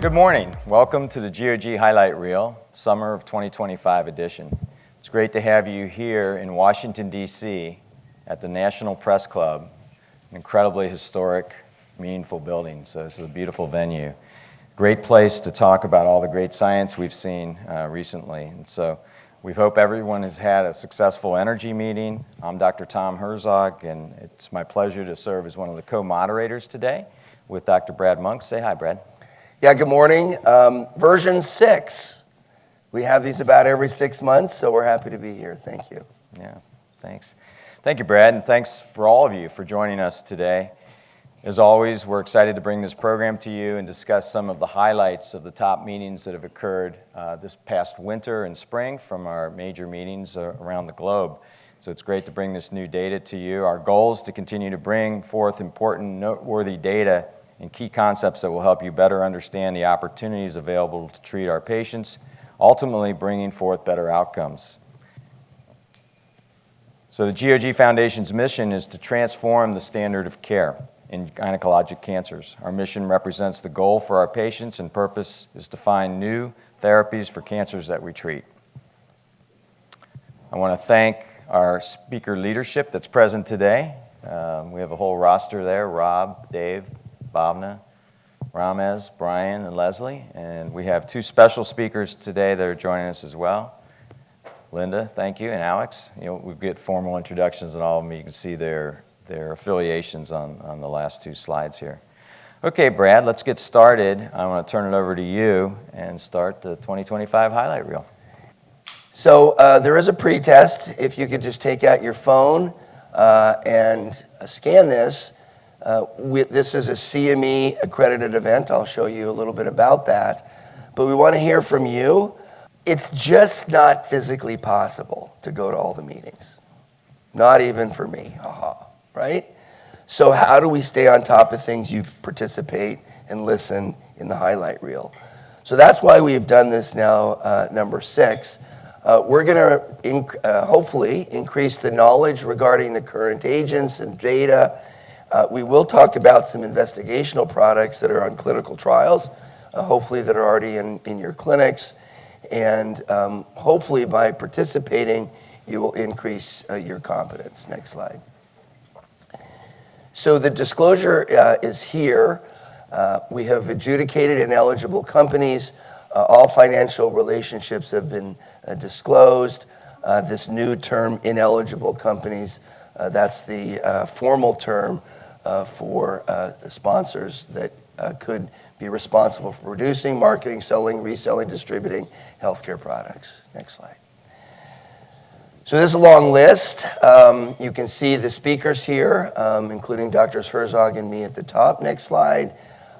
Good morning. Welcome to the GOG Highlight Reel, Summer of 2025 edition. It's great to have you here in Washington, D.C. at the National Press Club, an incredibly historic, meaningful building. So this is a beautiful venue. Great place to talk about all the great science we've seen recently. And so we hope everyone has had a successful energy meeting. I'm Dr. Tom Herzog, and it's my pleasure to serve as one of the co-moderators today with Dr. Brad Monk. Say hi, Brad. Yeah, good morning. Version 6. We have these about every 6 months, so we're happy to be here. Thank you. Yeah, thanks. Thank you, Brad, and thanks for all of you for joining us today. As always, we're excited to bring this program to you and discuss some of the highlights of the top meetings that have occurred this past winter and spring from our major meetings around the globe. So it's great to bring this new data to you. Our goal is to continue to bring forth important, noteworthy data and key concepts that will help you better understand the opportunities available to treat our patients, ultimately bringing forth better outcomes. So the GOG Foundation's mission is to transform the standard of care in gynecologic cancers. Our mission represents the goal for our patients, and purpose is to find new therapies for cancers that we treat. I want to thank our speaker leadership that's present today. We have a whole roster there: Rob, Dave, Bhavna, Ramez, Brian, and Leslie. And we have two special speakers today that are joining us as well. Linda, thank you, and Alex. We get formal introductions on all of them. You can see their affiliations on the last two slides here. Okay, Brad, let's get started. I want to turn it over to you and start the 2025 highlight reel. So there is a pretest. If you could just take out your phone and scan this. This is a CME accredited event. I'll show you a little bit about that. But we want to hear from you. It's just not physically possible to go to all the meetings. Not even for me, right? So how do we stay on top of things? You participate and listen in the highlight reel. So that's why we've done this now, number 6. We're going to hopefully increase the knowledge regarding the current agents and data. We will talk about some investigational products that are on clinical trials, hopefully that are already in your clinics. And hopefully by participating, you will increase your competence. Next slide. So the disclosure is here. We have adjudicated ineligible companies. All financial relationships have been disclosed. This new term, ineligible companies, that's the formal term for sponsors that could be responsible for producing, marketing, selling, reselling, distributing healthcare products. Next slide. So this is a long list. You can see the speakers here, including Drs. Herzog and me at the top. Next slide.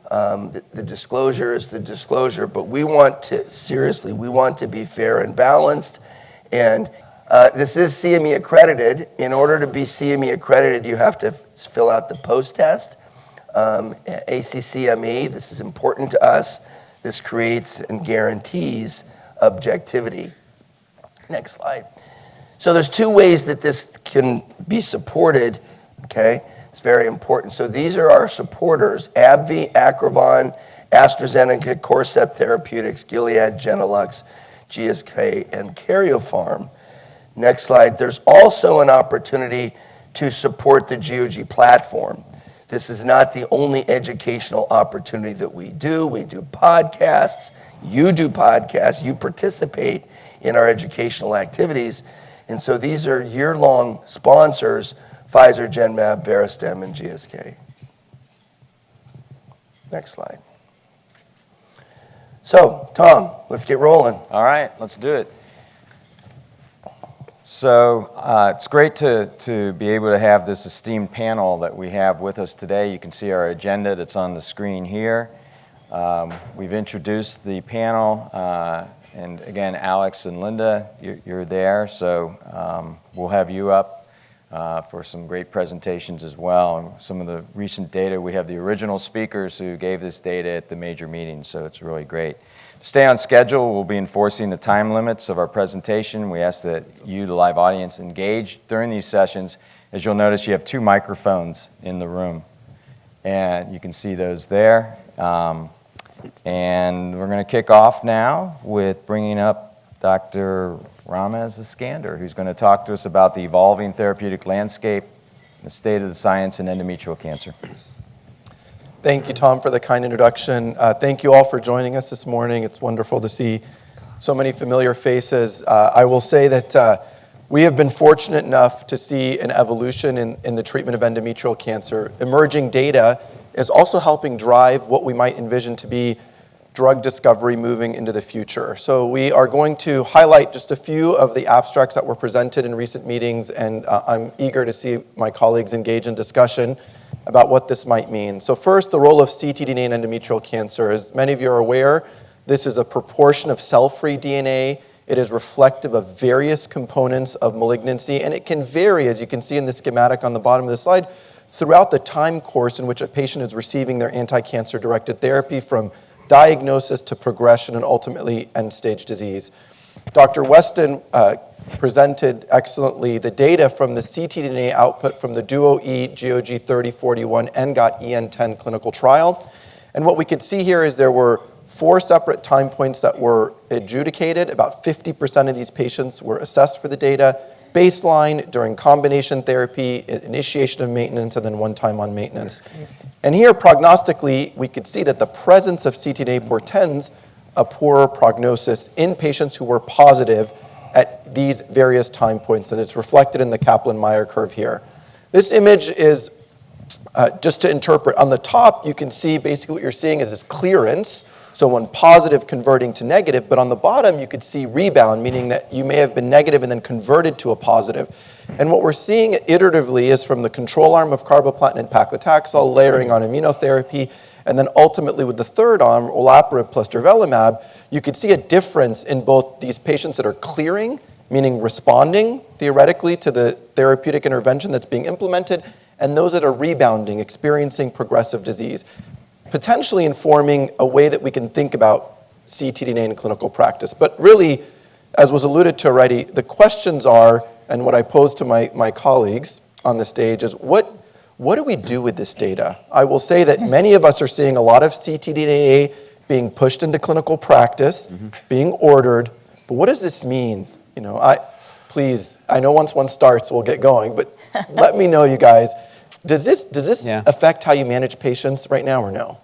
The disclosure is the disclosure, but we want to be fair and balanced. And this is CME accredited. In order to be CME accredited, you have to fill out the post-test, ACCME. This is important to us. This creates and guarantees objectivity. Next slide. So there's 2 ways that this can be supported, okay? It's very important. So these are our supporters: AbbVie, Acrivon, AstraZeneca, Corcept Therapeutics, Gilead, Genelux, GSK, and Karyopharm. Next slide. There's also an opportunity to support the GOG platform. This is not the only educational opportunity that we do. We do podcasts. You do podcasts. You participate in our educational activities. And so these are year-long sponsors: Pfizer, Genmab, Veristem, and GSK. Next slide. So, Tom, let's get rolling. All right, let's do it. So it's great to be able to have this esteemed panel that we have with us today. You can see our agenda that's on the screen here. We've introduced the panel, and again, Alex and Linda, you're there, so we'll have you up for some great presentations as well. And some of the recent data, we have the original speakers who gave this data at the major meetings, so it's really great. To stay on schedule, we'll be enforcing the time limits of our presentation. We ask that you, the live audience, engage during these sessions. As you'll notice, you have 2 microphones in the room, and you can see those there. And we're going to kick off now with bringing up Dr. Ramez Iskander, who's going to talk to us about the evolving therapeutic landscape, the state of the science in endometrial cancer. Thank you, Tom, for the kind introduction. Thank you all for joining us this morning. It's wonderful to see so many familiar faces. I will say that we have been fortunate enough to see an evolution in the treatment of endometrial cancer. Emerging data is also helping drive what we might envision to be drug discovery moving into the future. So we are going to highlight just a few of the abstracts that were presented in recent meetings, and I'm eager to see my colleagues engage in discussion about what this might mean. So first, the role of ctDNA in endometrial cancer. As many of you are aware, this is a proportion of cell-free DNA. It is reflective of various components of malignancy, and it can vary, as you can see in the schematic on the bottom of the slide, throughout the time course in which a patient is receiving their anti-cancer directed therapy, from diagnosis to progression and ultimately end-stage disease. Dr. Weston presented excellently the data from the ctDNA output from the DuoE GOG 3041 ENGOT EN10 clinical trial. And what we could see here is there were 4 separate time points that were adjudicated. About 50% of these patients were assessed for the data: baseline, during combination therapy, initiation of maintenance, and then one time on maintenance. And here, prognostically, we could see that the presence of ctDNA portends a poorer prognosis in patients who were positive at these various time points, and it's reflected in the Kaplan-Meier curve here. This image is, just to interpret, on the top you can see basically what you're seeing is this clearance, so one positive converting to negative, but on the bottom you could see rebound, meaning that you may have been negative and then converted to a positive. And what we're seeing iteratively is from the control arm of carboplatin and paclitaxel layering on immunotherapy, and then ultimately with the third arm, olaparib plus durvalumab, you could see a difference in both these patients that are clearing, meaning responding theoretically to the therapeutic intervention that's being implemented, and those that are rebounding, experiencing progressive disease, potentially informing a way that we can think about ctDNA in clinical practice. But really, as was alluded to already, the questions are, and what I pose to my colleagues on the stage is, what do we do with this data? I will say that many of us are seeing a lot of ctDNA being pushed into clinical practice, being ordered, but what does this mean? You know, I know once one starts, we'll get going, but let me know, you guys, does this affect how you manage patients right now or no?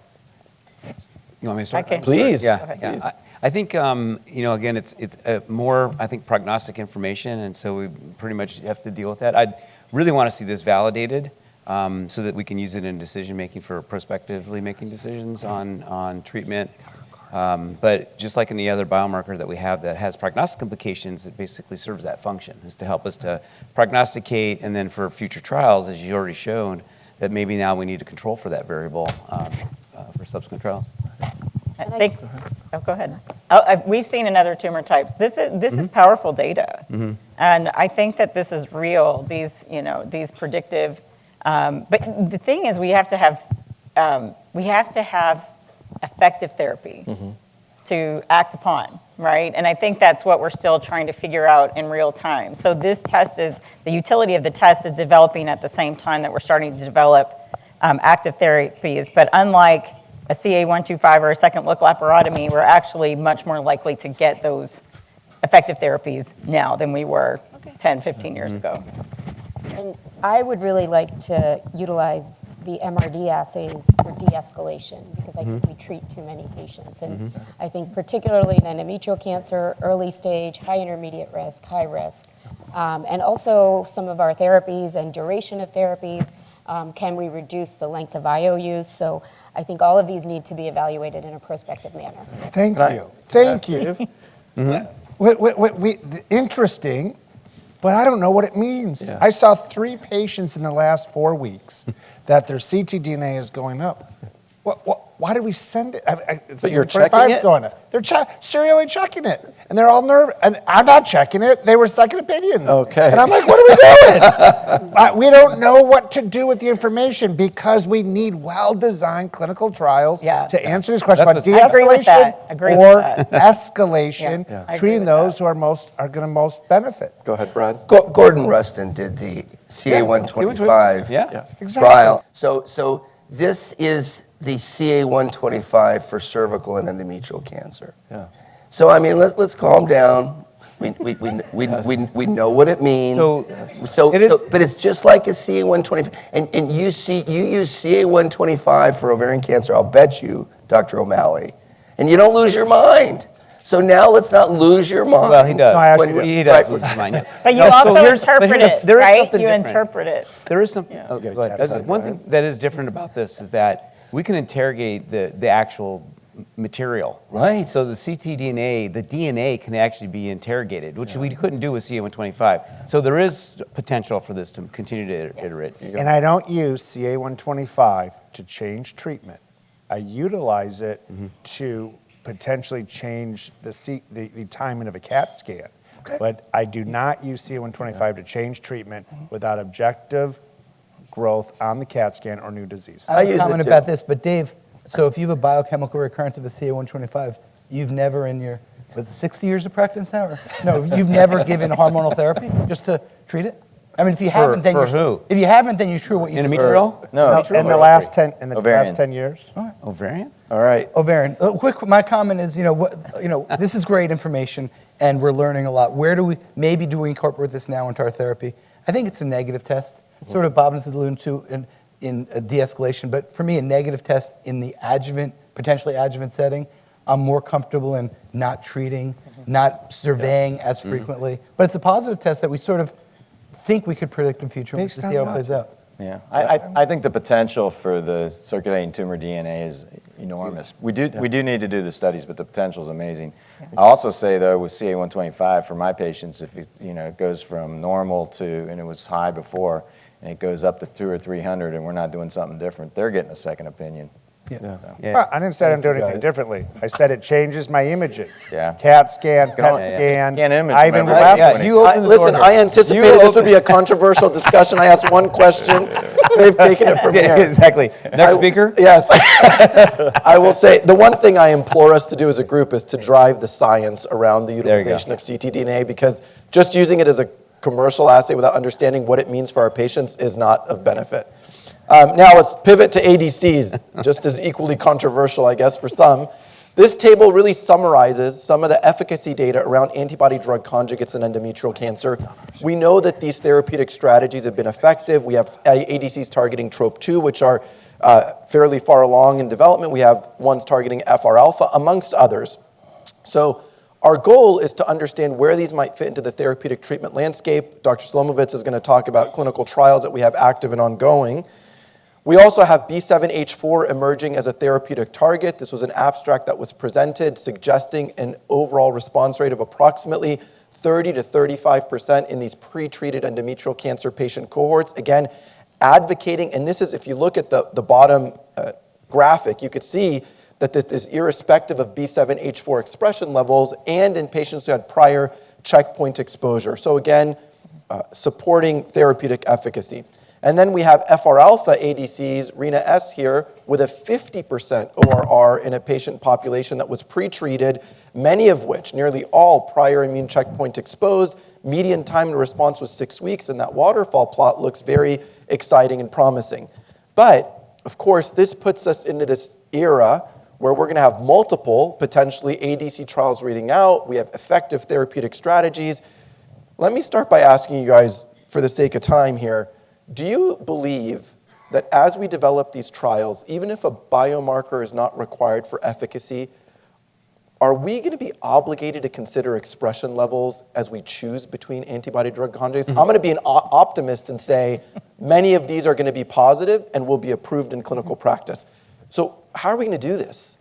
You want me to start? Okay. Please. Yeah. I think, again, it's more, I think, prognostic information, and so we pretty much have to deal with that. I really want to see this validated so that we can use it in decision-making for prospectively making decisions on treatment. But just like any other biomarker that we have that has prognostic implications, it basically serves that function, is to help us to prognosticate, and then for future trials, as you already showed, that maybe now we need to control for that variable for subsequent trials. Go ahead. We've seen in other tumor types. This is powerful data, and I think that this is real. These predictive, but the thing is, we have to have effective therapy to act upon, right? And I think that's what we're still trying to figure out in real time. So this test the utility of the test is developing at the same time that we're starting to develop active therapies. But unlike a CA-125 or a second look laparotomy, we're actually much more likely to get those effective therapies now than we were 10, 15 years ago. And I would really like to utilize the MRD assays for de-escalation, because I think we treat too many patients. And I think particularly in endometrial cancer, early stage, high intermediate risk, high risk, and also some of our therapies and duration of therapies, can we reduce the length of IO use? So I think all of these need to be evaluated in a prospective manner. Thank you. Thank you. Interesting, but I don't know what it means. Yeah. I saw 3 patients in the last 4 weeks that their ctDNA is going up. why did we send it? It's But you're 25 checking it? Going. They're serially checking it, and they're all nervous. And I'm not checking it. They were second opinions. Okay. And I'm like, what are we doing? We don't know what to do with the information because we need well-designed clinical trials to answer these questions about That's what's- I agree with that. de-escalation Agree with or that. escalation, Yeah. I agree treating with those who are going to most benefit. Go ahead, Brad. Gordon Rustin did the CA-125 Yeah. Yes. Exactly. trial. So this is the CA-125 for cervical and endometrial cancer. Yeah. So I mean, let's calm down. We know what it means. So it is- but it's just like a CA-125. And you use CA-125 for ovarian cancer. I'll bet you, Dr. O'Malley, and you don't lose your mind. So now let's not lose your mind. Well, he does. No, I actually He do. does Right. lose his mind. But you No, so also here's- but interpret here's- it, there is right? something You different. interpret it. There is something. Oh, go ahead. One thing that is different about this is that we can interrogate the actual material. Right. So the ctDNA, the DNA can actually be interrogated, which we couldn't do with CA-125. So there is potential for this to continue to iterate. And I don't use CA-125 to change treatment. I utilize it to potentially change the timing of a CAT scan. But I do not use CA-125 to change treatment without objective growth on the CAT scan or new disease. I I use have it a comment too. about this, but Dave, so if you have a biochemical recurrence of a CA-125, you've never in your, was it 60 years of practice now? Or, no, you've never given hormonal therapy just to treat it? I mean, if you haven't, then for you're who? If you haven't, then you're true what you Endometrial? No, In the last 10 Ovarian. years. Ovarian? All right. Ovarian. My comment is, this is great information, and we're learning a lot. Where do we incorporate this now into our therapy? I think it's a negative test, sort of Bob has alluded to in a de-escalation. But for me, a negative test in the potentially adjuvant setting, I'm more comfortable in not treating, not surveying as frequently. But it's a positive test that we sort of think we could predict in future. We'll Based just on see how it what? plays out. Yeah, I think the potential for the circulating tumor DNA is enormous. We do need to do the studies, but the potential is amazing. I also say though with CA-125 for my patients, if it goes from normal to, and it was high before, and it goes up to 200 or 300, and we're not doing something different, they're getting a second opinion. Yeah. Yeah. Well, I didn't say I don't do anything differently. I said it changes my imaging. Yeah. CAT scan, on, PET yeah. scan. Can't image I even them, lab yeah, clinic. you open the Listen, door I here. anticipated this would be a controversial discussion. I asked one question. They've taken it from Yeah, there. exactly. Next speaker? Yes. I will say the one thing I implore us to do as a group is to drive the science around the There you go. utilization of ctDNA, because just using it as a commercial assay without understanding what it means for our patients is not of benefit. Now let's pivot to ADCs, just as equally controversial, I guess, for some. This table really summarizes some of the efficacy data around antibody-drug conjugates in endometrial cancer. We know that these therapeutic strategies have been effective. We have ADCs targeting TROP2, which are fairly far along in development. We have ones targeting FR-alpha, amongst others. So our goal is to understand where these might fit into the therapeutic treatment landscape. Dr. Slomovitz is going to talk about clinical trials that we have active and ongoing. We also have B7H4 emerging as a therapeutic target. This was an abstract that was presented suggesting an overall response rate of approximately 30 to 35% in these pre-treated endometrial cancer patient cohorts. Again, advocating, and this is, if you look at the bottom graphic, you could see that this is irrespective of B7H4 expression levels and in patients who had prior checkpoint exposure. So again, supporting therapeutic efficacy. And then we have FR-alpha ADCs, Rina-S here, with a 50% ORR in a patient population that was pre-treated, many of which, nearly all prior immune checkpoint exposed. Median time to response was 6 weeks, and that waterfall plot looks very exciting and promising. But, of course, this puts us into this era where we're going to have multiple, potentially, ADC trials reading out. We have effective therapeutic strategies. Let me start by asking you guys, for the sake of time here, do you believe that as we develop these trials, even if a biomarker is not required for efficacy, are we going to be obligated to consider expression levels as we choose between antibody-drug conjugates? I'm going to be an optimist and say many of these are going to be positive and will be approved in clinical practice. So how are we going to do this?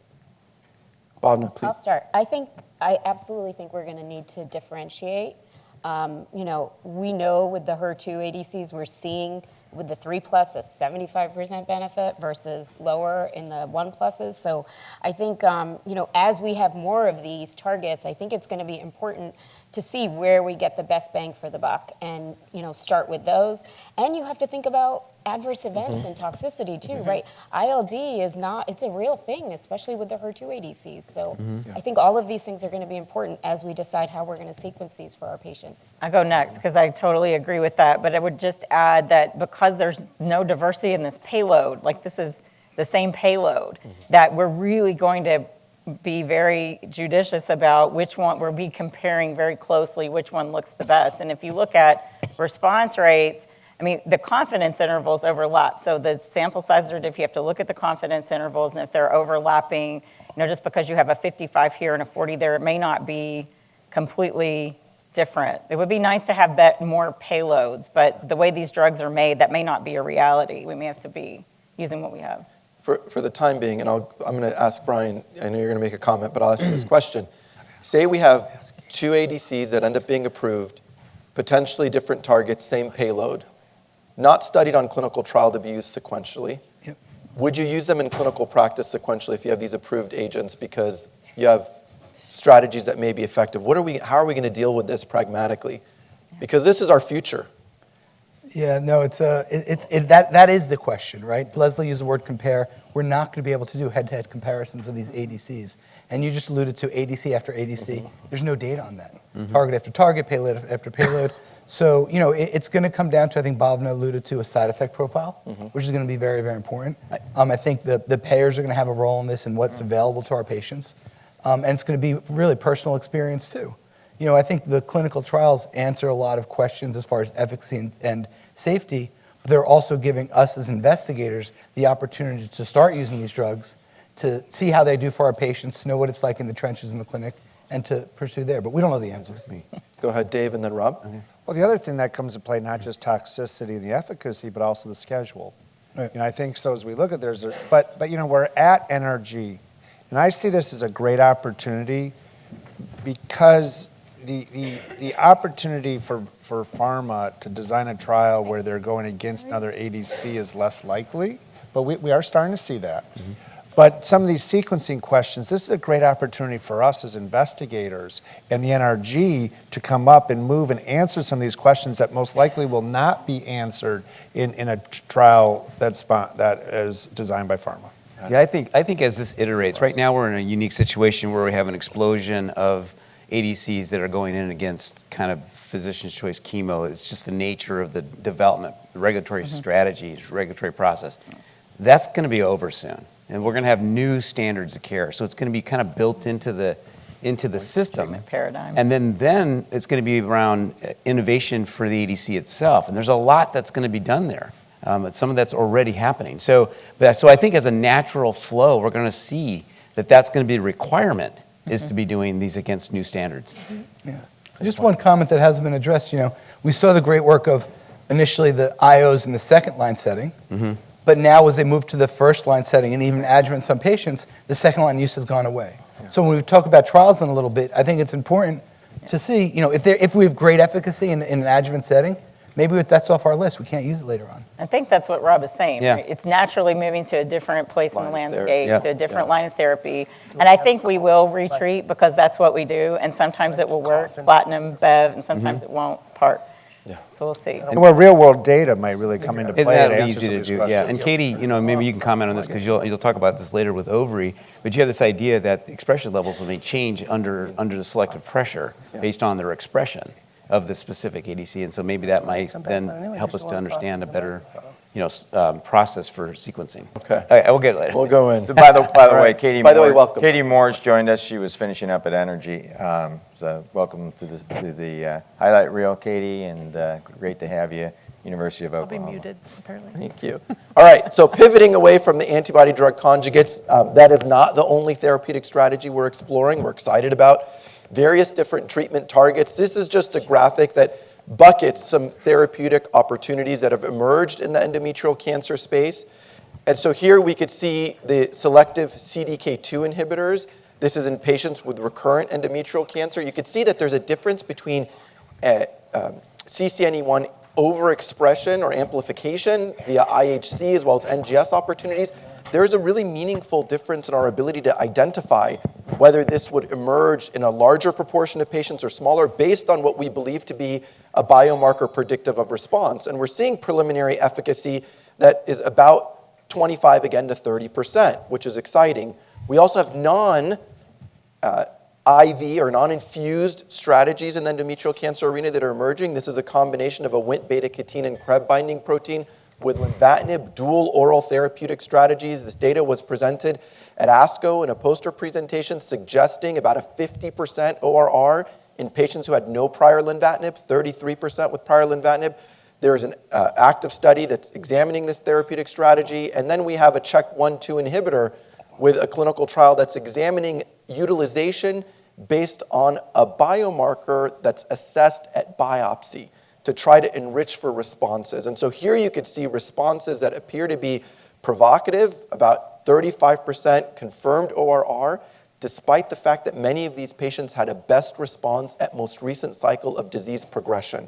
Bhavna, please. I'll start. I absolutely think we're going to need to differentiate. We know with the HER2 ADCs, we're seeing with the 3+, a 75% benefit versus lower in the 1+. So I think, as we have more of these targets, I think it's going to be important to see where we get the best bang for the buck and, start with those. And you have to think about adverse events and toxicity too, right? ILD it's a real thing, especially with the HER2 ADCs. So I think all of these things are going to be important as we decide how we're going to sequence these for our patients. I go next because I totally agree with that. But I would just add that because there's no diversity in this payload, like this is the same payload, that we're really going to be very judicious about which one we'll be comparing very closely, which one looks the best. And if you look at response rates, I mean, the confidence intervals overlap. So the sample sizes are different. You have to look at the confidence intervals, and if they're overlapping, just because you have a 55 here and a 40 there, it may not be completely different. It would be nice to have more payloads, but the way these drugs are made, that may not be a reality. We may have to be using what we have. For the time being, and I'm going to ask Brian, I know you're going to make a comment, but I'll ask you this question. Say we have 2 ADCs that end up being approved, potentially different targets, same payload, not studied on clinical trial to be used sequentially. Yep. Would you use them in clinical practice sequentially if you have these approved agents because you have strategies that may be effective? How are we going to deal with this pragmatically? Because this is our future. Yeah, no, that is the question, right? Leslie used the word compare. We're not going to be able to do head-to-head comparisons of these ADCs. And you just alluded to ADC after ADC. There's no data on that. Target after target, payload after payload. So, it's going to come down to, I think Bhavna alluded to, a side effect profile, which is going to be very, very important. I think the payers are going to have a role in this and what's available to our patients. And it's going to be really personal experience too. I think the clinical trials answer a lot of questions as far as efficacy and safety, but they're also giving us as investigators the opportunity to start using these drugs, to see how they do for our patients, to know what it's like in the trenches in the clinic, and to pursue there. But we don't know the answer. Go ahead, Dave, and then Rob. Okay. Well, the other thing that comes into play, not just toxicity and the efficacy, but also the schedule. Right. I think so as we look at there's, but we're at NRG, and I see this as a great opportunity because the opportunity for pharma to design a trial where they're going against another ADC is less likely, but we are starting to see that. But some of these sequencing questions, this is a great opportunity for us as investigators and the NRG to come up and move and answer some of these questions that most likely will not be answered in a trial that is designed by pharma. Yeah, I think as this iterates, right now we're in a unique situation where we have an explosion of ADCs that are going in against kind of physician's choice chemo. It's just the nature of the development, the regulatory strategy, regulatory process. That's going to be over soon, and we're going to have new standards of care. So it's going to be kind of built into the system Treatment paradigm. and then it's going to be around innovation for the ADC itself. And there's a lot that's going to be done there. Some of that's already happening. So I think as a natural flow, we're going to see that's going to be a requirement. Is to be doing these against new standards. Yeah. Just one comment that hasn't been addressed. We saw the great work of initially the IOs in the second line setting, but now as they move to the first line setting and even adjuvant in some patients, the second line use has gone away. Yeah. So when we talk about trials in a little bit, I think it's important to see, if we have great efficacy in an adjuvant setting, maybe that's off our list. We can't use it later on. I think that's what Rob is saying. Yeah. Right? It's naturally moving to a different place in the landscape, Yeah. to a different line of therapy. And I think we will retreat because that's what we do. And sometimes it will work, platinum, Bev, and sometimes it won't, PARP. Yeah. So we'll see. And where real world data might really come into play. That'll to be answer easy some to of these do. questions. Yeah, and Katie, maybe you can comment on this because you'll talk about this later with ovary. But you have this idea that the expression levels will may change under the selective pressure based on their expression of the specific ADC, and so maybe that might then help us to understand a better, process for sequencing. Okay. I will get it later. We'll go in. By the way, Katie. By the way, welcome. Katie Moore's joined us. She was finishing up at Energy. So welcome to the highlight reel, Katie, and great to have you. University of Oklahoma. I'll be muted, apparently. Thank you. All right, so pivoting away from the antibody drug conjugates, that is not the only therapeutic strategy we're exploring. We're excited about various different treatment targets. This is just a graphic that buckets some therapeutic opportunities that have emerged in the endometrial cancer space. And so here we could see the selective CDK2 inhibitors. This is in patients with recurrent endometrial cancer. You could see that there's a difference between CCNE1 overexpression or amplification via IHC as well as NGS opportunities, there's a really meaningful difference in our ability to identify whether this would emerge in a larger proportion of patients or smaller based on what we believe to be a biomarker predictive of response. And we're seeing preliminary efficacy that is about 25 again to 30%, which is exciting. We also have non-IV or non-infused strategies in the endometrial cancer arena that are emerging. This is a combination of a Wnt beta-catenin and Krebs binding protein with lenvatinib, dual oral therapeutic strategies. This data was presented at ASCO in a poster presentation suggesting about a 50% ORR in patients who had no prior lenvatinib, 33% with prior lenvatinib. There is an active study that's examining this therapeutic strategy. And then we have a CHEK1/2 inhibitor with a clinical trial that's examining utilization based on a biomarker that's assessed at biopsy to try to enrich for responses. And so here you could see responses that appear to be provocative, about 35% confirmed ORR, despite the fact that many of these patients had a best response at most recent cycle of disease progression.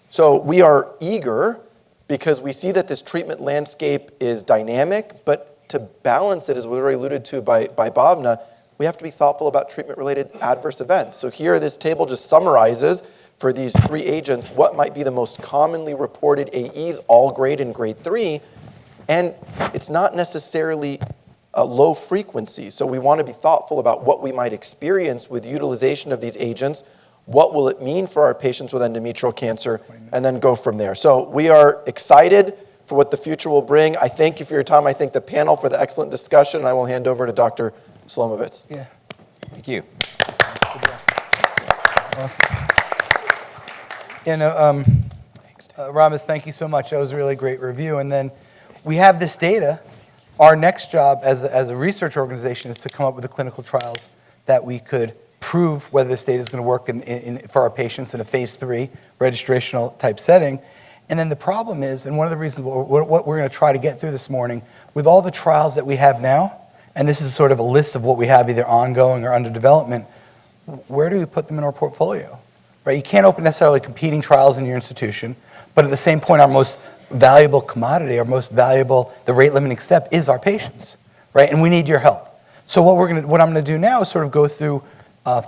So we are eager because we see that this treatment landscape is dynamic, but to balance it, as we already alluded to by Bhavna, we have to be thoughtful about treatment-related adverse events. So here, this table just summarizes for these three agents what might be the most commonly reported AEs, all grade and grade 3, and it's not necessarily a low frequency. So we want to be thoughtful about what we might experience with utilization of these agents, what will it mean for our patients with endometrial cancer, and then go from there. So we are excited for what the future will bring. I thank you for your time. I thank the panel for the excellent discussion, and I will hand over to Dr. Slomovitz. Yeah. Thank you. Awesome. You know, Ramiz, thank you so much. That was a really great review. And then we have this data. Our next job as a research organization is to come up with the clinical trials that we could prove whether this data is going to work for our patients in a phase 3 registrational type setting. And then the problem is, and one of the reasons what we're going to try to get through this morning, with all the trials that we have now, and this is sort of a list of what we have either ongoing or under development, where do we put them in our portfolio? Right? You can't open necessarily competing trials in your institution, but at the same point, our most valuable commodity, our most valuable, the rate-limiting step is our patients, right? And we need your help. So what I'm going to do now is sort of go through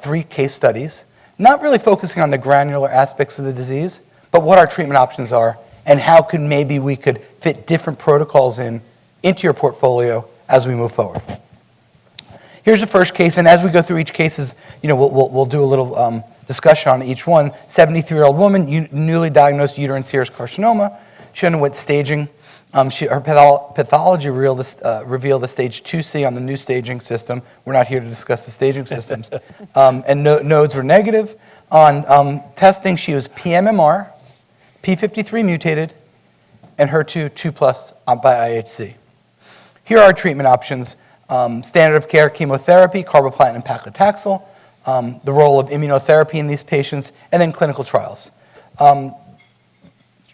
3 case studies, not really focusing on the granular aspects of the disease, but what our treatment options are and how maybe we could fit different protocols into your portfolio as we move forward. Here's the first case, and as we go through each case, we'll do a little discussion on each one. 73-year-old woman, newly diagnosed uterine serous carcinoma. She underwent staging. Her pathology revealed a stage 2C on the new staging system. We're not here to discuss the staging systems. And nodes were negative. On testing, she was pMMR, P53 mutated, and HER2 2+ by IHC. Here are our treatment options. Standard of care chemotherapy, carboplatin and paclitaxel, the role of immunotherapy in these patients, and then clinical trials.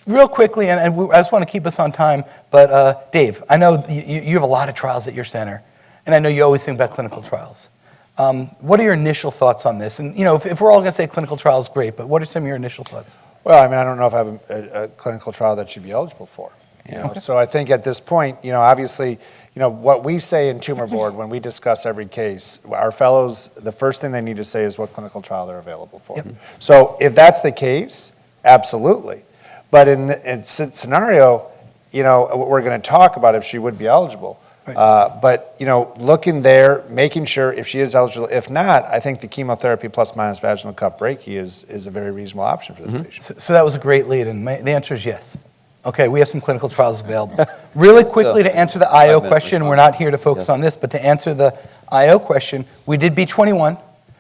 Real quickly, and I just want to keep us on time, but Dave, I know you have a lot of trials at your center, and I know you always think about clinical trials. What are your initial thoughts on this? And if we're all going to say clinical trials, great, but what are some of your initial thoughts? Well, I mean, I don't know if I have a clinical trial that should be eligible for. Okay. So I think at this point, obviously, what we say in Tumor Board when we discuss every case, our fellows, the first thing they need to say is what clinical trial they're available for. Yep. So if that's the case, absolutely. But in this scenario, we're going to talk about if she would be eligible. Right. But looking there, making sure if she is eligible. If not, I think the chemotherapy plus minus vaginal cup brachy is a very reasonable option for this patient. So that was a great lead, and the answer is yes. Okay, we have some clinical trials available. Really quickly to answer the IO question, we're not here to focus on this, but to answer the IO question, we did B21.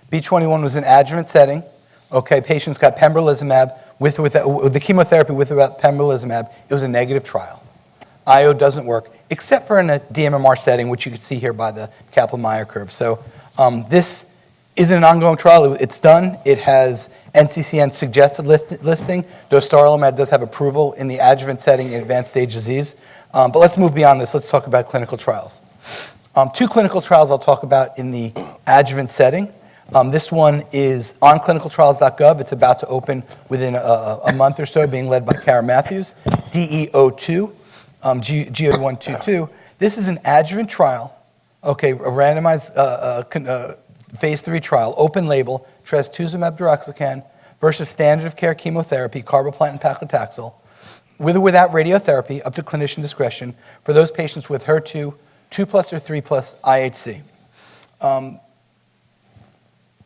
B21 was an adjuvant setting. Okay, patients got pembrolizumab with the chemotherapy with about pembrolizumab. It was a negative trial. IO doesn't work, except for in a DMMR setting, which you can see here by the Kaplan-Meier curve. So this is an ongoing trial. It's done. It has NCCN suggested listing. Dostarlimab does have approval in the adjuvant setting in advanced stage disease. But let's move beyond this. Let's talk about clinical trials. 2 clinical trials I'll talk about in the adjuvant setting. This one is on clinicaltrials.gov. It's about to open within a month or so, being led by Kara Matthews, DEO2, GOG122. This is an adjuvant trial, okay, a randomized phase 3 trial, open label, trastuzumab deruxtecan versus standard of care chemotherapy, carboplatin and paclitaxel, with or without radiotherapy, up to clinician discretion, for those patients with HER2, 2+ or 3+ IHC.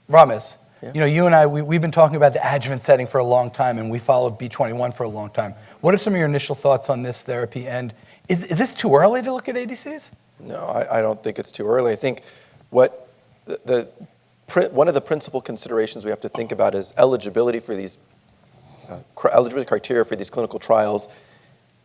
Ramesh, you and I, we've been talking about the adjuvant setting for a long time, and we followed B21 for a long time. What are some of your initial thoughts on this therapy, and is this too early to look at ADCs? No, I don't think it's too early. I think one of the principal considerations we have to think about is eligibility for these eligibility criteria for these clinical trials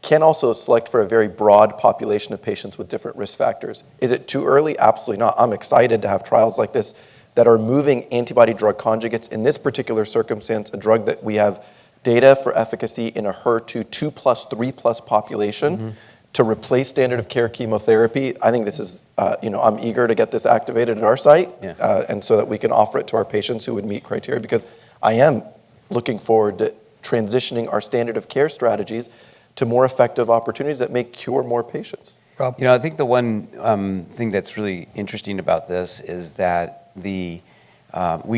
can also select for a very broad population of patients with different risk factors. Is it too early? Absolutely not. I'm excited to have trials like this that are moving antibody-drug conjugates, in this particular circumstance, a drug that we have data for efficacy in a HER2 2+, 3+ population to replace standard of care chemotherapy. I think this is, I'm eager to get this activated at our site, and so that we can offer it to our patients who would meet criteria, because I am looking forward to transitioning our standard of care strategies to more effective opportunities that may cure more patients. Rob? I think the one thing that's really interesting about this is that we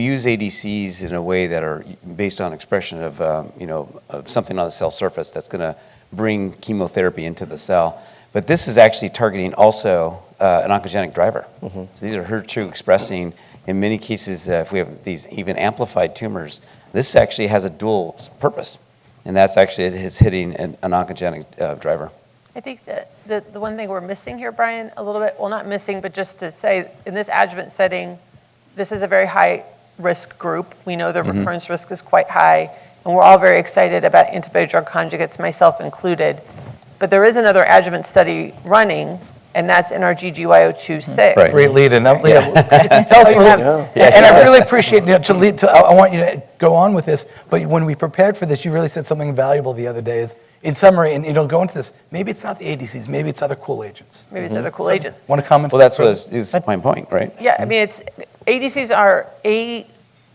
use ADCs in a way that are based on expression of, of something on the cell surface that's going to bring chemotherapy into the cell. But this is actually targeting also an oncogenic driver. So these are HER2 expressing. In many cases, if we have these even amplified tumors, this actually has a dual purpose, and that's actually it's hitting an oncogenic driver. I think that the one thing we're missing here, Brian, a little bit, well, not missing, but just to say, in this adjuvant setting, this is a very high risk group. We know the recurrence risk is quite high, and we're all very excited about antibody-drug conjugates, myself included. But there is another adjuvant study running, and that's in our GGY026. Right. Great lead in. Tell us a little, and I really appreciate I want you to go on with this, but when we prepared for this, you really said something valuable the other day. Is in summary, and go into this, maybe it's not the ADCs, maybe it's other cool agents. Maybe it's other cool agents. Want to comment? Well, that's what is my point, right? Yeah, I mean, ADCs are a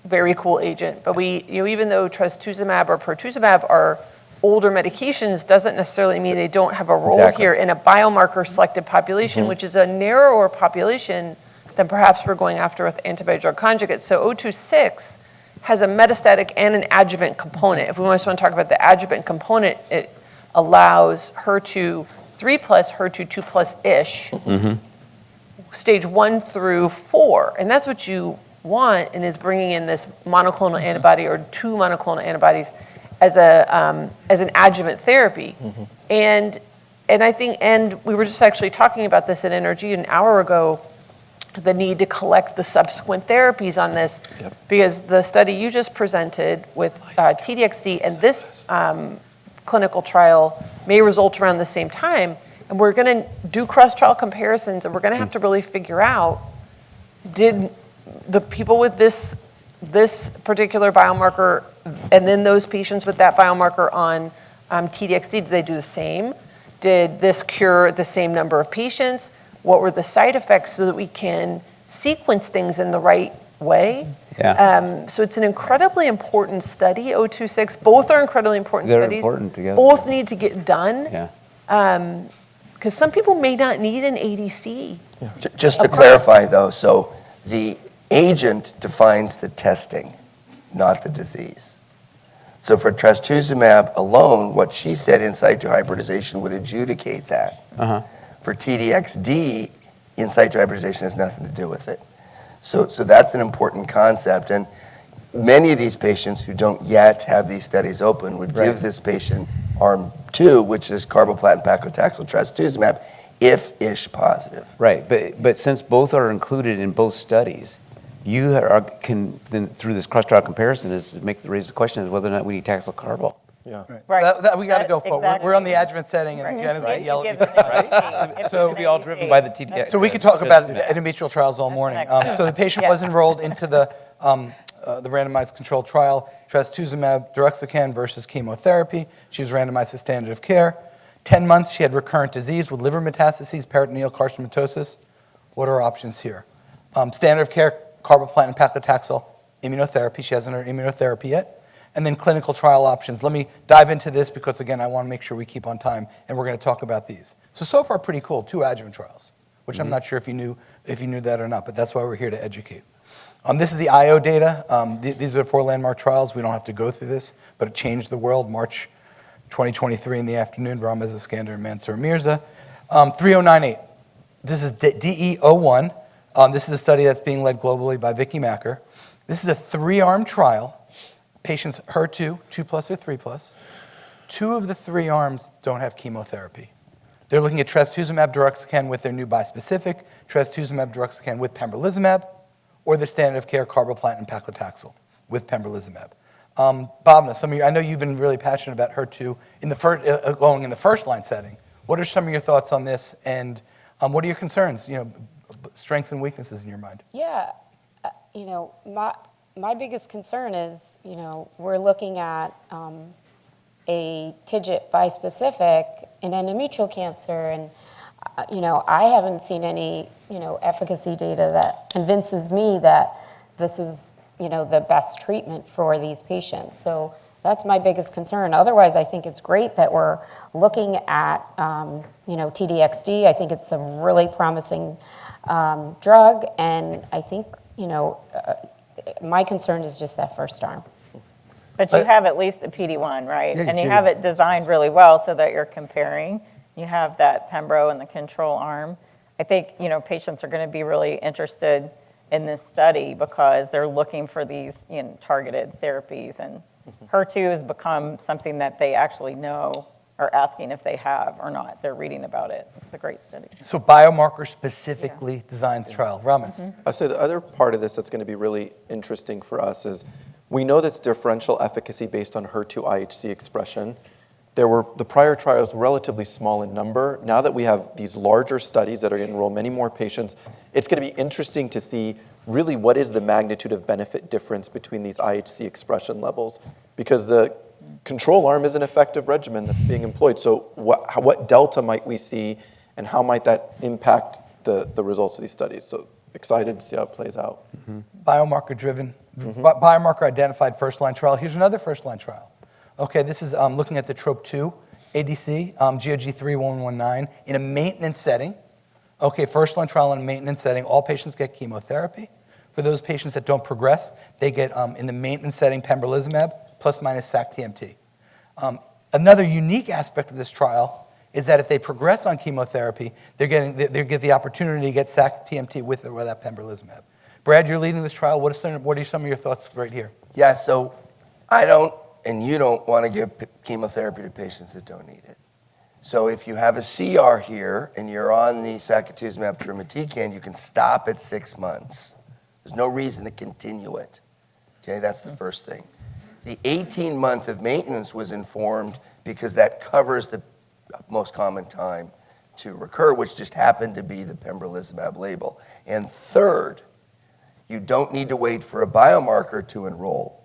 very cool agent, but even though trastuzumab or pertuzumab are older medications, doesn't necessarily mean they don't have a role here in a biomarker-selected population, which is a narrower population than perhaps we're going after with antibody-drug conjugates. So 026 has a metastatic and an adjuvant component. If we just want to talk about the adjuvant component, it allows HER2 3+, HER2 2+-ish, stage 1 through 4. And that's what you want, and is bringing in this monoclonal antibody or 2 monoclonal antibodies as an adjuvant therapy. And I think, and we were just actually talking about this at NRG an hour ago, the need to collect the subsequent therapies on this, because the study you just presented with TDXD and this clinical trial may result around the same time, and we're going to do cross-trial comparisons, and we're going to have to really figure out, did the people with this particular biomarker, and then those patients with that biomarker on TDXD, did they do the same? Did this cure the same number of patients? What were the side effects, so that we can sequence things in the right way? So it's an incredibly important study, 026. Both are incredibly important studies. They're important together. Both need to get done. Because some people may not need an ADC. Just to clarify, though, so the agent defines the testing, not the disease. So for trastuzumab alone, what she said, in situ hybridization would adjudicate that. For TDXD, in situ hybridization has nothing to do with it. So that's an important concept. And many of these patients who don't yet have these studies open would give this patient arm 2, which is carboplatin, paclitaxel, trastuzumab, if ISH positive. Right, but since both are included in both studies, you can then, through this cross-trial comparison, raise the question is whether or not we need Taxol carbo. Right. We got to go forward. Exactly. We're on the adjuvant setting, and Jen is going to yell at me. So it'll be all driven by the TDX. So we could talk about endometrial trials all morning. So the patient was enrolled into the randomized controlled trial, trastuzumab deruxtecan versus chemotherapy. She was randomized to standard of care. 10 months, she had recurrent disease with liver metastases, peritoneal carcinomatosis. What are our options here? Standard of care, carboplatin and paclitaxel immunotherapy. She hasn't had immunotherapy yet. And then clinical trial options. Let me dive into this because, again, I want to make sure we keep on time, and we're going to talk about these. So far, pretty cool, 2 adjuvant trials, which I'm not sure if you knew that or not, but that's why we're here to educate. This is the IO data. These are 4 landmark trials. We don't have to go through this, but it changed the world. March 2023 in the afternoon, Ramez Iskander and Mansour Mirza. 3098. This is DE01. This is a study that's being led globally by Vicky Macker. This is a 3-arm trial. Patients HER2, 2+ or 3+. 2 of the 3 arms don't have chemotherapy. They're looking at trastuzumab deruxtecan with their new bispecific, trastuzumab deruxtecan with pembrolizumab, or the standard of care carboplatin and paclitaxel with pembrolizumab. Bhavna, I know you've been really passionate about HER2 going in the first-line setting. What are some of your thoughts on this, and what are your concerns? Strengths and weaknesses in your mind. Yeah, my biggest concern is, we're looking at a TIGIT bispecific in endometrial cancer, and I haven't seen any efficacy data that convinces me that this is the best treatment for these patients. So that's my biggest concern. Otherwise, I think it's great that we're looking at TDXD. I think it's a really promising drug, and I think my concern is just that first arm. But you have at least the PD-1, right? Yeah, and you do. have it designed really well so that you're comparing. You have that pembro and the control arm. I think, patients are going to be really interested in this study because they're looking for these targeted therapies. And HER2 has become something that they actually know or asking if they have or not. They're reading about it. It's a great study. So biomarker specifically designed trial. Ramez. I'll say the other part of this that's going to be really interesting for us is we know that's differential efficacy based on HER2 IHC expression. The prior trials were relatively small in number. Now that we have these larger studies that are going to enroll many more patients, it's going to be interesting to see really what is the magnitude of benefit difference between these IHC expression levels, because the control arm is an effective regimen that's being employed. So what delta might we see, and how might that impact the results of these studies? So excited to see how it plays out. Biomarker-driven, biomarker-identified first-line trial. Here's another first-line trial. Okay, this is looking at the TROP2 ADC, GOG 3119, in a maintenance setting. Okay, first-line trial in a maintenance setting. All patients get chemotherapy. For those patients that don't progress, they get, in the maintenance setting, pembrolizumab plus minus sac-TMT. Another unique aspect of this trial is that if they progress on chemotherapy, they get the opportunity to get sac-TMT with or without pembrolizumab. Brad, you're leading this trial. What are some of your thoughts right here? Yeah, so I don't, and you don't want to give chemotherapy to patients that don't need it. So if you have a CR here and you're on the sacituzumab deruxtecan, you can stop at 6 months. There's no reason to continue it. Okay, that's the first thing. The 18-month of maintenance was informed because that covers the most common time to recur, which just happened to be the pembrolizumab label. And third, you don't need to wait for a biomarker to enroll.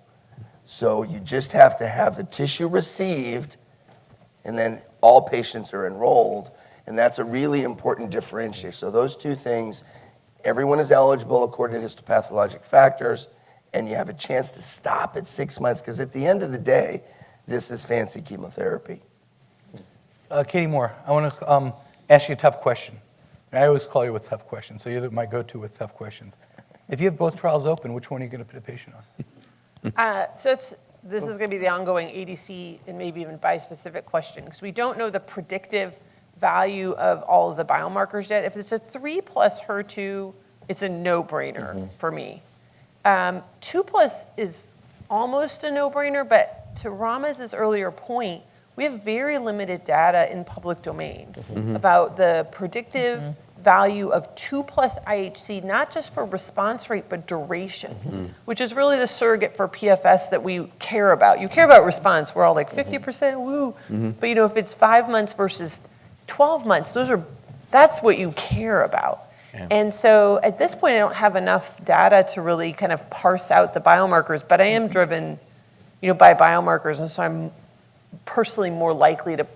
So you just have to have the tissue received, and then all patients are enrolled, and that's a really important differentiator. So those two things, everyone is eligible according to histopathologic factors, and you have a chance to stop at 6 months, because at the end of the day, this is fancy chemotherapy. Katie Moore, I want to ask you a tough question. I always call you with tough questions, so you're my go-to with tough questions. If you have both trials open, which one are you going to put a patient on? This is going to be the ongoing ADC and maybe even bispecific question, because we don't know the predictive value of all of the biomarkers yet. If it's a 3+ HER2, it's a no-brainer for me. 2+ is almost a no-brainer, but to Ramez's earlier point, we have very limited data in public domain about the predictive value of 2+ IHC, not just for response rate, but duration, which is really the surrogate for PFS that we care about. You care about response. We're all like 50%, woo. But if it's 5 months versus 12 months, that's what you care about. Yeah. And so at this point, I don't have enough data to really kind of parse out the biomarkers, but I am driven, by biomarkers, and so I'm personally more likely to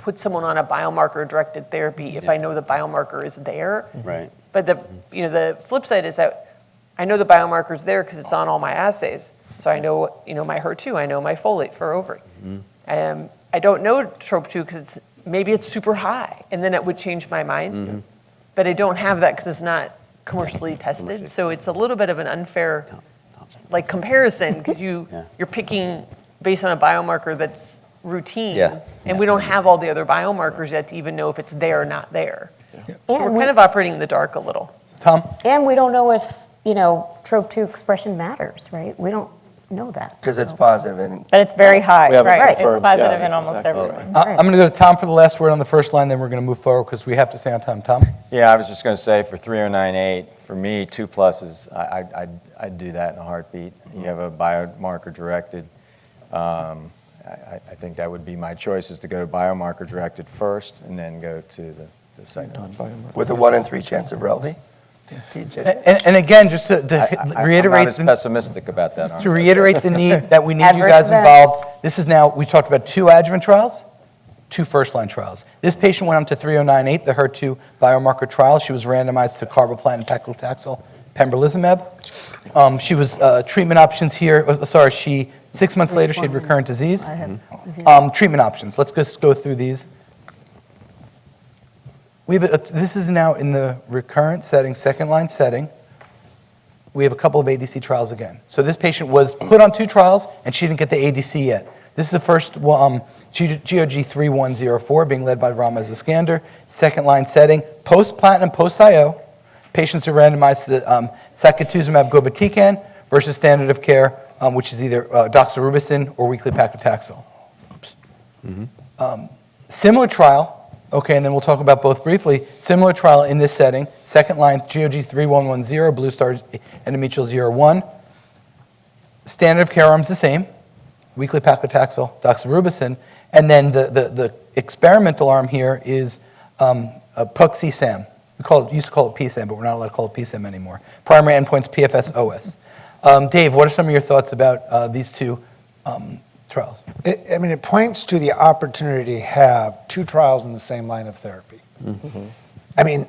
put someone on a biomarker-directed therapy if I know the biomarker is there. Right. But the flip side is that I know the biomarker's there because it's on all my assays. So I know, my HER2, I know my folate for ovary. I don't know TROP2 because maybe it's super high, and then it would change my mind. But I don't have that because it's not commercially tested. So it's a little bit of an unfair comparison because you're picking based on a biomarker that's routine, and we don't have all the other biomarkers yet to even know if it's there or not there. So we're kind of operating in the dark a little. Tom? And we don't know if, TROP2 expression matters, right? We don't know that. Because it's positive. And But it's very high, We haven't right? It's confirmed. positive Yeah, in almost exactly everyone. I'm going to go to Tom for the last word on the first line, then we're going to move forward because we have to stay on time. Tom? Yeah, I was just going to say for 3098, for me, 2+ is, I'd do that in a heartbeat. You have a biomarker directed. I think that would be my choice, is to go biomarker directed first and then go to the second one. with a 1 in 3 chance of relevy. And again, just to reiterate, I'm not as pessimistic about that. to reiterate the need that we need you Adverse guys events. involved. This is now, we talked about 2 adjuvant trials, 2 first-line trials. This patient went on to 3098, the HER2 biomarker trial. She was randomized to carboplatin and paclitaxel pembrolizumab. She was treatment options here. 6 months later, she had recurrent disease. Treatment options. Let's just go through these. This is now in the recurrent setting, second-line setting. We have a couple of ADC trials again. So this patient was put on 2 trials, and she didn't get the ADC yet. This is the first GOG 3104 being led by Ramez Iskander, second-line setting, post-platinum, post-IO. Patients are randomized to sacituzumab govitecan versus standard of care, which is either doxorubicin or weekly paclitaxel. Similar trial. Okay, and then we'll talk about both briefly. Similar trial in this setting, second line, GOG 3110, Blue Star endometrial 01. Standard of care arm's the same, weekly paclitaxel, doxorubicin, and then the experimental arm here is a PUC-SAM. Used to call it PSAM, but we're not allowed to call it PSAM anymore. Primary endpoints PFS, OS. Dave, what are some of your thoughts about these 2 trials? It points to the opportunity to have 2 trials in the same line of therapy.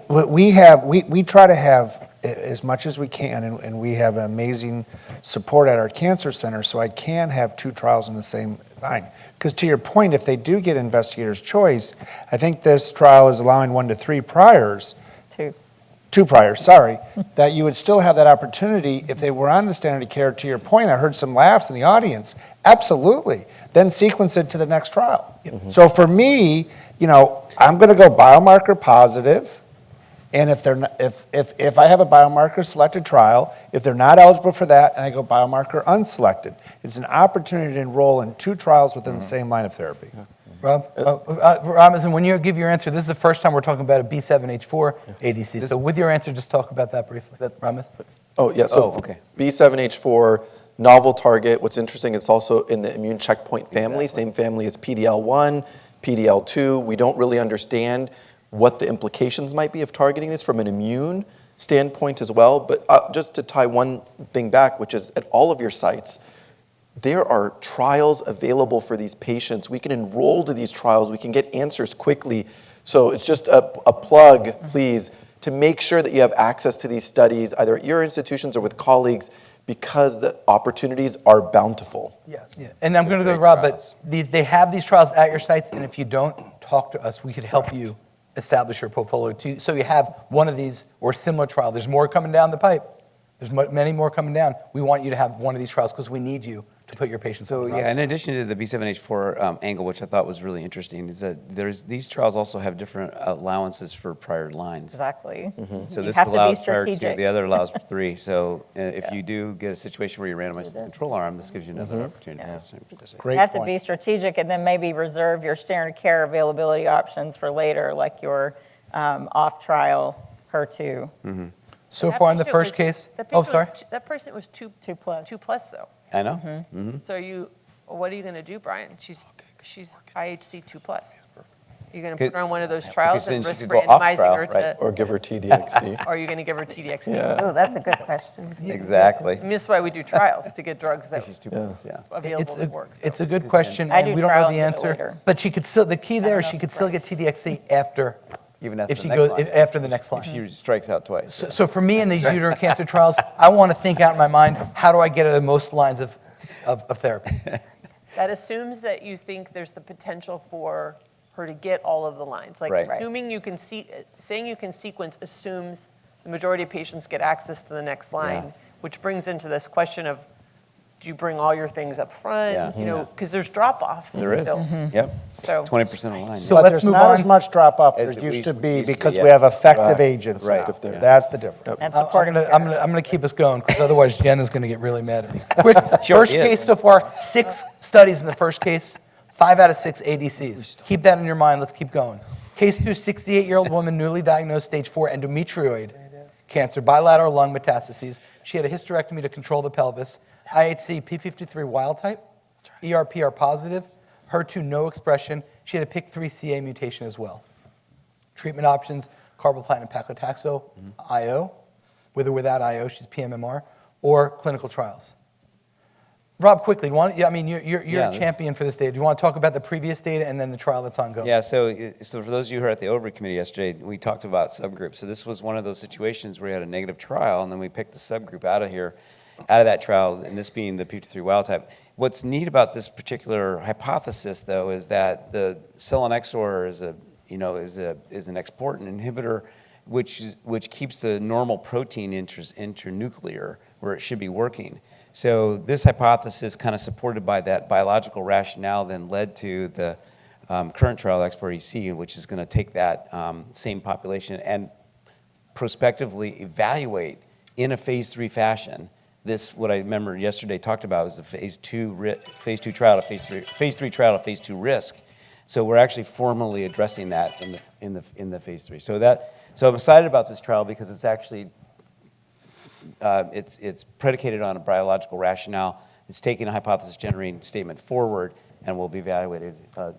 We try to have as much as we can, and we have amazing support at our cancer center, so I can have 2 trials in the same line. Because to your point, if they do get investigator's choice, I think this trial is allowing 1 to 3 priors. 2 priors, sorry, that you would still have that opportunity if they were on the standard of care. To your point, I heard some laughs in the audience. Absolutely. Then sequence it to the next trial. So for me, I'm going to go biomarker positive, and if I have a biomarker selected trial, if they're not eligible for that, and I go biomarker unselected, it's an opportunity to enroll in 2 trials within the same line of therapy. Rob? Ramez, and when you give your answer, this is the first time we're talking about a B7H4 ADC. So with your answer, just talk about that briefly. Ramez? Oh, yeah, so okay. B7H4, novel target. What's interesting, it's also in the immune checkpoint family, same family as PDL1, PDL2. We don't really understand what the implications might be of targeting this from an immune standpoint as well. But just to tie one thing back, which is at all of your sites, there are trials available for these patients. We can enroll to these trials. We can get answers quickly. So it's just a plug, please, to make sure that you have access to these studies, either at your institutions or with colleagues, because the opportunities are bountiful. Yes. Yeah. And I'm going to go to Rob, but they have these trials at your sites, and if you don't talk to us, we could help you establish your portfolio too. So you have one of these or a similar trial. There's more coming down the pipe. There's many more coming down. We want you to have one of these trials because we need you to put your patients on the trial. Yeah, in addition to the B7H4 angle, which I thought was really interesting, is that these trials also have different allowances for prior lines. Exactly. So You this have to be allows prior 2, strategic. the other allows 3. So if you do get a situation where you're randomized to the control arm, this gives you another opportunity. Great You have to point. be strategic and then maybe reserve your standard care availability options for later, like your off-trial HER2. So far in the first case, sorry. That person was 2 plus. 2+ though. I know. So what are you going to do, Brian? She's IHC 2+. You're going to put her on one of those trials then and she risk could go off randomizing trial, her to, right? Or give her TDXD. or are you going to give her TDXD? Oh, that's a good question. Exactly. And this is why we do trials, to get drugs that She's 2 plus, yeah. available to work. It's a good question, I and do we don't know trials the a bit answer. later. But she could still, the key there is she could still get TDXC after Even after if the she next goes line. after the next line. If she strikes out twice. So for me in these uterine cancer trials, I want to think out in my mind, how do I get her the most lines of therapy? That assumes that you think there's the potential for her to get all of the lines. Like Right. assuming you can saying you can sequence assumes the majority of patients get access to the next line, Yeah. which brings into this question of, do you bring all your things up front? Yeah. You know, because there's drop off There is. still. Yep. So 20% of line. So But let's there's move not on. as much drop off As there it used to used be to be, because yeah. we have effective Right. agents Right. now. Yeah. That's the difference. I'm And supportive care. going to keep us going because otherwise Jenna's going to get really mad at me. Quick, Sure first is. case so far, 6 studies in the first case, 5 out of 6 ADCs. Keep that in your mind. Let's keep going. Case 2, 68-year-old woman, newly diagnosed stage 4 endometrioid cancer, bilateral lung metastases. She had a hysterectomy to control the pelvis. IHC P53 wild type, ERPR positive, HER2 no expression. She had a PIK3CA mutation as well. Treatment options, carboplatin paclitaxel, IO, with or without IO, she's PMMR, or clinical trials. Rob, quickly, you're Yeah, a champion for this data. Do you want to talk about the previous data and then the trial that's ongoing? Yeah, so for those of you who were at the Ovary Committee yesterday, we talked about subgroups. So this was one of those situations where we had a negative trial, and then we picked a subgroup out of that trial, and this being the P53 wild type. What's neat about this particular hypothesis, though, is that the selinexor is an exportin inhibitor, which keeps the normal protein internuclear where it should be working. So this hypothesis, kind of supported by that biological rationale, then led to the current trial, Export-EC, which is going to take that same population and prospectively evaluate in a phase 3 fashion. This, what I remember yesterday talked about, was the phase 3 trial to phase 3 trial to phase 2 risk. So we're actually formally addressing that in the phase 3. So I'm excited about this trial because it's actually it's predicated on a biological rationale. It's taking a hypothesis-generating statement forward and will be evaluated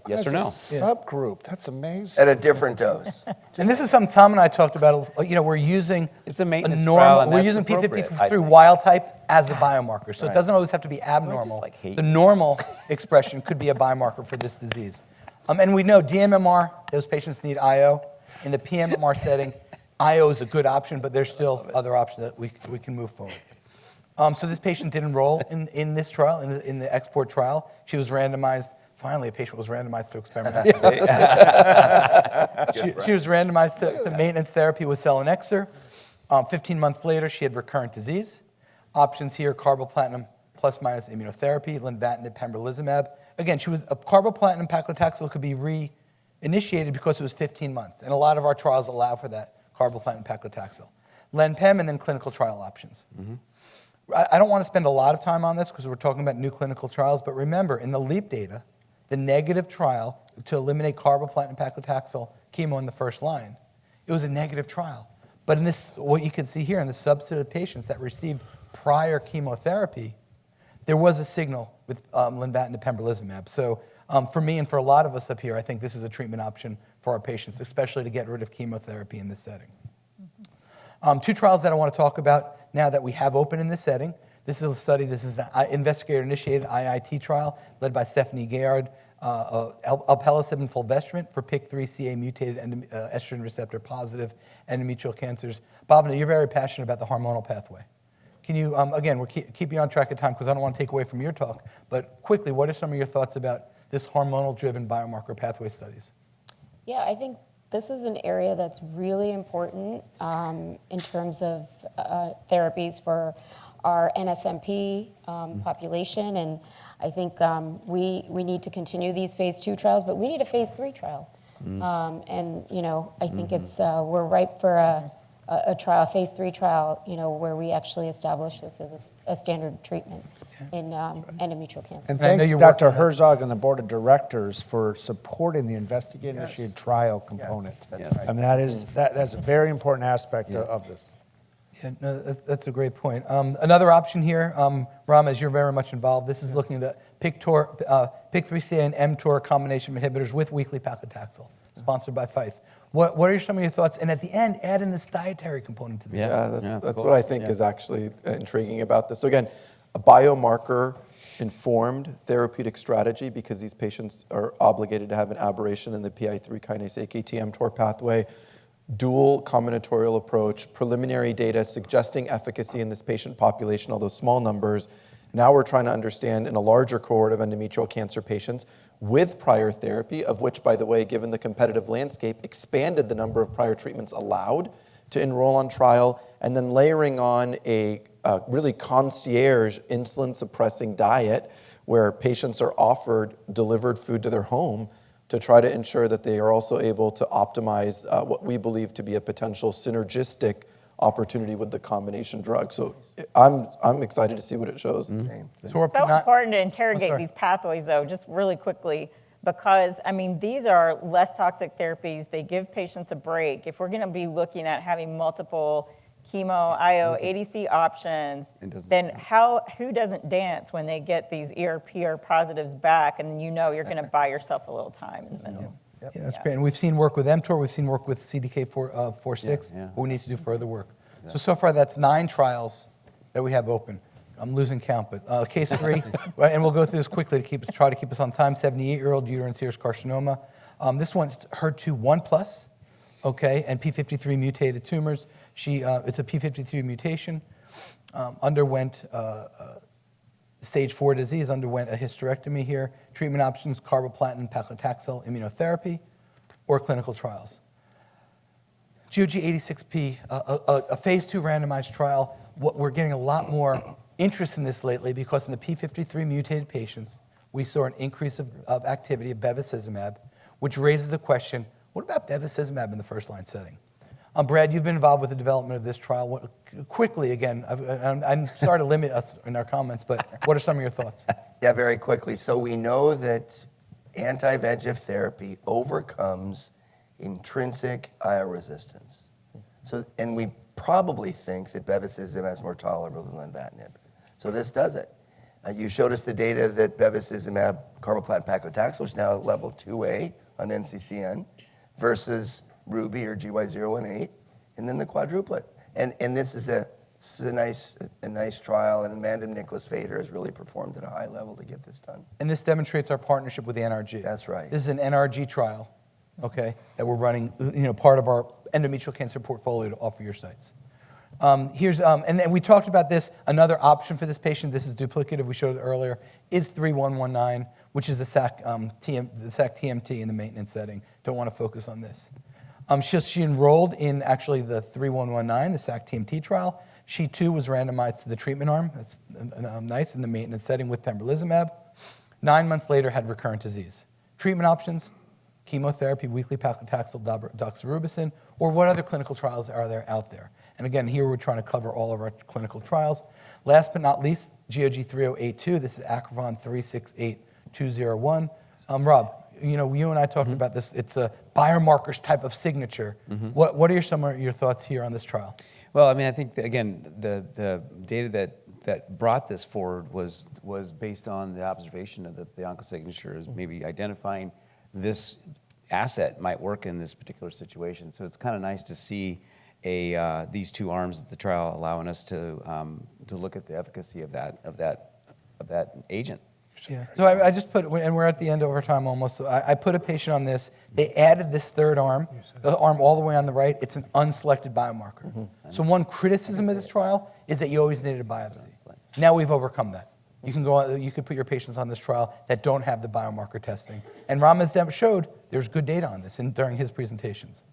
yes or no. Subgroup. That's amazing. At a different dose. And this is something Tom and I talked about. We're using It's a maintenance normal. trial, and We're that's using appropriate, I P53 think. wild type as a biomarker, so it Right. doesn't always have to be abnormal. like hate The you. normal expression could be a biomarker for this disease. And we know DMMR; those patients need IO. In the PMMR setting, IO is a good option, but there's still other options that we can move forward. So this patient did enroll in this trial, in the export trial. She was randomized. Finally, a patient was randomized to experimental. She was randomized to maintenance therapy with selinexor. 15 months later, she had recurrent disease. Options here: carboplatin plus minus immunotherapy, lenvatinib, pembrolizumab. Again, carboplatin paclitaxel could be reinitiated because it was 15 months, and a lot of our trials allow for that, carboplatin paclitaxel. Len-pem, and then clinical trial options. I don't want to spend a lot of time on this because we're talking about new clinical trials, but remember, in the LEAP data, the negative trial to eliminate carboplatin paclitaxel chemo in the first line, it was a negative trial. But in this, what you can see here, in the subset of patients that received prior chemotherapy, there was a signal with lenvatinib pembrolizumab. So for me and for a lot of us up here, I think this is a treatment option for our patients, especially to get rid of chemotherapy in this setting. 2 trials that I want to talk about now that we have open in this setting. This is a study, this is the investigator-initiated IIT trial led by Stephanie Gayard, alpelisib and fulvestrant for PIK3CA mutated estrogen receptor positive endometrial cancers. Bhavna, you're very passionate about the hormonal pathway. Can you, again, we're keeping you on track of time because I don't want to take away from your talk, but quickly, what are some of your thoughts about this hormonal-driven biomarker pathway studies? Yeah, I think this is an area that's really important in terms of therapies for our NSMP population, and I think we need to continue these phase 2 trials, but we need a phase 3 trial. And I think it's we're ripe for a trial, phase 3 trial, where we actually establish this as a standard treatment in endometrial cancer. And And I know thanks to you're Dr. working on- Herzog and the board of directors for supporting the investigator-initiated trial component. I mean, that's a very important aspect of this. Yeah, no, that's a great point. Another option here, Ram, as you're very much involved, this is looking at PIK3CA and mTOR combination inhibitors with weekly paclitaxel, sponsored by Fife. What are some of your thoughts? And at the end, add in this dietary component to this. That's what I think is actually intriguing about this. So again, a biomarker-informed therapeutic strategy, because these patients are obligated to have an aberration in the PI3 kinase AKT mTOR pathway. dual combinatorial approach, preliminary data suggesting efficacy in this patient population, although small numbers. Now we're trying to understand in a larger cohort of endometrial cancer patients with prior therapy, of which, by the way, given the competitive landscape, expanded the number of prior treatments allowed to enroll on trial, and then layering on a really concierge insulin-suppressing diet where patients are offered delivered food to their home to try to ensure that they are also able to optimize what we believe to be a potential synergistic opportunity with the combination drug. So I'm excited to see what it shows. So we're So not- important to interrogate sorry. these pathways, though, just really quickly, because, I mean, these are less toxic therapies. They give patients a break. If we're going to be looking at having multiple chemo, IO, ADC options, then who doesn't dance when they get these ER/PR positives back, and then you know you're going to buy yourself a little time in the middle. Yeah, that's great. And we've seen work with mTOR, we've seen work with CDK4/6, Yeah, yeah. but we need to do further work. So far, that's 9 trials that we have open. I'm losing count, but case 3, right, and we'll go through this quickly to try to keep us on time. 78-year-old uterine serous carcinoma. This one's HER2 1+, okay, and P53 mutated tumors. It's a P53 mutation, underwent stage 4 disease, underwent a hysterectomy here. Treatment options, carboplatin, paclitaxel, immunotherapy, or clinical trials. GOG 86P, a phase 2 randomized trial. We're getting a lot more interest in this lately because in the P53 mutated patients, we saw an increase of activity of bevacizumab, which raises the question, what about bevacizumab in the first-line setting? Brad, you've been involved with the development of this trial. Quickly, again, I'm sorry to limit us in our comments, but what are some of your thoughts? Yeah, very quickly. So we know that anti-VEGF therapy overcomes intrinsic IO resistance. And we probably think that bevacizumab is more tolerable than lenvatinib. So this does it. You showed us the data that bevacizumab, carboplatin, paclitaxel is now at level 2A on NCCN versus Ruby or GY018, and then the quadruplet. And this is a nice trial, and Amanda Nicholas Fader has really performed at a high level to get this done. And this demonstrates our partnership with the NRG. That's right. This is an NRG trial, okay, that we're running, part of our endometrial cancer portfolio to offer your sites. And then we talked about this, another option for this patient, this is duplicative, we showed it earlier, is 3119, which is the SAC-TMT in the maintenance setting. Don't want to focus on this. She enrolled in actually the 3119, the SAC-TMT trial. She too was randomized to the treatment arm. That's nice in the maintenance setting with pembrolizumab. 9 months later, had recurrent disease. Treatment options: chemotherapy, weekly paclitaxel, doxorubicin, or what other clinical trials are there out there? And again, here we're trying to cover all of our clinical trials. Last but not least, GOG 3082. This is Acrivon 368201. Rob, you and I talked about this. It's a biomarkers type of signature. What are some of your thoughts here on this trial? Well, I mean, I think, again, the data that brought this forward was based on the observation of the oncosignatures, maybe identifying this asset might work in this particular situation. So it's kind of nice to see these 2 arms of the trial allowing us to look at the efficacy of that agent. Yeah. So I just put, and we're at the end of our time almost, so I put a patient on this. They added this third arm, the arm all the way on the right. It's an unselected biomarker. So one criticism of this trial is that you always needed a biopsy. Now we've overcome that. You can put your patients on this trial that don't have the biomarker testing. And Ramez showed there's good data on this during his presentations.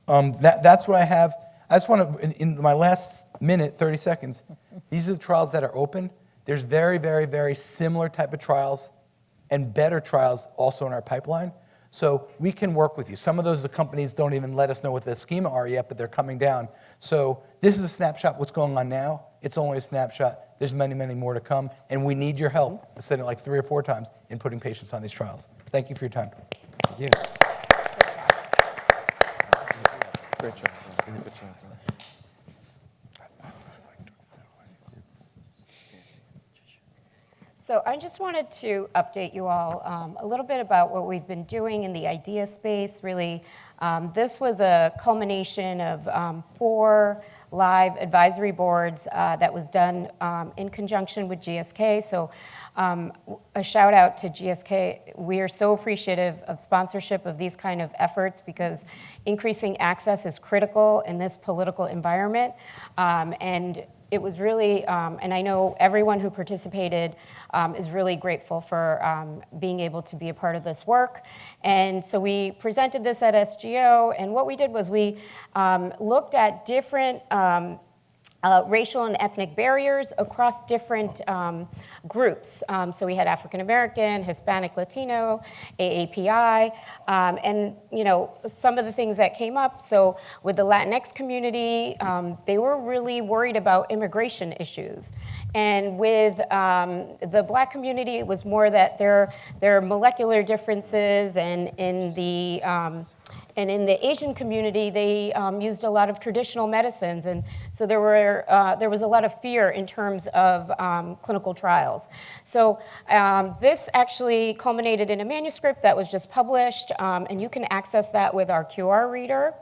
That's what I have. I just want to, in my last minute, 30 seconds, these are the trials that are open. There's very, very, very similar type of trials and better trials also in our pipeline. So we can work with you. Some of those the companies don't even let us know what the schema are yet, but they're coming down. So this is a snapshot of what's going on now. It's only a snapshot. There's many, many more to come. And we need your help. I said it like 3 or 4 times in putting patients on these trials. Thank you for your time. Thank you. Great job. Good job. So I just wanted to update you all a little bit about what we've been doing in the idea space. Really, this was a culmination of 4 live advisory boards that was done in conjunction with GSK. So A shout out to GSK. We are so appreciative of sponsorship of these kind of efforts because increasing access is critical in this political environment. And it was really, and I know everyone who participated is really grateful for being able to be a part of this work. And so we presented this at SGO, and what we did was we looked at different racial and ethnic barriers across different groups. So we had African American, Hispanic, Latino, AAPI, and some of the things that came up. So with the Latinx community, they were really worried about immigration issues. And with the Black community, it was more that there are molecular differences, and in the Asian community, they used a lot of traditional medicines, and so there was a lot of fear in terms of clinical trials. So this actually culminated in a manuscript that was just published, and you can access that with our QR reader.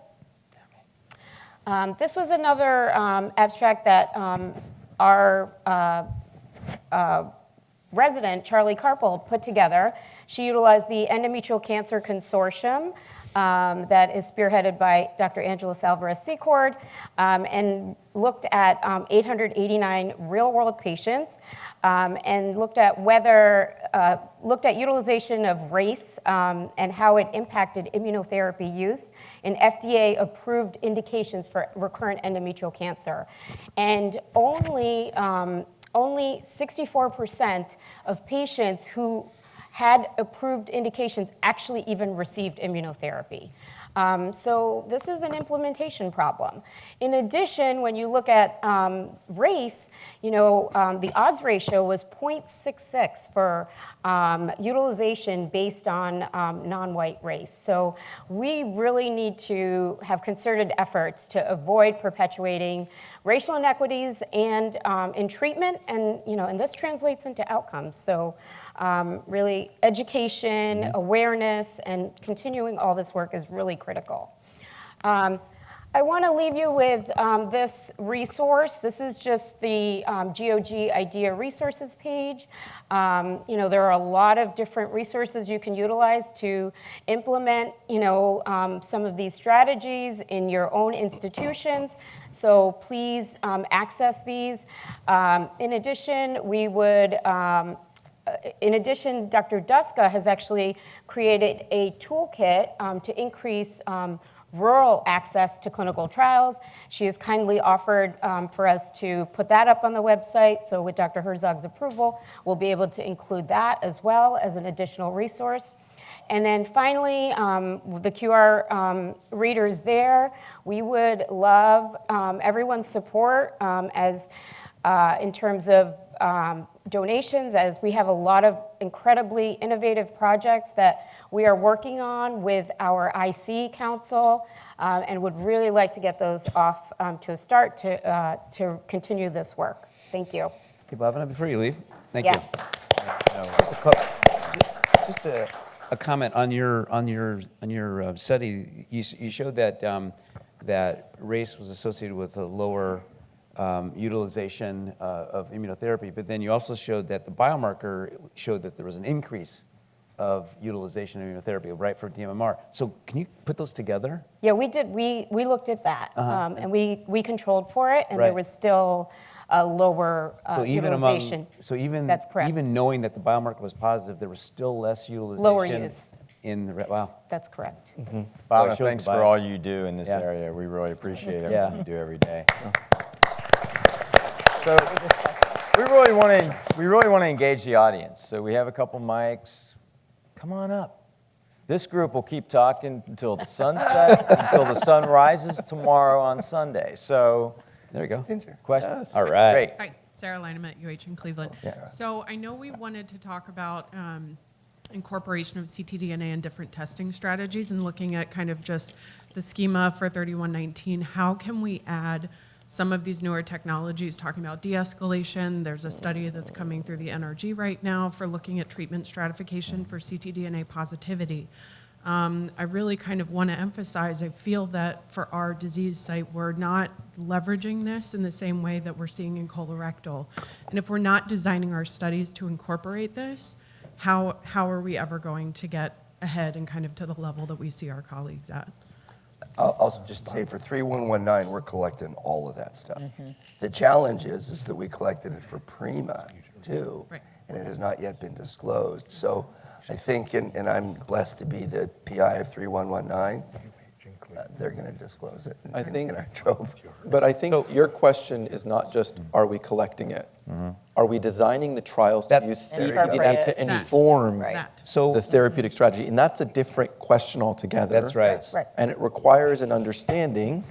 This was another abstract that our resident, Charlie Carpel, put together. She utilized the Endometrial Cancer Consortium that is spearheaded by Dr. Angeles Alvarez-Secord, and looked at 889 real-world patients, and looked at utilization of race and how it impacted immunotherapy use in FDA-approved indications for recurrent endometrial cancer. And only 64% of patients who had approved indications actually even received immunotherapy. So this is an implementation problem. In addition, when you look at race, the odds ratio was 0.66 for utilization based on non-white race. So we really need to have concerted efforts to avoid perpetuating racial inequities and in treatment, and this translates into outcomes. So really education, awareness, and continuing all this work is really critical. I want to leave you with this resource. This is just the GOG IDEA resources page. There are a lot of different resources you can utilize to implement, some of these strategies in your own institutions. So please access these. In addition, Dr. Duska has actually created a toolkit to increase rural access to clinical trials. She has kindly offered for us to put that up on the website. So with Dr. Herzog's approval, we'll be able to include that as well as an additional resource. And then finally, the QR readers there, we would love everyone's support in terms of donations, as we have a lot of incredibly innovative projects that we are working on with our IC Council, and would really like to get those off to a start to continue this work. Thank you. Okay, Bhavana, before you leave, thank Yeah. you. Just a comment on your study. You showed that race was associated with a lower utilization of immunotherapy, but then you also showed that the biomarker showed that there was an increase of utilization of immunotherapy, right, for DMMR. So can you put those together? Yeah, we did. We looked at that, and we controlled for it, and Right. there was still a lower utilization. That's correct. Even knowing that the biomarker was positive, there was still less utilization. Lower use. Wow. That's correct. Bob, Well, it shows thanks the for bias. all you do in this Yeah. area. We really appreciate Yeah. everything you do every day. So we really want to engage the audience. So we have a couple mics. Come on up. This group will keep talking until the sun sets, until the sun rises tomorrow on Sunday. So There you go. questions? All right. Great. Hi, Sarah Lynham at UH in Cleveland. Yeah. So I know we wanted to talk about incorporation of ctDNA and different testing strategies and looking at kind of just the schema for 3119. How can we add some of these newer technologies, talking about de-escalation? There's a study that's coming through the NRG right now for looking at treatment stratification for ctDNA positivity. I really kind of want to emphasize, I feel that for our disease site, we're not leveraging this in the same way that we're seeing in colorectal. And if we're not designing our studies to incorporate this, how are we ever going to get ahead and kind of to the level that we see our colleagues at? I'll just say for 3119, we're collecting all of that stuff. The challenge is that we collected it for Prima too, Right. and it has not yet been disclosed. So I think, and I'm blessed to be the PI of 3119, they're going to disclose it I think- in our trove. But I think your question is not just, are we collecting it? Are we designing the trials to That's- use Incorporate ctDNA it. to inform Right. That. So, the therapeutic strategy? And that's a different question altogether. that's right. Right. And it requires an understanding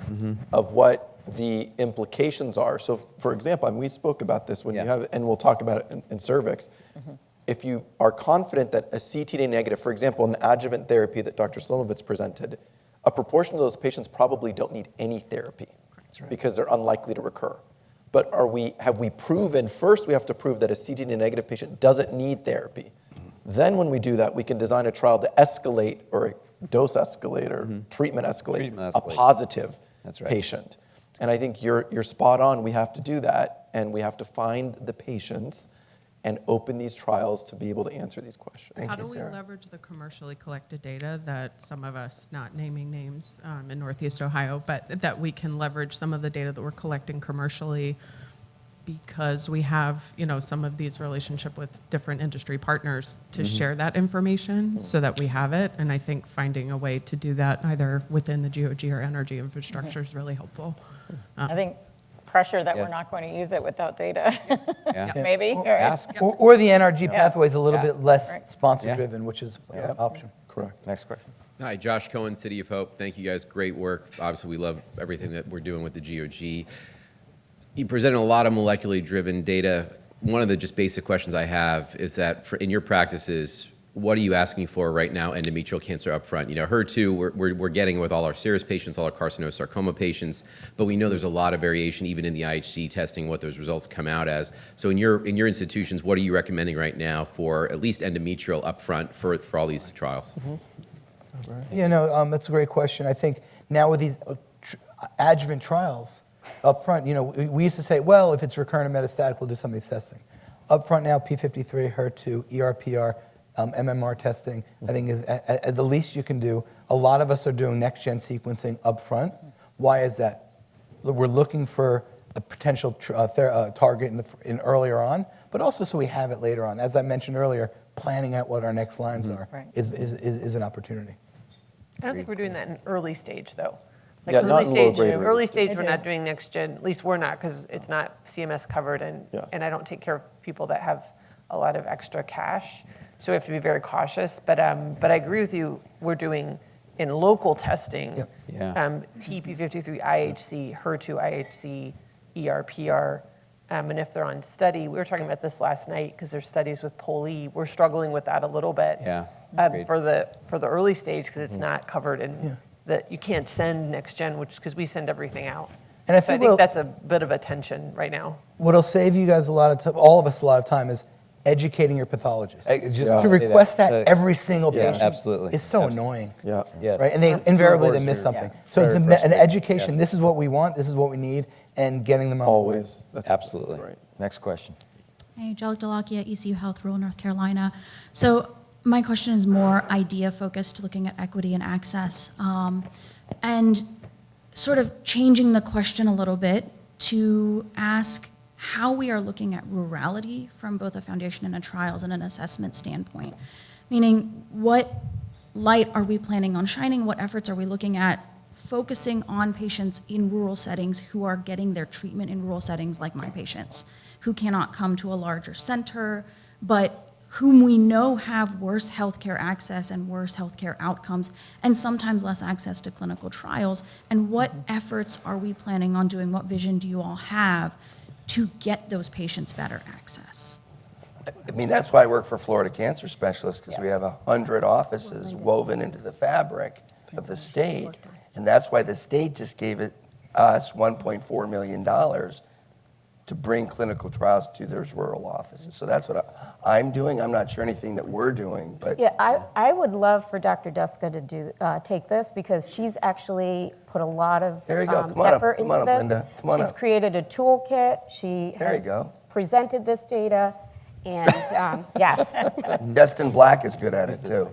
of what the implications are. So, for example, and we spoke about this when you Yeah. have, and we'll talk about it in cervix. If you are confident that a ctDNA negative, for example, an adjuvant therapy that Dr. Slomovitz presented, a proportion of those patients probably don't need any therapy because they're unlikely to recur. But have we proven, first we have to prove that a ctDNA negative patient doesn't need therapy. Then when we do that, we can design a trial to escalate or dose escalate or treatment escalate Treatment a escalate. positive That's right. patient. And I think you're spot on. We have to do that, and we have to find the patients and open these trials to be able to answer these questions. Thank How you, do we Sarah. leverage the commercially collected data that some of us, not naming names in Northeast Ohio, but that we can leverage some of the data that we're collecting commercially because we have, some of these relationship with different industry partners to share that information so that we have it. And I think finding a way to do that either within the GOG or energy infrastructure is really helpful. I think pressure that we're Yes. not going to use it without data, Yeah. maybe. Or- Ask. Or the NRG pathway is a little Yeah. bit less Right. sponsor-driven, which is an option. Correct. Next question. Hi, Josh Cohen, City of Hope. Thank you guys. Great work. Obviously, we love everything that we're doing with the GOG. You presented a lot of molecularly driven data. One of the just basic questions I have is that in your practices, what are you asking for right now, endometrial cancer up front? HER2, we're getting with all our serous patients, all our carcinosarcoma patients, but we know there's a lot of variation even in the IHC testing, what those results come out as. So in your institutions, what are you recommending right now for at least endometrial up front for all these trials? That's a great question. I think now with these adjuvant trials up front, we used to say, well, if it's recurrent and metastatic, we'll do some of these testing. Up front now, P53, HER2, ERPR, MMR testing, I think is at the least you can do. A lot of us are doing next-gen sequencing up front. Why is that? We're looking for a potential target in earlier on, but also so we have it later on. As I mentioned earlier, planning out what our next lines are Right. is an opportunity. I don't think we're doing that in early stage, though. Yeah, not in low grade Early stage, They we're do. not doing next gen, at least we're not, because it's not CMS covered, Yes. and I don't take care of people that have a lot of extra cash. So we have to be very cautious. But I agree with you, we're doing in local testing, Yep. Yeah. TP53 IHC, HER2 IHC, ERPR, and if they're on study, we were talking about this last night because there's studies with POLE. We're struggling with that a little bit. Yeah. Agreed. For the early stage because it's not covered in that you can't send next gen, which because we send everything out. And I So think, that's a bit of a tension right now. what'll save you guys a lot of time, all of us a lot of time, is educating your pathologist. Just Yeah. to request that So- every single Yeah, patient absolutely. is so Absolutely. annoying. Yeah. Yes. Right, and they invariably they miss something. Yeah. So it's Very an frustrating. education. Yes. This is what we want. This is what we need, and getting them on board. Always. That's Absolutely. right. Next question. Hey, Angelica Delaki at ECU Health, rural North Carolina. So my question is more idea-focused, looking at equity and access, and sort of changing the question a little bit to ask how we are looking at rurality from both a foundation and a trials and an assessment standpoint. Meaning, what light are we planning on shining? What efforts are we looking at focusing on patients in rural settings who are getting their treatment in rural settings, like my patients, who cannot come to a larger center, but whom we know have worse healthcare access and worse healthcare outcomes, and sometimes less access to clinical trials? And what efforts are we planning on doing? What vision do you all have to get those patients better access? I mean, that's why I work for Florida Cancer Specialists, because we have 100 offices woven into the fabric of the state. And that's why the state just gave us $1.4 million to bring clinical trials to those rural offices. So that's what I'm doing. I'm not sure anything that we're doing, but Yeah, I would love for Dr. Duska to do take this because she's actually put a lot of There you go. Come on up. effort Come into on up, this. Linda. Come on She's up. created a toolkit. She There you has go. presented this data, and yes. Destin Black is good at it too.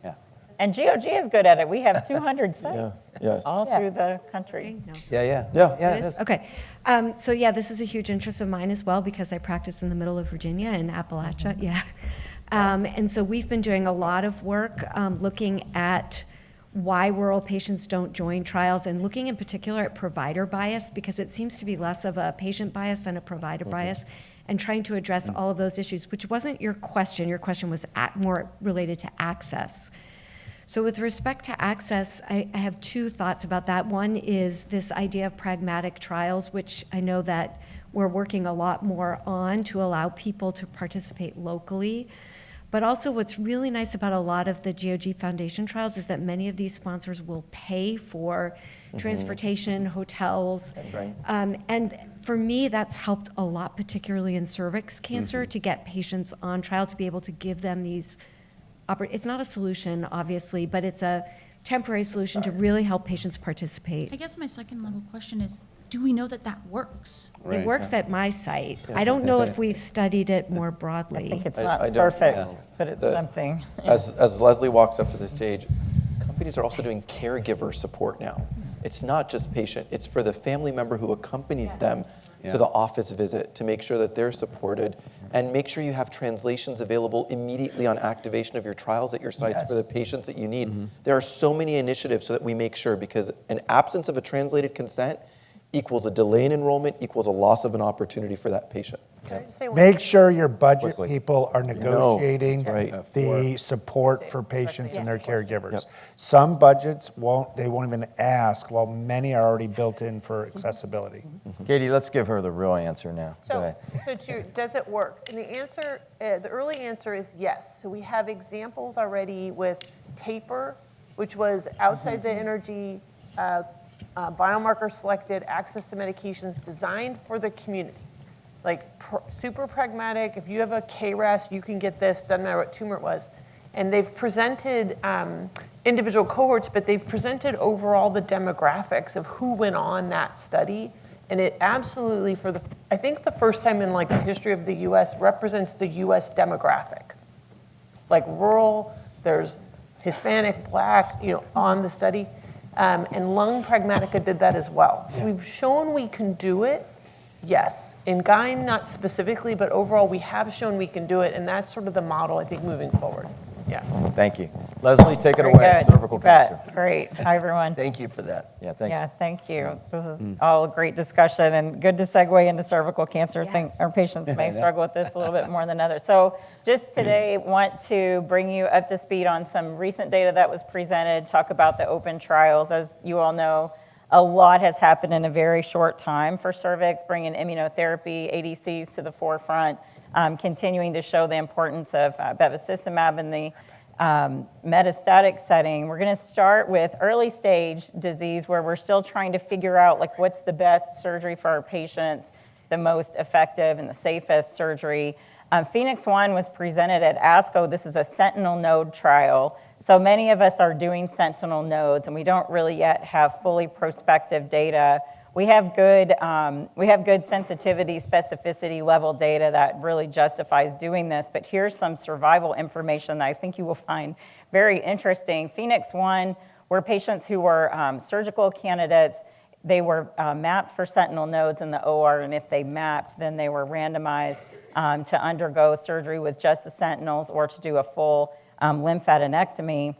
Yeah. And GOG is good at it. We have 200 sites Yes. all Yeah. through the country. Yeah, yeah. Yeah. Yeah, It it is? is. Okay. So yeah, this is a huge interest of mine as well because I practice in the middle of Virginia in Appalachia. Yeah. And so we've been doing a lot of work looking at why rural patients don't join trials and looking in particular at provider bias because it seems to be less of a patient bias than a provider bias and trying to address all of those issues, which wasn't your question. Your question was more related to access. So with respect to access, I have two thoughts about that. One is this idea of pragmatic trials, which I know that we're working a lot more on to allow people to participate locally. But also what's really nice about a lot of the GOG Foundation trials is that many of these sponsors will pay for transportation, hotels. That's right. And for me, that's helped a lot, particularly in cervix cancer, to get patients on trial, to be able to give them these it's not a solution, obviously, but it's a temporary solution to really help patients participate. I guess my second level question is, do we know that that works? It works at my site. I don't know if we've studied it more I broadly. think it's I not don't perfect, know. but it's The- something. As Leslie walks up to the stage, companies are also doing caregiver support now. It's not just patient, it's for the family member who accompanies them Yeah. to the office visit to make sure that they're supported and make sure you have translations available immediately on activation of your trials at your sites Yes. for the patients that you need. There are so many initiatives so that we make sure because an absence of a translated consent equals a delay in enrollment equals a loss of an opportunity for that patient. Can I just say one Make sure your budget Quickly. people are negotiating that's right. the support for patients and their caregivers. Yep. Some budgets they won't even ask, while many are already built in for accessibility. Katie, let's give her the real answer now. Go So, ahead. does it work? And the answer, the early answer is yes. So we have examples already with TAPER, which was outside the energy, biomarker selected access to medications designed for the community. Like super pragmatic, if you have a KRAS, you can get this, doesn't matter what tumor it was. And they've presented individual cohorts, but they've presented overall the demographics of who went on that study. And it absolutely, I think the first time in like the history of the US, represents the US demographic. Like rural, there's Hispanic, Black, on the study. And Lung Pragmatica did that as well. So we've shown we can do it. Yes. In GYN, not specifically, but overall, we have shown we can do it, and that's sort of the model, I think, moving forward. Yeah. Thank you. Leslie, take it Very away. good. Cervical You bet. cancer. Great. Hi, everyone. Thank you for that. Yeah, thanks. Yeah, thank you. This is all a great discussion and good to segue into cervical cancer. I think our patients may struggle with this a little bit more than others. So just today, want to bring you up to speed on some recent data that was presented, talk about the open trials. As you all know, a lot has happened in a very short time for cervix, bringing immunotherapy, ADCs to the forefront, continuing to show the importance of bevacizumab in the metastatic setting. We're going to start with early stage disease where we're still trying to figure out like what's the best surgery for our patients, the most effective and the safest surgery. Phoenix 1 was presented at ASCO. This is a sentinel node trial. So many of us are doing sentinel nodes and we don't really yet have fully prospective data. We have good sensitivity, specificity level data that really justifies doing this, but here's some survival information that I think you will find very interesting. Phoenix 1 were patients who were surgical candidates. They were mapped for sentinel nodes in the OR, and if they mapped, then they were randomized to undergo surgery with just the sentinels or to do a full lymphadenectomy.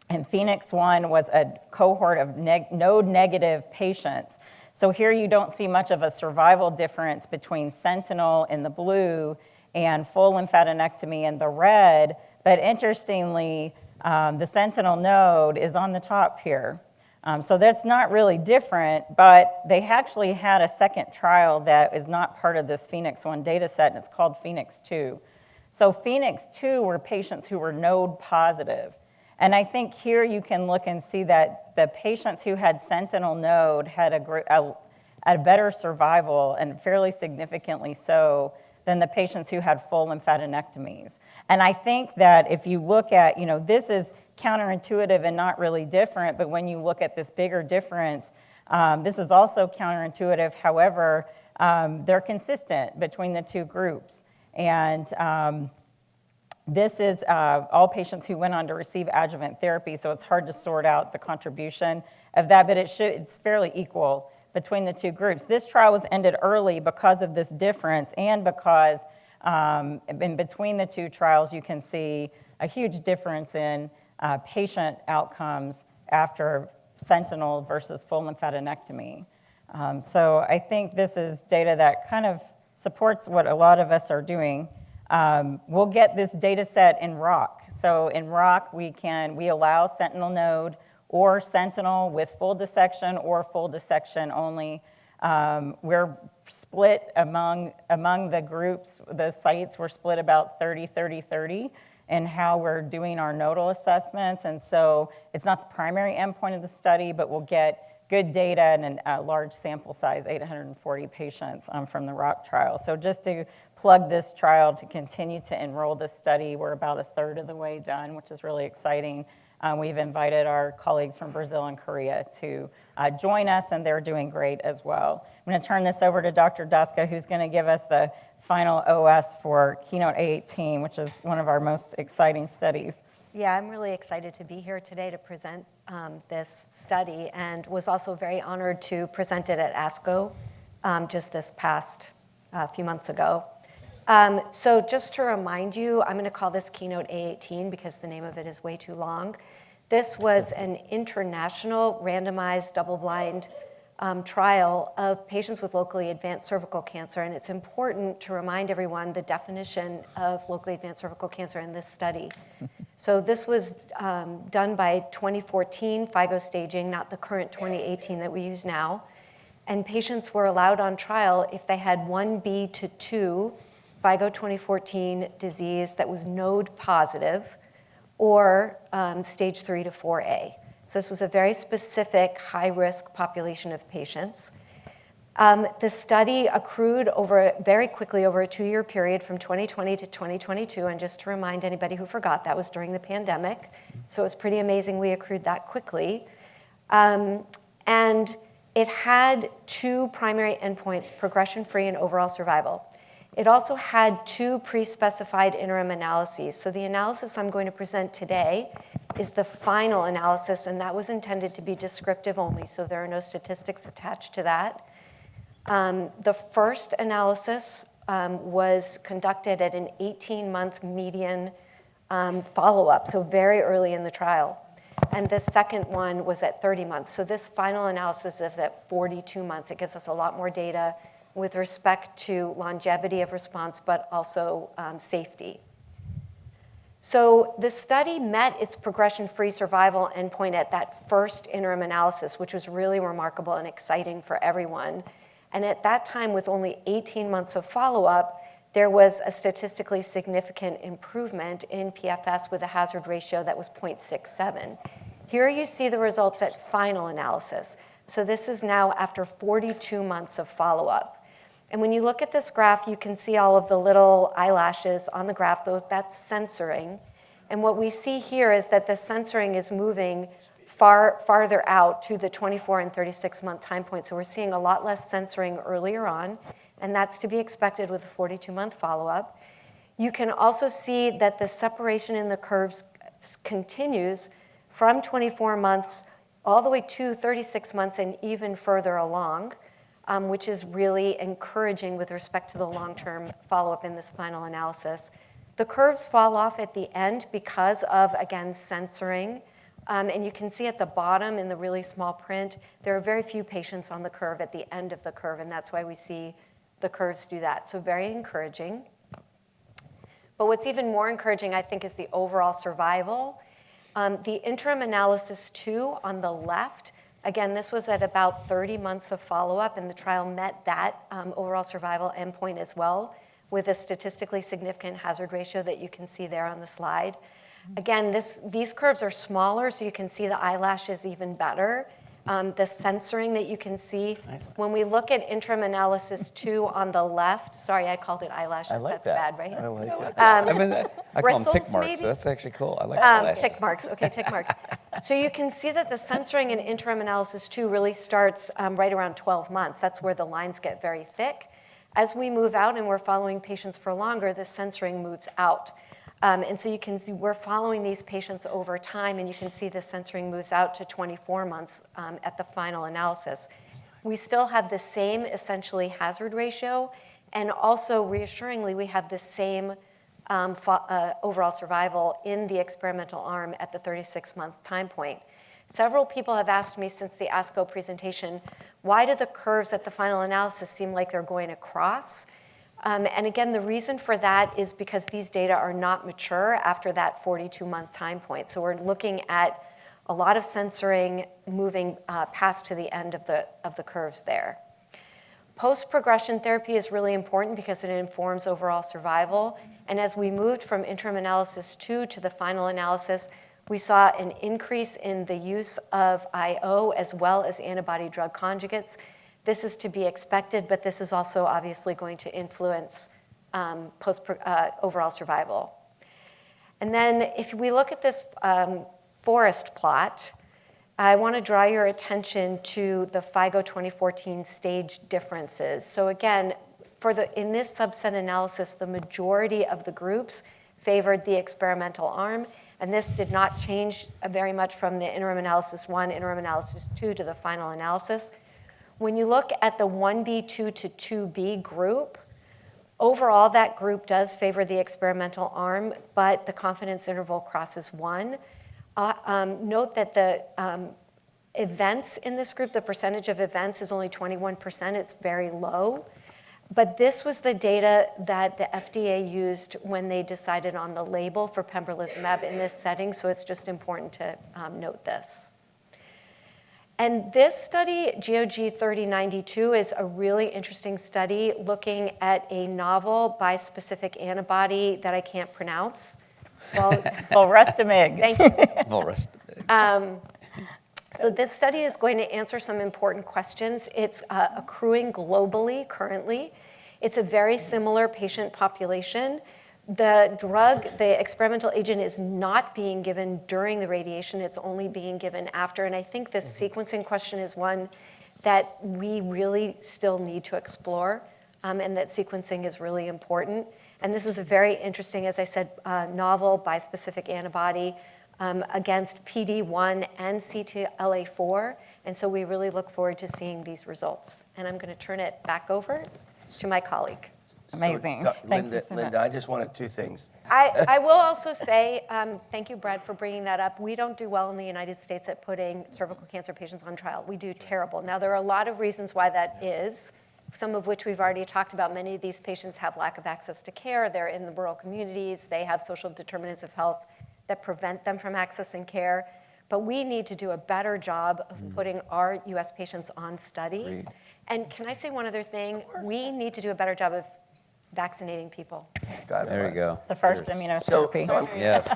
And Phoenix 1 was a cohort of node-negative patients. So here you don't see much of a survival difference between sentinel in the blue and full lymphadenectomy in the red, but interestingly, the sentinel node is on the top here. So that's not really different, but they actually had a second trial that is not part of this Phoenix 1 data set, and it's called Phoenix 2. So Phoenix 2 were patients who were node positive. And I think here you can look and see that the patients who had sentinel node had at a better survival, and fairly significantly so, than the patients who had full lymphadenectomies. And I think that if you look at, this is counterintuitive and not really different, but when you look at this bigger difference, this is also counterintuitive. However, they're consistent between the two groups. And this is all patients who went on to receive adjuvant therapy, so it's hard to sort out the contribution of that, but it's fairly equal between the two groups. This trial was ended early because of this difference, and because in between the two trials you can see a huge difference in patient outcomes after sentinel versus full lymphadenectomy. So I think this is data that kind of supports what a lot of us are doing. We'll get this data set in ROC. So in ROC, we allow sentinel node or sentinel with full dissection or full dissection only. We're split among the groups. The sites were split about 30-30-30 in how we're doing our nodal assessments. And so it's not the primary endpoint of the study, but we'll get good data and a large sample size, 840 patients from the ROC trial. So just to plug this trial to continue to enroll this study, we're about a third of the way done, which is really exciting. We've invited our colleagues from Brazil and Korea to join us, and they're doing great as well. I'm going to turn this over to Dr. Duska, who's going to give us the final OS for Keynote A18, which is one of our most exciting studies. Yeah, I'm really excited to be here today to present this study, and was also very honored to present it at ASCO just this past few months ago. So just to remind you, I'm going to call this Keynote A18 because the name of it is way too long. This was an international randomized double-blind trial of patients with locally advanced cervical cancer, and it's important to remind everyone the definition of locally advanced cervical cancer in this study. So this was done by 2014 FIGO staging, not the current 2018 that we use now. And patients were allowed on trial if they had 1B to 2 FIGO 2014 disease that was node positive, or stage 3 to 4A. So this was a very specific high-risk population of patients. The study accrued very quickly over a 2-year period from 2020 to 2022, and just to remind anybody who forgot, that was during the pandemic, so it was pretty amazing we accrued that quickly. And it had 2 primary endpoints, progression-free and overall survival. It also had 2 pre-specified interim analyses. So the analysis I'm going to present today is the final analysis, and that was intended to be descriptive only, so there are no statistics attached to that. The first analysis was conducted at an 18-month median follow-up, so very early in the trial. And the second one was at 30 months. So this final analysis is at 42 months. It gives us a lot more data with respect to longevity of response, but also safety. So the study met its progression-free survival endpoint at that first interim analysis, which was really remarkable and exciting for everyone. And at that time, with only 18 months of follow-up, there was a statistically significant improvement in PFS with a hazard ratio that was 0.67. Here you see the results at final analysis. So this is now after 42 months of follow-up. And when you look at this graph, you can see all of the little eyelashes on the graph. That's censoring. And what we see here is that the censoring is moving farther out to the 24 and 36-month time point. So we're seeing a lot less censoring earlier on, and that's to be expected with a 42-month follow-up. You can also see that the separation in the curves continues from 24 months all the way to 36 months and even further along, which is really encouraging with respect to the long-term follow-up in this final analysis. The curves fall off at the end because of, again, censoring. And you can see at the bottom in the really small print, there are very few patients on the curve at the end of the curve, and that's why we see the curves do that. So very encouraging. But what's even more encouraging, I think, is the overall survival. The interim analysis 2 on the left, again, this was at about 30 months of follow-up, and the trial met that overall survival endpoint as well, with a statistically significant hazard ratio that you can see there on the slide. Again, these curves are smaller, so you can see the eyelashes even better. the censoring that you can see. When we look at interim analysis 2 on the left, sorry, I called it eyelashes. I like That's that. bad, right? I like it. I mean, I call them tick bristles, marks, maybe? so that's actually cool. I like eyelashes. Tick marks, okay, tick marks. So you can see that the censoring in interim analysis 2 really starts right around 12 months. That's where the lines get very thick. As we move out and we're following patients for longer, the censoring moves out. And so you can see we're following these patients over time, and you can see the censoring moves out to 24 months at the final analysis. We still have the same essentially hazard ratio, and also reassuringly, we have the same overall survival in the experimental arm at the 36-month time point. Several people have asked me since the ASCO presentation, why do the curves at the final analysis seem like they're going across? And again, the reason for that is because these data are not mature after that 42-month time point. So we're looking at a lot of censoring moving past to the end of the curves there. Post-progression therapy is really important because it informs overall survival. And as we moved from interim analysis 2 to the final analysis, we saw an increase in the use of IO as well as antibody drug conjugates. This is to be expected, but this is also obviously going to influence overall survival. And then if we look at this forest plot, I want to draw your attention to the FIGO 2014 stage differences. So again, in this subset analysis, the majority of the groups favored the experimental arm, and this did not change very much from the interim analysis 1, interim analysis 2 to the final analysis. When you look at the 1B2 to 2B group, overall that group does favor the experimental arm, but the confidence interval crosses 1. Note that the events in this group, the percentage of events is only 21%. It's very low. But this was the data that the FDA used when they decided on the label for pembrolizumab in this setting, so it's just important to note this. And this study, GOG 3092, is a really interesting study looking at a novel bispecific antibody that I can't pronounce. Well, Volrustomig. thank you. Volrustomig. So this study is going to answer some important questions. It's accruing globally currently. It's a very similar patient population. The drug, the experimental agent, is not being given during the radiation. It's only being given after. And I think this sequencing question is one that we really still need to explore, and that sequencing is really important. And this is a very interesting, as I said, novel bispecific antibody against PD-1 and CTLA-4. And so we really look forward to seeing these results. And I'm going to turn it back over to my colleague. Amazing. So, Thank you so much. Linda, I just wanted two things. I will also say, thank you, Brad, for bringing that up. We don't do well in the United States at putting cervical cancer patients on trial. We do terrible. Now, there are a lot of reasons why that is, some of which we've already talked about. Many of these patients have lack of access to care. They're in the rural communities. They have social determinants of health that prevent them from accessing care. But we need to do a better job of putting our US patients on study. Agreed. And can I say one other thing? We need to do a better job of vaccinating people. God There you bless. go. The first So, immunotherapy. Yes.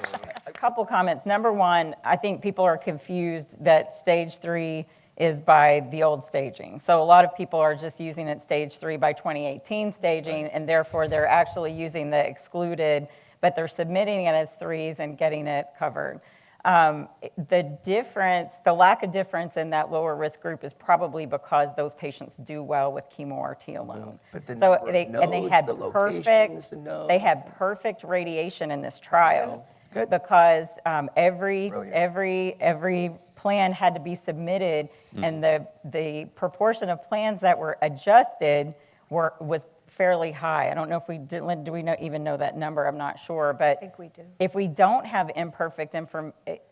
A couple comments. Number one, I think people are confused that stage 3 is by the old staging. So a lot of people are just using it stage 3 by 2018 staging, and therefore they're actually using the excluded, but they're submitting it as 3s and getting it covered. The lack of difference in that lower risk group is probably because those patients do well with chemo RT alone. But the So number of they nodes, had the locations, the nodes. they had perfect radiation in this trial. Good. Because every plan had to be submitted, and the proportion of plans that were adjusted was fairly high. I don't know if we did. Do we even know that number? I'm not sure, but I think we do. if we don't have imperfect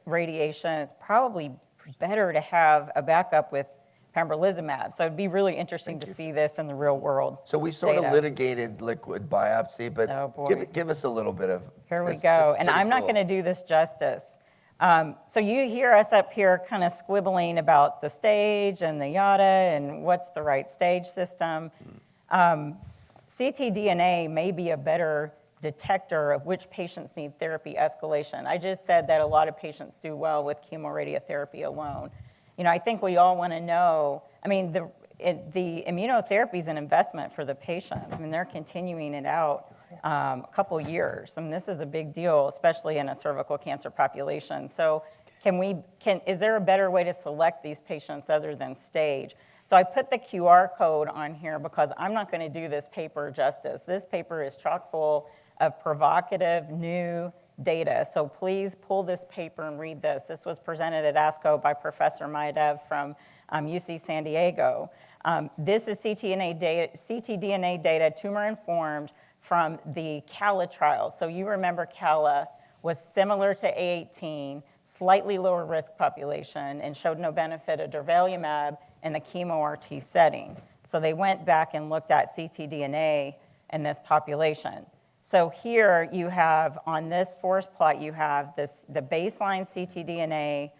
radiation, it's probably better to have a backup with pembrolizumab. So it'd be really interesting to see this in the real world. So we sort of data. litigated liquid biopsy, but Oh, boy. give us a little bit of. Here we this- go. this is And pretty I'm not cool. going to do this justice. So you hear us up here kind of squibbling about the stage and the yada and what's the right stage system. ctDNA may be a better detector of which patients need therapy escalation. I just said that a lot of patients do well with chemoradiotherapy alone. I think we all want to know, the immunotherapy is an investment for the patients. They're continuing it out a couple years. This is a big deal, especially in a cervical cancer population. So is there a better way to select these patients other than stage? So I put the QR code on here because I'm not going to do this paper justice. This paper is chock full of provocative, new data. So please pull this paper and read this. This was presented at ASCO by Professor Maedav from UC San Diego. This is ctDNA data, tumor-informed, from the CALA trial. So you remember CALA was similar to A18, slightly lower risk population, and showed no benefit of durvalumab in the chemo-RT setting. So they went back and looked at ctDNA in this population. So here you have, on this forest plot, you have the baseline ctDNA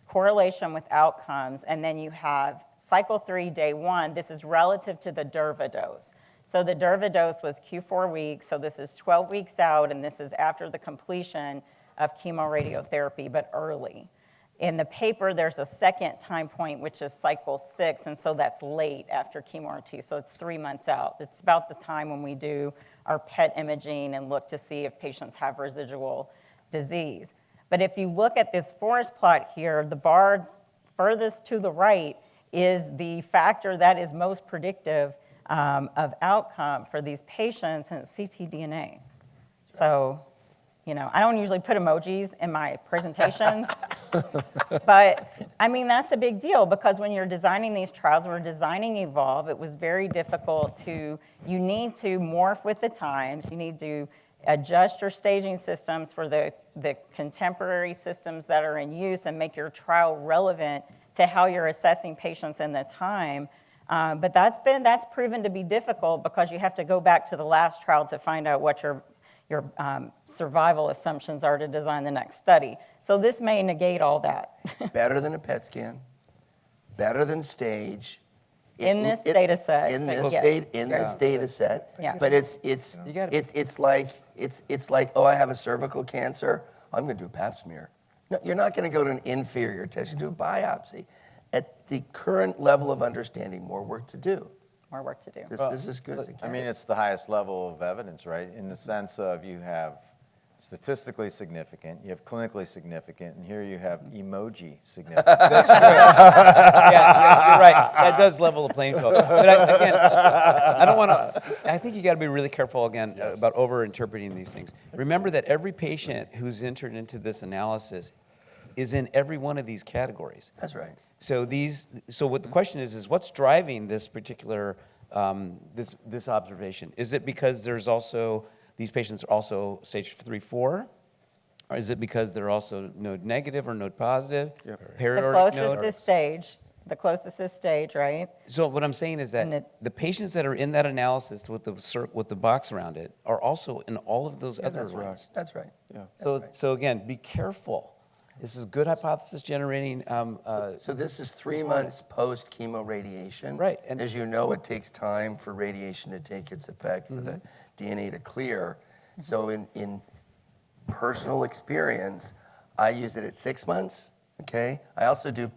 correlation with outcomes, and then you have cycle 3, day 1. This is relative to the durva dose. So the durva dose was Q4 weeks, so this is 12 weeks out, and this is after the completion of chemoradiotherapy, but early. In the paper, there's a second time point, which is cycle 6, and so that's late after chemo-RT, so it's 3 months out. It's about the time when we do our PET imaging and look to see if patients have residual disease. But if you look at this forest plot here, the bar furthest to the right is the factor that is most predictive of outcome for these patients, and it's ctDNA. So, I don't usually put emojis in my presentations, but that's a big deal because when you're designing these trials, we're designing Evolve, it was very difficult you need to morph with the times, you need to adjust your staging systems for the contemporary systems that are in use and make your trial relevant to how you're assessing patients in the time. But that's proven to be difficult because you have to go back to the last trial to find out what your survival assumptions are to design the next study. So this may negate all that. Better than a PET scan, better than stage. In this data set. In this data set. Yeah. But it's like, oh, I have a cervical cancer, I'm going to do a pap smear. No, you're not going to go to an inferior test, you do a biopsy. At the current level of understanding, more work to do. More work to do. This is as good as it can. It's the highest level of evidence, right? In the sense of you have statistically significant, you have clinically significant, and here you have emoji significant. That's true. Yeah, you're right. That does level the playing field. But I don't want to. I think you got to be really careful again about over-interpreting these things. Remember that every patient who's entered into this analysis is in every one of these categories. That's right. So what the question is what's driving this particular this observation? Is it because these patients are also stage 3, 4? Or is it because they're also node negative or node positive? Yep. The closest is stage, right? So what I'm saying is that the patients that are in that analysis with the box around it are also in all of those other ones. That's right. Yeah. So again, be careful. This is good hypothesis generating. So this is 3 months post chemoradiation. Right. And as you know, it takes time for radiation to take its effect, for the DNA to clear. So in personal experience, I use it at 6 months, okay? I also do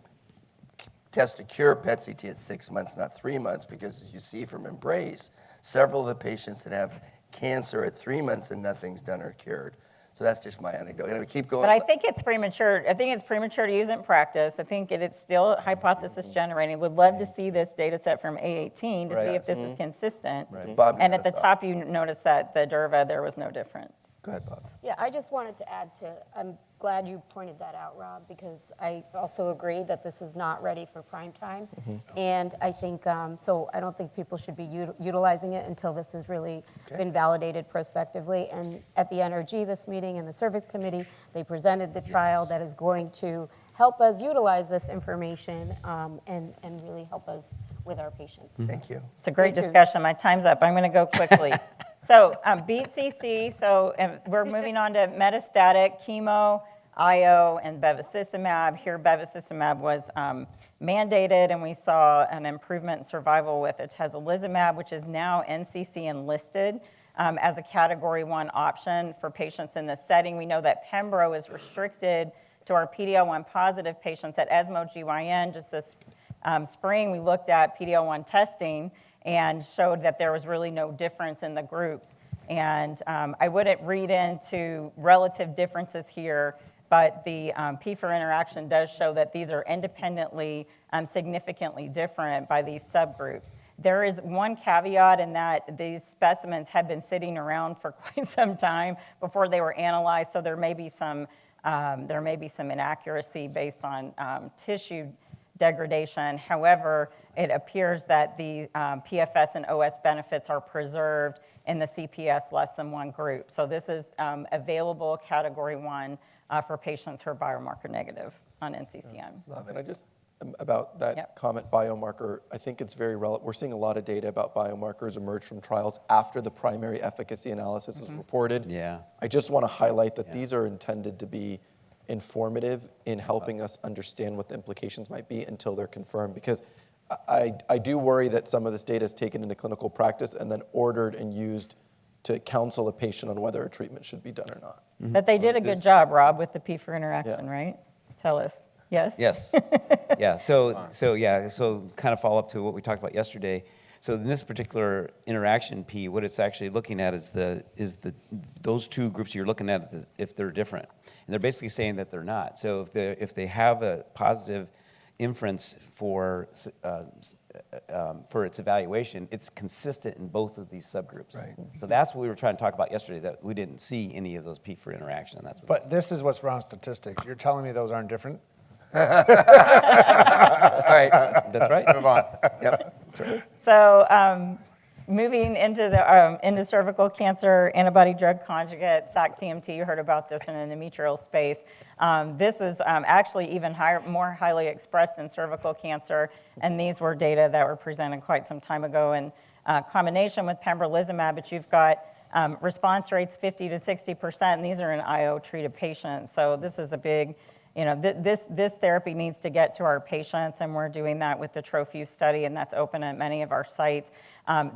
test to cure PET-CT at 6 months, not 3 months, because as you see from Embrace, several of the patients that have cancer at 3 months and nothing's done are cured. So that's just my anecdote. Anyway, keep going. But I think it's premature. I think it's premature to use it in practice. I think it's still hypothesis generating. Would love to see this data set from A18 to see if this is consistent. Right. Bob, and at the top, you notice that the durva, there was no difference. Go ahead, Bob. Yeah, I just wanted to add I'm glad you pointed that out, Rob, because I also agree that this is not ready for prime time. And I think, so I don't think people should be utilizing it until this has really been validated prospectively. And at the NRG this meeting and the Cervix Committee, they presented the trial that is going to help us utilize this information and really help us with our patients. Thank you. It's a great discussion. My time's up. I'm going to go quickly. So Beat CC, we're moving on to metastatic chemo, IO, and bevacizumab. Here, bevacizumab was mandated, and we saw an improvement in survival with atezolizumab, which is now NCC enlisted as a Category 1 option for patients in this setting. We know that Pembro is restricted to our PD-L1 positive patients at ESMO GYN just this spring. We looked at PD-L1 testing and showed that there was really no difference in the groups. And I wouldn't read into relative differences here, but the P4 interaction does show that these are independently significantly different by these subgroups. There is one caveat in that these specimens had been sitting around for quite some time before they were analyzed, so there may be some inaccuracy based on tissue degradation. However, it appears that the PFS and OS benefits are preserved in the CPS less than 1 group. So this is available category 1 for patients who are biomarker negative on NCCN. Love it. I just, about that comment, biomarker, I think it's very relevant. We're seeing a lot of data about biomarkers emerge from trials after the primary efficacy analysis is reported. Yeah. I just want to highlight that these are intended to be informative in helping us understand what the implications might be until they're confirmed, because I do worry that some of this data is taken into clinical practice and then ordered and used to counsel a patient on whether a treatment should be done or not. But they did a good job, Rob, with the P4 interaction, right? Tell us. Yes? Yes. Yeah. So kind of follow up to what we talked about yesterday. So in this particular interaction P, what it's actually looking at is those two groups you're looking at if they're different, and they're basically saying that they're not. So if they have a positive inference for its evaluation, it's consistent in both of these subgroups. Right. So that's what we were trying to talk about yesterday, that we didn't see any of those P for interaction. That's what But this is what's wrong with statistics. You're telling me those aren't different? All right. that's right. Move on. Yep. So moving into cervical cancer, antibody drug conjugate, SAC-TMT, you heard about this in the endometrial space. This is actually even more highly expressed in cervical cancer, and these were data that were presented quite some time ago in combination with pembrolizumab, but you've got response rates 50 to 60%, and these are in IO-treated patients. So this is a big, this therapy needs to get to our patients, and we're doing that with the TroFuse study, and that's open at many of our sites.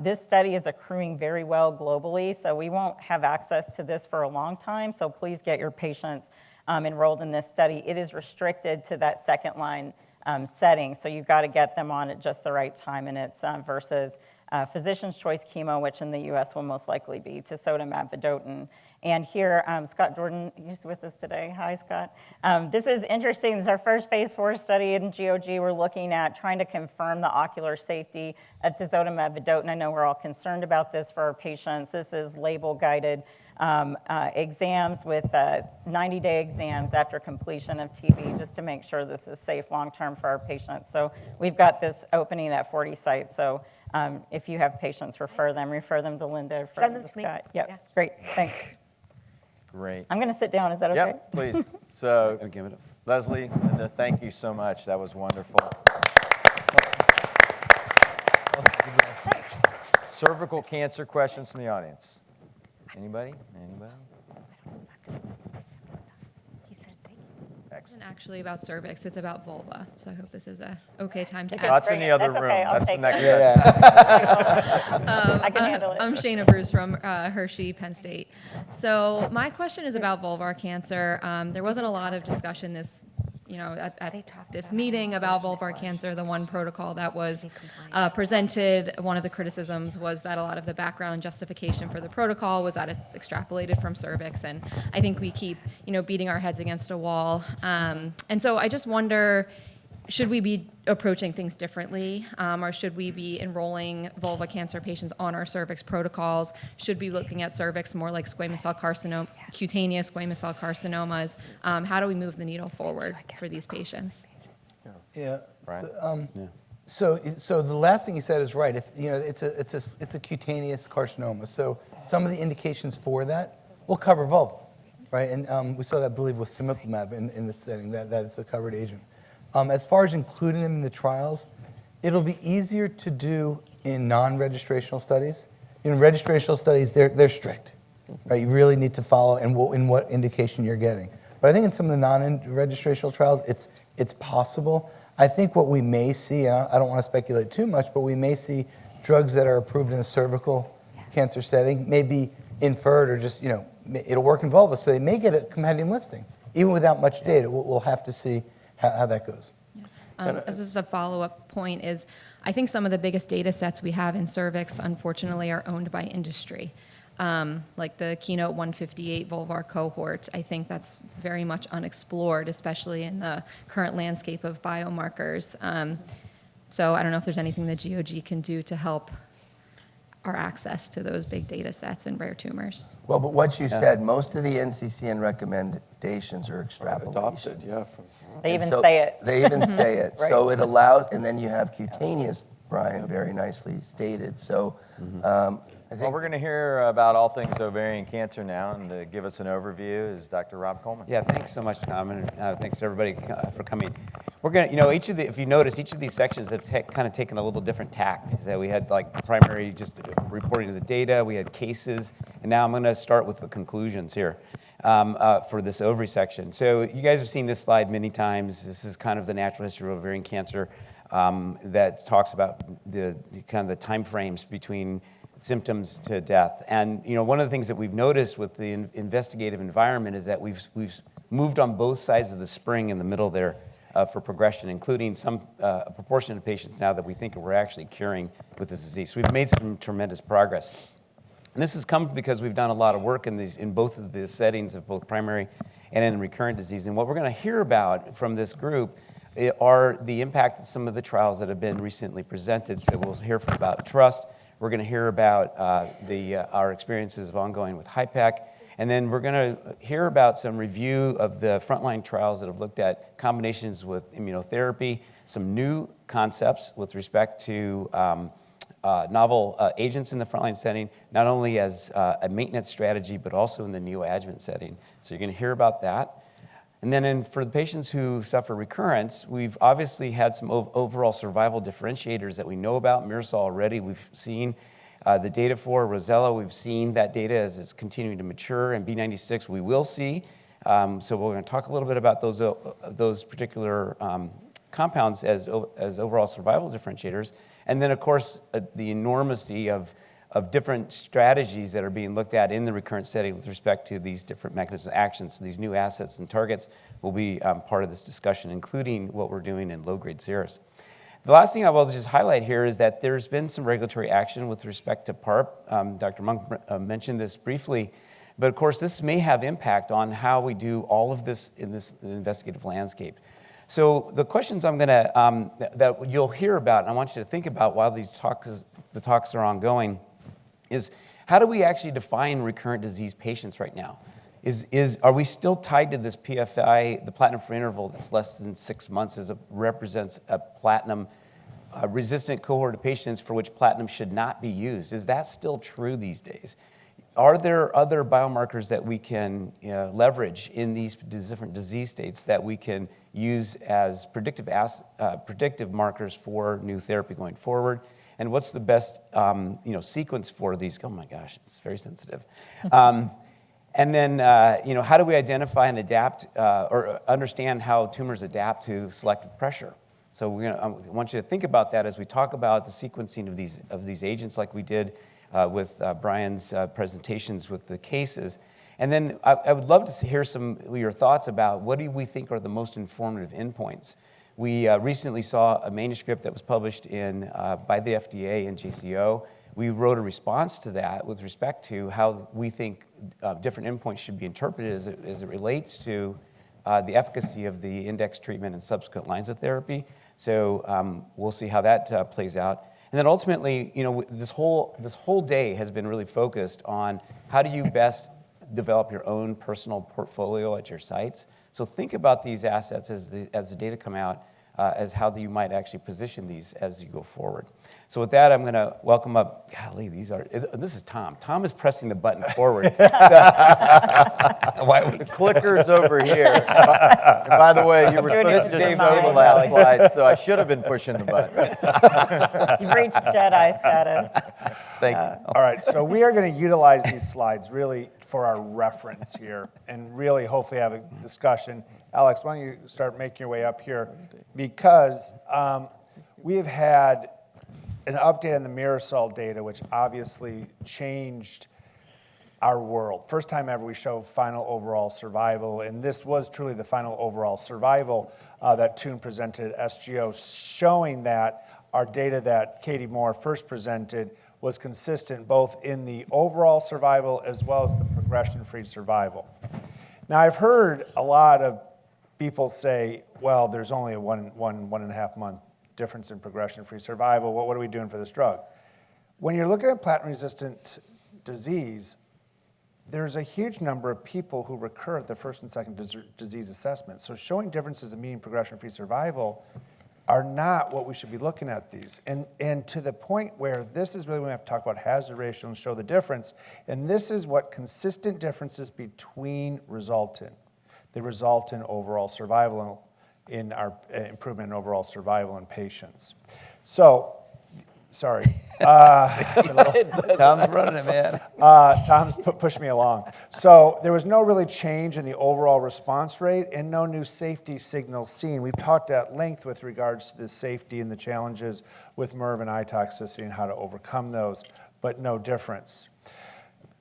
This study is accruing very well globally, so we won't have access to this for a long time, so please get your patients enrolled in this study. It is restricted to that second line setting, so you've got to get them on at just the right time, and it's versus physician's choice chemo, which in the U.S. will most likely be tisotumab vedotin. And here, Scott Jordan, he's with us today. Hi, Scott. This is interesting. This is our first phase 4 study in GOG. We're looking at trying to confirm the ocular safety of tisotumab vedotin. I know we're all concerned about this for our patients. This is label-guided exams with 90-day exams after completion of TB, just to make sure this is safe long-term for our patients. So we've got this opening at 40 sites. So if you have patients, refer them to Linda, refer Send them them to to me. Scott. Yep, Yeah. Great, thanks. Great. I'm going to sit down. Is that okay? Yep, please. So, Give it up. Leslie, Linda, thank you so much. That was wonderful. Cervical cancer questions from the audience. Anybody? He said thank you. Excellent. Isn't actually about cervix, it's about vulva. So I hope this is a okay time to Okay. ask. That's in the other That's room. okay, I'll That's the take next it. question. I can handle it. I'm Shayna Bruce from Hershey, Penn State. So my question is about vulvar cancer. There wasn't a lot of discussion at this meeting about vulvar cancer. The one protocol that was presented, one of the criticisms was that a lot of the background justification for the protocol was that it's extrapolated from cervix, and I think we keep beating our heads against a wall. And so I just wonder, should we be approaching things differently, or should we be enrolling vulva cancer patients on our cervix protocols? Should we be looking at cervix more like squamous cell carcinoma, cutaneous squamous cell carcinomas? How do we move the needle forward for these patients? Yeah. Right. So the last thing you said is right. It's a cutaneous carcinoma. So some of the indications for that will cover vulva, right? And we saw that, I believe, with cemiplimab in this setting, that it's a covered agent. As far as including them in the trials, it'll be easier to do in non-registrational studies. In registrational studies, they're strict, right? You really need to follow in what indication you're getting. But I think in some of the non-registrational trials, it's possible. I think what we may see, and I don't want to speculate too much, but we may see drugs that are approved in a cervical cancer setting may be inferred or just, it'll work in vulva, so they may get a compendium listing. even without much data, we'll have to see how that goes. As just a follow-up point is, I think some of the biggest data sets we have in cervix, unfortunately, are owned by industry. Like the Keynote 158 vulvar cohort, I think that's very much unexplored, especially in the current landscape of biomarkers. So I don't know if there's anything that GOG can do to help our access to those big data sets in rare tumors. Well, but what you said, most of the NCCN recommendations are extrapolations. Adopted, yeah. They And even so- say it. They even say it. Right. So it allows, and then you have cutaneous, Brian, very nicely stated. So I Well, think we're going to hear about all things ovarian cancer now, and to give us an overview is Dr. Rob Coleman. Yeah, thanks so much, Tom, and thanks everybody for coming. We're gonna, you know, if you notice, each of these sections have kind of taken a little different tact. So we had like primary, just reporting of the data. We had cases, and now I'm going to start with the conclusions here for this ovary section. So you guys have seen this slide many times. This is kind of the natural history of ovarian cancer that talks about the kind of the time frames between symptoms to death. And you know, one of the things that we've noticed with the investigative environment is that we've moved on both sides of the spring in the middle there for progression, including some a proportion of patients now that we think we're actually curing with this disease. So we've made some tremendous progress. And this has come because we've done a lot of work in both of the settings of both primary and in recurrent disease. And what we're going to hear about from this group are the impact of some of the trials that have been recently presented. So we'll hear about TRUST. We're going to hear about our experiences of ongoing with HIPEC. And then we're going to hear about some review of the frontline trials that have looked at combinations with immunotherapy, some new concepts with respect to novel agents in the frontline setting, not only as a maintenance strategy, but also in the neoadjuvant setting. So you're going to hear about that. And then for the patients who suffer recurrence, we've obviously had some overall survival differentiators that we know about. MIRSAL already, we've seen the data for Rosella. We've seen that data as it's continuing to mature, and B96 we will see. So we're going to talk a little bit about those particular compounds as overall survival differentiators. And then, of course, the enormity of different strategies that are being looked at in the recurrent setting with respect to these different mechanisms of action. So these new assets and targets will be part of this discussion, including what we're doing in low-grade serous. The last thing I will just highlight here is that there's been some regulatory action with respect to PARP. Dr. Monk mentioned this briefly, but of course this may have impact on how we do all of this in this investigative landscape. So the questions I'm going to, that you'll hear about, and I want you to think about while the talks are ongoing, is how do we actually define recurrent disease patients right now? Are we still tied to this PFI, the platinum-free interval that's less than 6 months represents a platinum resistant cohort of patients for which platinum should not be used? Is that still true these days? Are there other biomarkers that we can leverage in these different disease states that we can use as predictive markers for new therapy going forward? And what's the best sequence for these? Oh my gosh, it's very sensitive. And then, how do we identify and adapt or understand how tumors adapt to selective pressure? So I want you to think about that as we talk about the sequencing of these agents, like we did with Brian's presentations with the cases. And then I would love to hear some of your thoughts about what do we think are the most informative endpoints. We recently saw a manuscript that was published by the FDA and JCO. We wrote a response to that with respect to how we think different endpoints should be interpreted as it relates to the efficacy of the index treatment and subsequent lines of therapy. So we'll see how that plays out. And then ultimately, this whole day has been really focused on how do you best develop your own personal portfolio at your sites. So think about these assets as the data come out, as how you might actually position these as you go forward. So with that, I'm going to welcome up, golly, this is Tom. Tom is pressing the button forward. The clicker's over here. And by the way, you were supposed to just go the last slide, so I should have been pushing the button. You've reached Jedi status. Thank you. All right, so we are going to utilize these slides really for our reference here and really hopefully have a discussion. Alex, why don't you start making your way up here? Because we have had an update on the MIRSAL data, which obviously changed our world. First time ever we show final overall survival, and this was truly the final overall survival that Toon presented at SGO, showing that our data that Katie Moore first presented was consistent both in the overall survival as well as the progression-free survival. Now, I've heard a lot of people say, well, there's only a one and a half month difference in progression-free survival. What are we doing for this drug? When you're looking at platinum-resistant disease, there's a huge number of people who recur at the first and second disease assessment. So showing differences in median progression-free survival are not what we should be looking at these. And to the point where this is really when we have to talk about hazard ratio and show the difference. And this is what consistent differences between result in. They result in overall survival, in our improvement in overall survival in patients. So, sorry. Tom's running it, man. Tom's pushed me along. So there was no really change in the overall response rate and no new safety signals seen. We've talked at length with regards to the safety and the challenges with MERV and eye toxicity and how to overcome those, but no difference.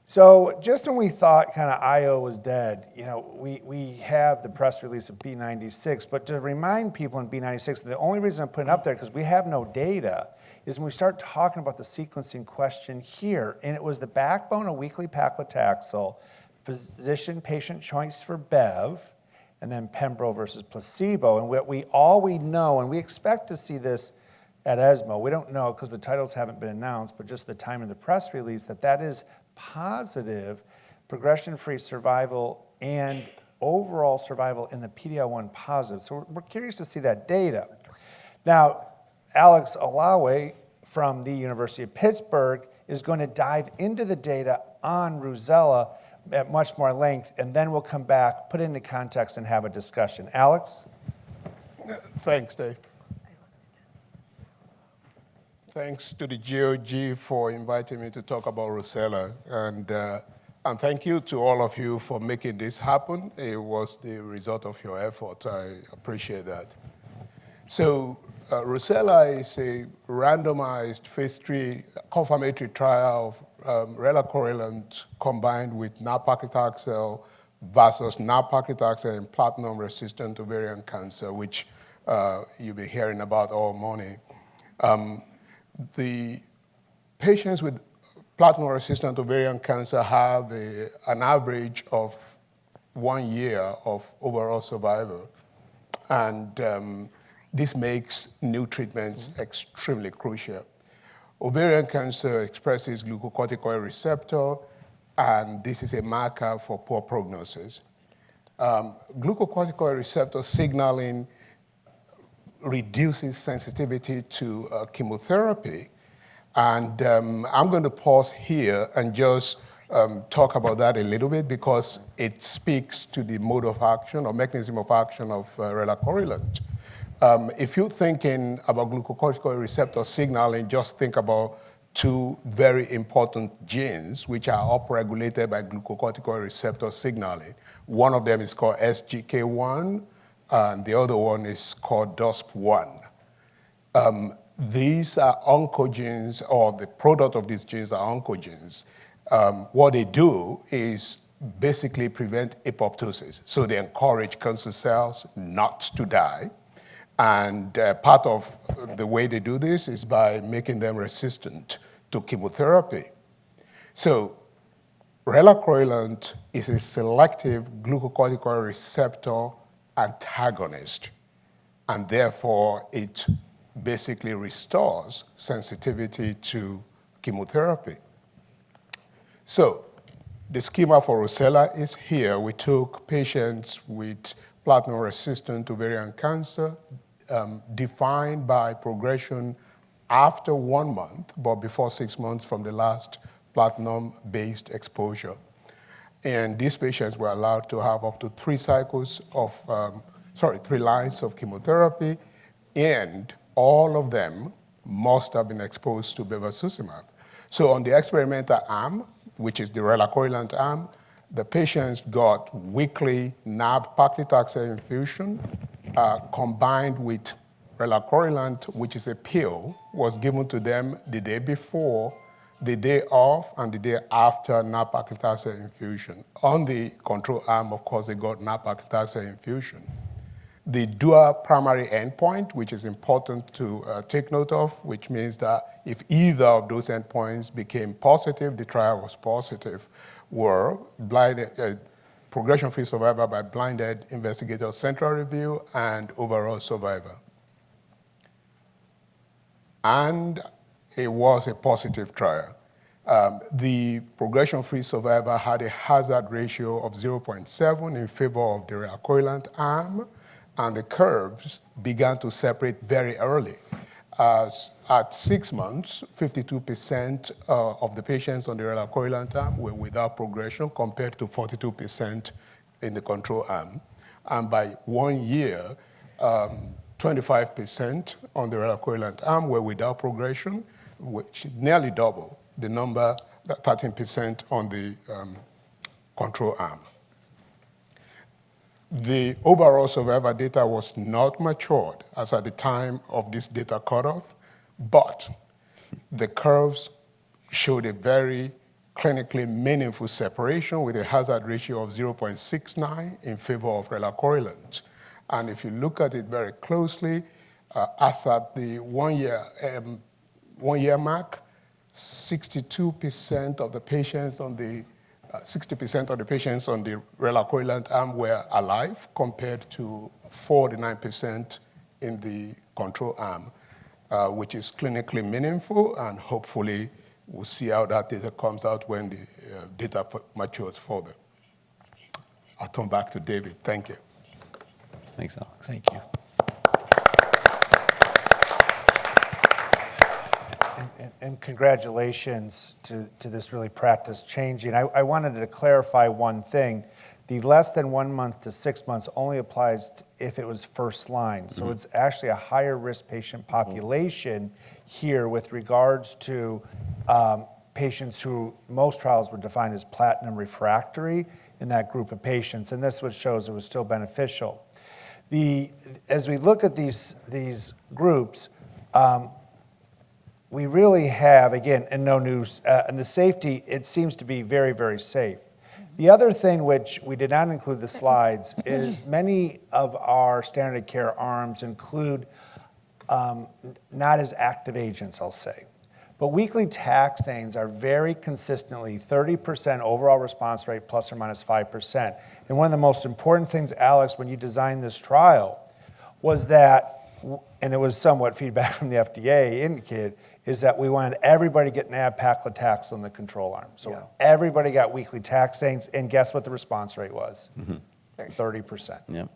So just when we thought kind of IO was dead, we have the press release of B96, but to remind people in B96, the only reason I'm putting it up there, because we have no data, is when we start talking about the sequencing question here, and it was the backbone of weekly paclitaxel, physician-patient choice for Bev, and then Pembro versus placebo. And all we know, and we expect to see this at ESMO, we don't know because the titles haven't been announced, but just the time of the press release, that is positive progression-free survival and overall survival in the PD-L1 positive. So we're curious to see that data. Now, Alex Alawe from the University of Pittsburgh is going to dive into the data on Rosella at much more length, and then we'll come back, put it into context, and have a discussion. Alex? Thanks, Dave. Thanks to the GOG for inviting me to talk about Rosella, and thank you to all of you for making this happen. It was the result of your effort. I appreciate that. So Rosella is a randomized phase 3 confirmatory trial of relacorilant combined with nab-paclitaxel versus nab-paclitaxel in platinum-resistant ovarian cancer, which you'll be hearing about all morning. The patients with platinum-resistant ovarian cancer have an average of 1 year of overall survival. And this makes new treatments extremely crucial. Ovarian cancer expresses glucocorticoid receptor, and this is a marker for poor prognosis. Glucocorticoid receptor signaling reduces sensitivity to chemotherapy. And I'm going to pause here and just talk about that a little bit because it speaks to the mode of action or mechanism of action of relacorilant. If you're thinking about glucocorticoid receptor signaling, just think about two very important genes which are upregulated by glucocorticoid receptor signaling. One of them is called SGK1, and the other one is called DOSP1. These are oncogenes, or the product of these genes are oncogenes. What they do is basically prevent apoptosis. So they encourage cancer cells not to die. And part of the way they do this is by making them resistant to chemotherapy. So relacorilant is a selective glucocorticoid receptor antagonist, and therefore it basically restores sensitivity to chemotherapy. So the schema for Rosella is here. We took patients with platinum-resistant ovarian cancer, defined by progression after 1 month, but before 6 months from the last platinum-based exposure. And these patients were allowed to have up to 3 lines of chemotherapy, and all of them must have been exposed to bevacizumab. So on the experimental arm, which is the relacorilant arm, the patients got weekly nab-paclitaxel infusion combined with relacorilant, which is a pill, was given to them the day before the day of and the day after nab-paclitaxel infusion. On the control arm, of course, they got nab-paclitaxel infusion. The dual primary endpoint, which is important to take note of, which means that if either of those endpoints became positive, the trial was positive, were blinded, progression-free survival by blinded investigator central review and overall survival. And it was a positive trial. The progression-free survival had a hazard ratio of 0.7 in favor of the relacorilant arm, and the curves began to separate very early. At 6 months, 52% of the patients on the relacorilant arm were without progression compared to 42% in the control arm. And by 1 year, 25% on the relacorilant arm were without progression, which nearly double the number, 13% on the control arm. The overall survival data was not matured as at the time of this data cutoff, but the curves showed a very clinically meaningful separation with a hazard ratio of 0.69 in favor of relacorilant. And if you look at it very closely, as at the 1 year mark, 60% of the patients on the relacorilant arm were alive compared to 49% in the control arm, which is clinically meaningful, and hopefully we'll see how that data comes out when the data matures further. I'll turn back to David. Thank you. Thanks, Alex. Thank you. And congratulations to this really practice changing. I wanted to clarify one thing. The less than 1 month to 6 months only applies if it was first line. So it's actually a higher risk patient population here with regards to patients who most trials were defined as platinum refractory in that group of patients. And this shows it was still beneficial. As we look at these groups, we really have, again, and no news, and the safety, it seems to be very, very safe. The other thing which we did not include the slides is many of our standard care arms include not as active agents, I'll say. But weekly taxanes are very consistently 30% overall response rate plus or minus 5%. And one of the most important things, Alex, when you designed this trial was that, and it was somewhat feedback from the FDA indicated, is that we wanted everybody to get nab-paclitaxel in the control arm. So everybody got weekly taxanes, and guess what the response rate was? 30%. Yep.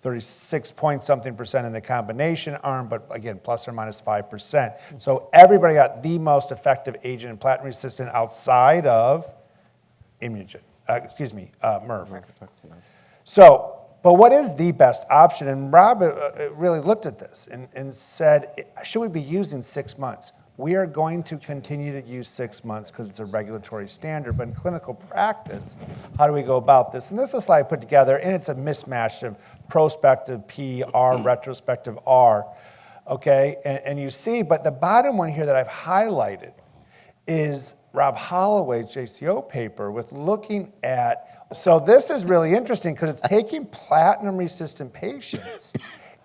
36-point-something% in the combination arm, but again, plus or minus 5%. So everybody got the most effective agent in platinum-resistant outside of Immunogen, MIRV. So, but what is the best option? And Rob really looked at this and said, should we be using 6 months? We are going to continue to use 6 months because it's a regulatory standard, but in clinical practice, how do we go about this? And this is a slide I put together, and it's a mismatch of prospective P, R, retrospective R, okay? And you see, but the bottom one here that I've highlighted is Rob Holloway's JCO paper with looking at, so this is really interesting because it's taking platinum-resistant patients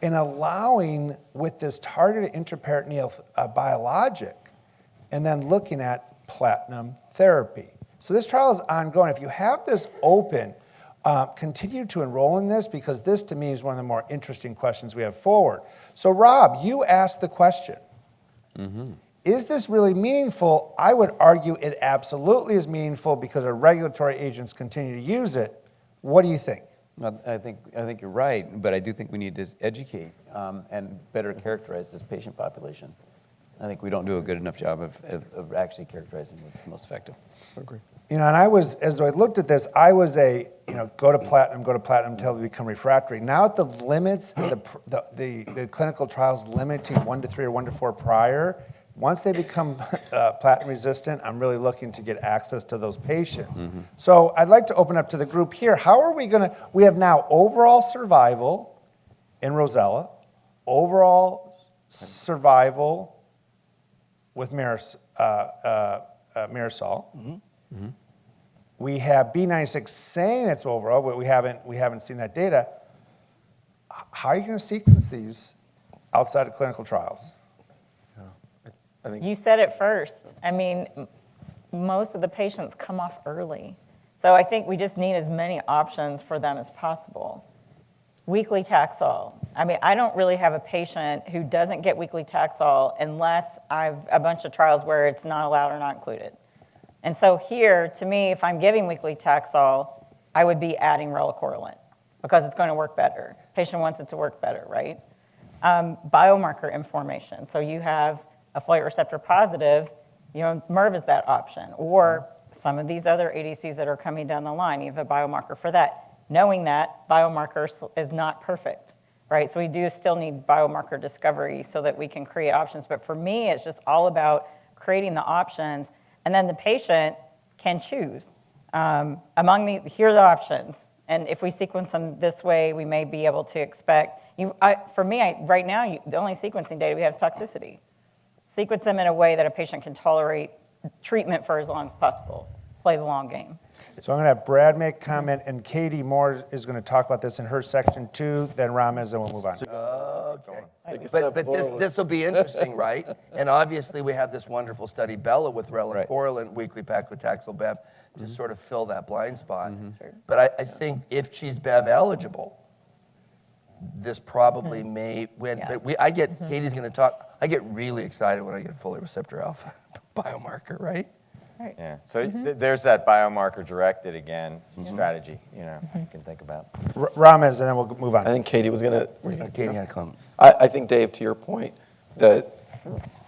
and allowing with this targeted intraperitoneal biologic and then looking at platinum therapy. So this trial is ongoing. If you have this open, continue to enroll in this because this to me is one of the more interesting questions we have forward. So Rob, you asked the question. Is this really meaningful? I would argue it absolutely is meaningful because our regulatory agents continue to use it. What do you think? I think you're right, but I do think we need to educate and better characterize this patient population. I think we don't do a good enough job of actually characterizing what's most effective. I agree. You know, and as I looked at this, I was go to platinum until they become refractory. Now at the limits, the clinical trials limiting 1 to 3 or 1 to 4 prior, once they become platinum resistant, I'm really looking to get access to those patients. So I'd like to open up to the group here. How are we we have now overall survival in Rosella, overall survival with Marisol. We have B96 saying it's overall, but we haven't seen that data. How are you going to sequence these outside of clinical trials? I think You said it first. I mean, most of the patients come off early. So I think we just need as many options for them as possible. Weekly Taxol. I mean, I don't really have a patient who doesn't get weekly Taxol unless I've a bunch of trials where it's not allowed or not included. And so here, to me, if I'm giving weekly Taxol, I would be adding relacorilant because it's going to work better. Patient wants it to work better, right? Biomarker information. So you have a folate receptor positive, MIRV is that option. Or some of these other ADCs that are coming down the line, you have a biomarker for that. Knowing that, biomarker is not perfect, right? So we do still need biomarker discovery so that we can create options. But for me, it's just all about creating the options, and then the patient can choose. Here are the options. And if we sequence them this way, we may be able to expect. Right now, the only sequencing data we have is toxicity. Sequence them in a way that a patient can tolerate treatment for as long as possible. Play the long game. So I'm going to have Brad make a comment, and Katie Moore is going to talk about this in her section too, then Ramez, and we'll move on. Okay. But this will be interesting, right? And obviously we have this wonderful study, Bella, with relacorilant, weekly paclitaxel Bev, to sort of fill that blind spot. But I think if she's Bev eligible, this probably may win. Yeah. But Katie's going to talk, I get really excited when I get folate receptor alpha biomarker, right? Right. Yeah, so there's that biomarker directed again strategy, you can think about. Ramez, and then we'll move on. I think Katie was going Katie to. had a comment. I think, Dave, to your point, that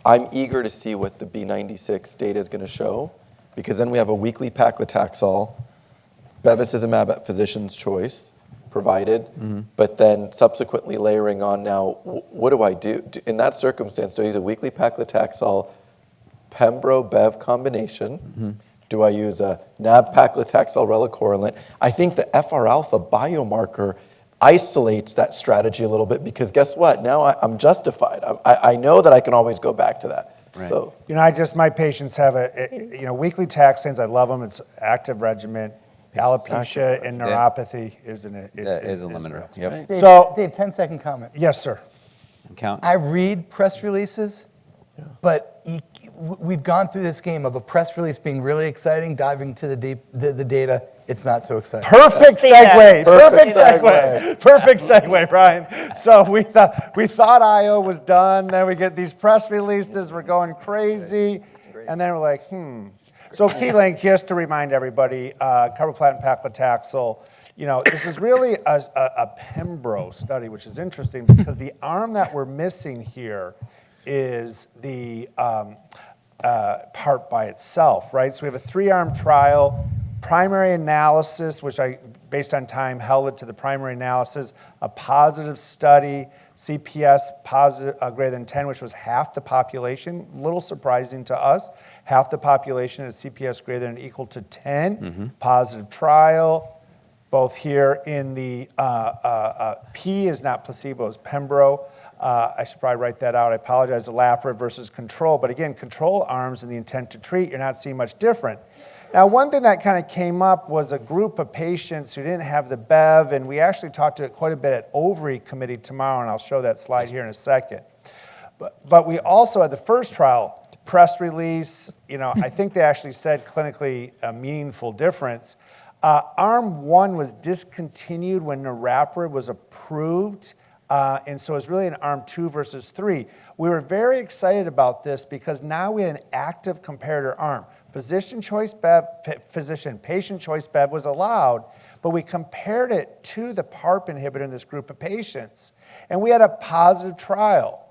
I'm eager to see what the B96 data is going to show, because then we have a weekly paclitaxel, bevacizumab at physician's choice provided, but then subsequently layering on now, what do I do? In that circumstance, do I use a weekly paclitaxel Pembro-Bev combination? Do I use a nab-paclitaxel relacorilant? I think the FR-alpha biomarker isolates that strategy a little bit, because guess what? Now I'm justified. I know that I can always go back to that. Right. So My patients have weekly taxanes. I love them. It's active regimen. Alopecia and neuropathy is a limiter. Yep. Dave, So- Dave, 10-second comment. Yes, sir. Count. I read press releases, but we've gone through this game of a press release being really exciting, diving to the data. It's not so exciting. Perfect segue. Perfect segue. Perfect segue, Brian. So we thought IO was done. Then we get these press releases. We're going crazy, and then we're like, So key link, just to remind everybody, carboplatin paclitaxel. This is really a Pembro study, which is interesting because the arm that we're missing here is the part by itself, right? So we have a 3-arm trial, primary analysis, which based on time, held it to the primary analysis, a positive study, CPS positive greater than 10, which was half the population, a little surprising to us. Half the population at CPS greater than or equal to 10, positive trial. Both here in the P is not placebo, it's Pembro. I should probably write that out. I apologize. Olaparib versus control. But again, control arms and the intent to treat, you're not seeing much different. Now, one thing that kind of came up was a group of patients who didn't have the BEV, and we actually talked to it quite a bit at OVARY committee tomorrow, and I'll show that slide here in a second. But we also had the first trial, press release, I think they actually said clinically a meaningful difference. Arm 1 was discontinued when niraparib was approved, and so it's really an arm 2 versus 3. We were very excited about this because now we had an active comparator arm. Patient choice BEV was allowed, but we compared it to the PARP inhibitor in this group of patients, and we had a positive trial.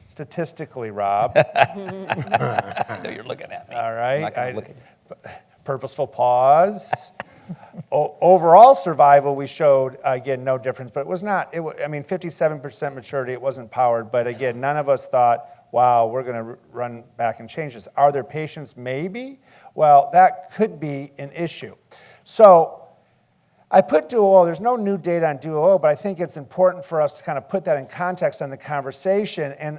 Statistically, Rob. No, you're looking at me. All right. I'm not gonna look at you. Purposeful pause. Overall survival, we showed, again, no difference, but it was not, 57% maturity, it wasn't powered, but again, none of us thought, wow, we're going to run back and change this. Are there patients? Maybe. Well, that could be an issue. So I put duo. There's no new data on duo, but I think it's important for us to kind of put that in context on the conversation. And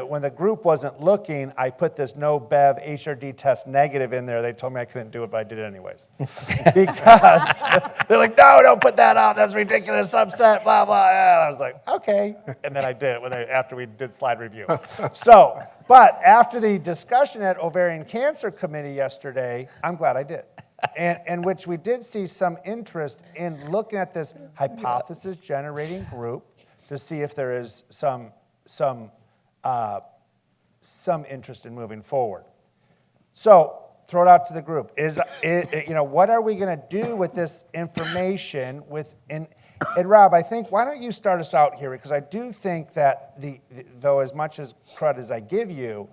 when the group wasn't looking, I put this no BEV HRD test negative in there. They told me I couldn't do it, but I did it anyways. Because they're like, no, don't put that out. That's ridiculous. Subset, blah, blah. And I was like, okay. And then I did it after we did slide review. But after the discussion at Ovarian Cancer Committee yesterday, I'm glad I did. And which we did see some interest in looking at this hypothesis-generating group to see if there is some interest in moving forward. So throw it out to the group. What are we going to do with this information? And Rob, I think, why don't you start us out here? Because I do think that though as much as crud as I give you,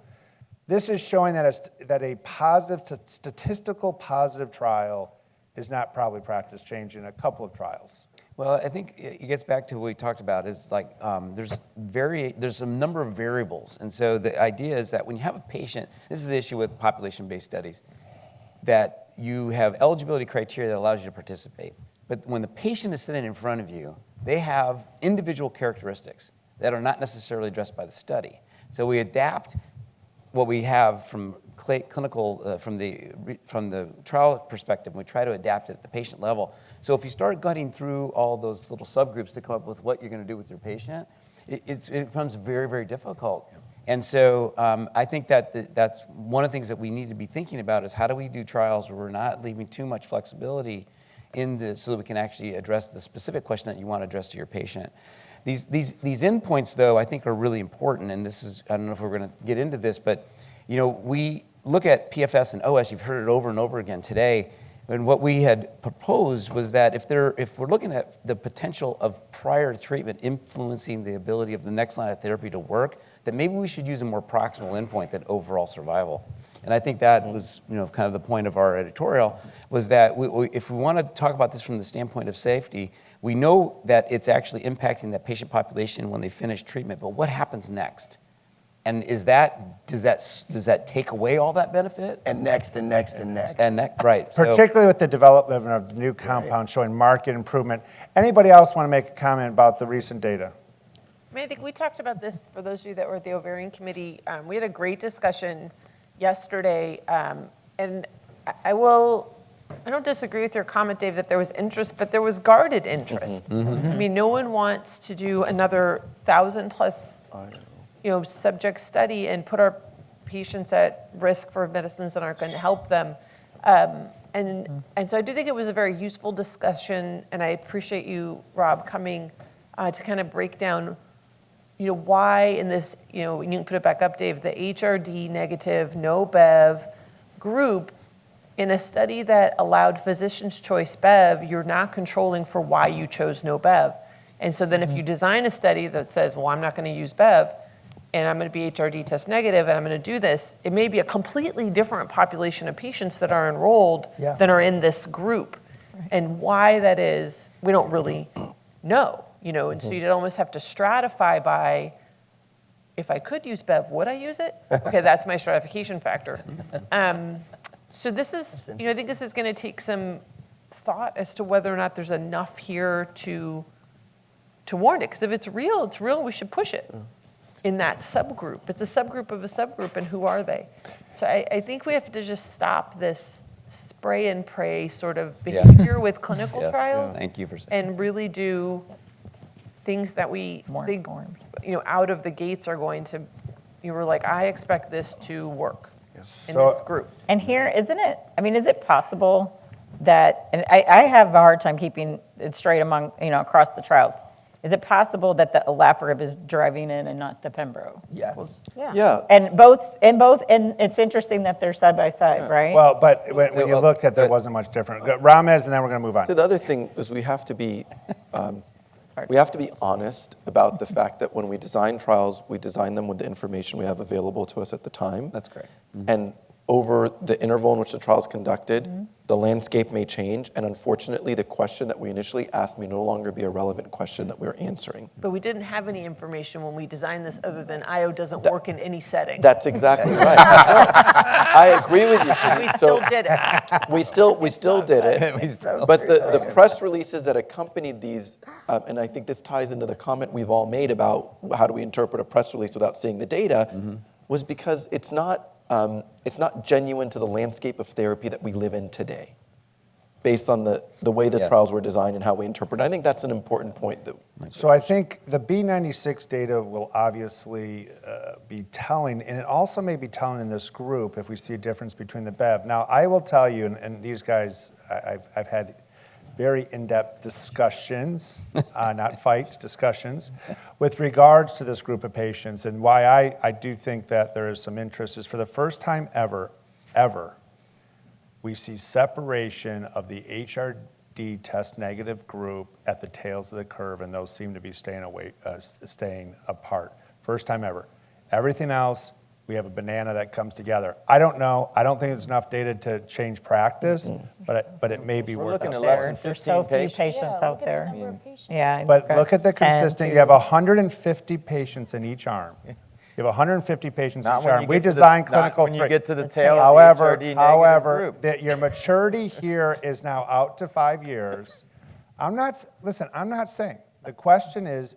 this is showing that a statistical positive trial is not probably practice changing in a couple of trials. Well, I think it gets back to what we talked about is like there's a number of variables. And so the idea is that when you have a patient, this is the issue with population-based studies, that you have eligibility criteria that allows you to participate. But when the patient is sitting in front of you, they have individual characteristics that are not necessarily addressed by the study. So we adapt what we have from clinical, from the trial perspective, we try to adapt it at the patient level. So if you start gutting through all those little subgroups to come up with what you're going to do with your patient, it becomes very, very difficult. And so I think that's one of the things that we need to be thinking about is how do we do trials where we're not leaving too much flexibility in this so that we can actually address the specific question that you want to address to your patient. These endpoints, though, I think are really important, and this is, I don't know if we're going to get into this, but we look at PFS and OS, you've heard it over and over again today, and what we had proposed was that if we're looking at the potential of prior treatment influencing the ability of the next line of therapy to work, that maybe we should use a more proximal endpoint than overall survival. And I think that was kind of the point of our editorial, was that if we want to talk about this from the standpoint of safety, we know that it's actually impacting that patient population when they finish treatment, but what happens next? And does that take away all that benefit? And next, and next, and next. Right. Particularly with the development of the new compound showing marked improvement. Anybody else want to make a comment about the recent data? I think we talked about this for those of you that were at the Ovarian Committee. We had a great discussion yesterday, and I don't disagree with your comment, Dave, that there was interest, but there was guarded interest. Mm-hmm. I mean, no one wants to do another 1,000+ subject study and put our patients at risk for medicines that aren't going to help them. And so I do think it was a very useful discussion, and I appreciate you, Rob, coming to kind of break down why in this, you can put it back up, Dave, the HRD negative, no BEV group, in a study that allowed physician's choice BEV, you're not controlling for why you chose no BEV. And so then if you design a study that says, well, I'm not going to use BEV, and I'm going to be HRD test negative, and I'm going to do this, it may be a completely different population of patients that are enrolled than are in this group. And why that is, we don't really know. And so you'd almost have to stratify by, if I could use BEV, would I use it? Okay, that's my stratification factor. So this is, I think this is going to take some thought as to whether or not there's enough here to warrant it. Because if it's real, we should push it in that subgroup. It's a subgroup of a subgroup, and who are they? So I think we have to just stop this spray and pray sort of behavior with clinical trials. Thank you for saying. And really do things that we think, out of the gates are going to, were like, I expect this to work in this group. And here, isn't it, is it possible that, and I have a hard time keeping it straight among, across the trials. Is it possible that the olaparib is driving in and not the pembro? Yes. Yeah. And it's interesting that they're side by side, right? Well, but when you look at, there wasn't much different. Ramez, and then we're going to move on. So the other thing is we have to be honest about the fact that when we design trials, we design them with the information we have available to us at the time. That's correct. And over the interval in which the trial is conducted, the landscape may change, and unfortunately, the question that we initially asked may no longer be a relevant question that we're answering. But we didn't have any information when we designed this other than IO doesn't work in any setting. That's exactly right. I agree with you. We still did it. We still did it. But the press releases that accompanied these, and I think this ties into the comment we've all made about how do we interpret a press release without seeing the data, was because it's not genuine to the landscape of therapy that we live in today, based on the way the trials were designed and how we interpret it. I think that's an important point. So I think the B96 data will obviously be telling, and it also may be telling in this group if we see a difference between the BEV. Now, I will tell you, and these guys, I've had very in-depth discussions, not fights, discussions, with regards to this group of patients. And why I do think that there is some interest is for the first time ever, we see separation of the HRD test negative group at the tails of the curve, and those seem to be staying apart. First time ever. Everything else, we have a banana that comes together. I don't know. I don't think there's enough data to change practice, but it may be worth looking it. at less than There's 15 so few patients. patients out there. Yeah. But look at the 10, consistent, 2. you have 150 patients in each arm. You have 150 patients in Not each when arm. you We get to the- designed not clinical when you three. get to the tail of the However, HRD negative group. your maturity here is now out to 5 years. I'm not saying, the question is,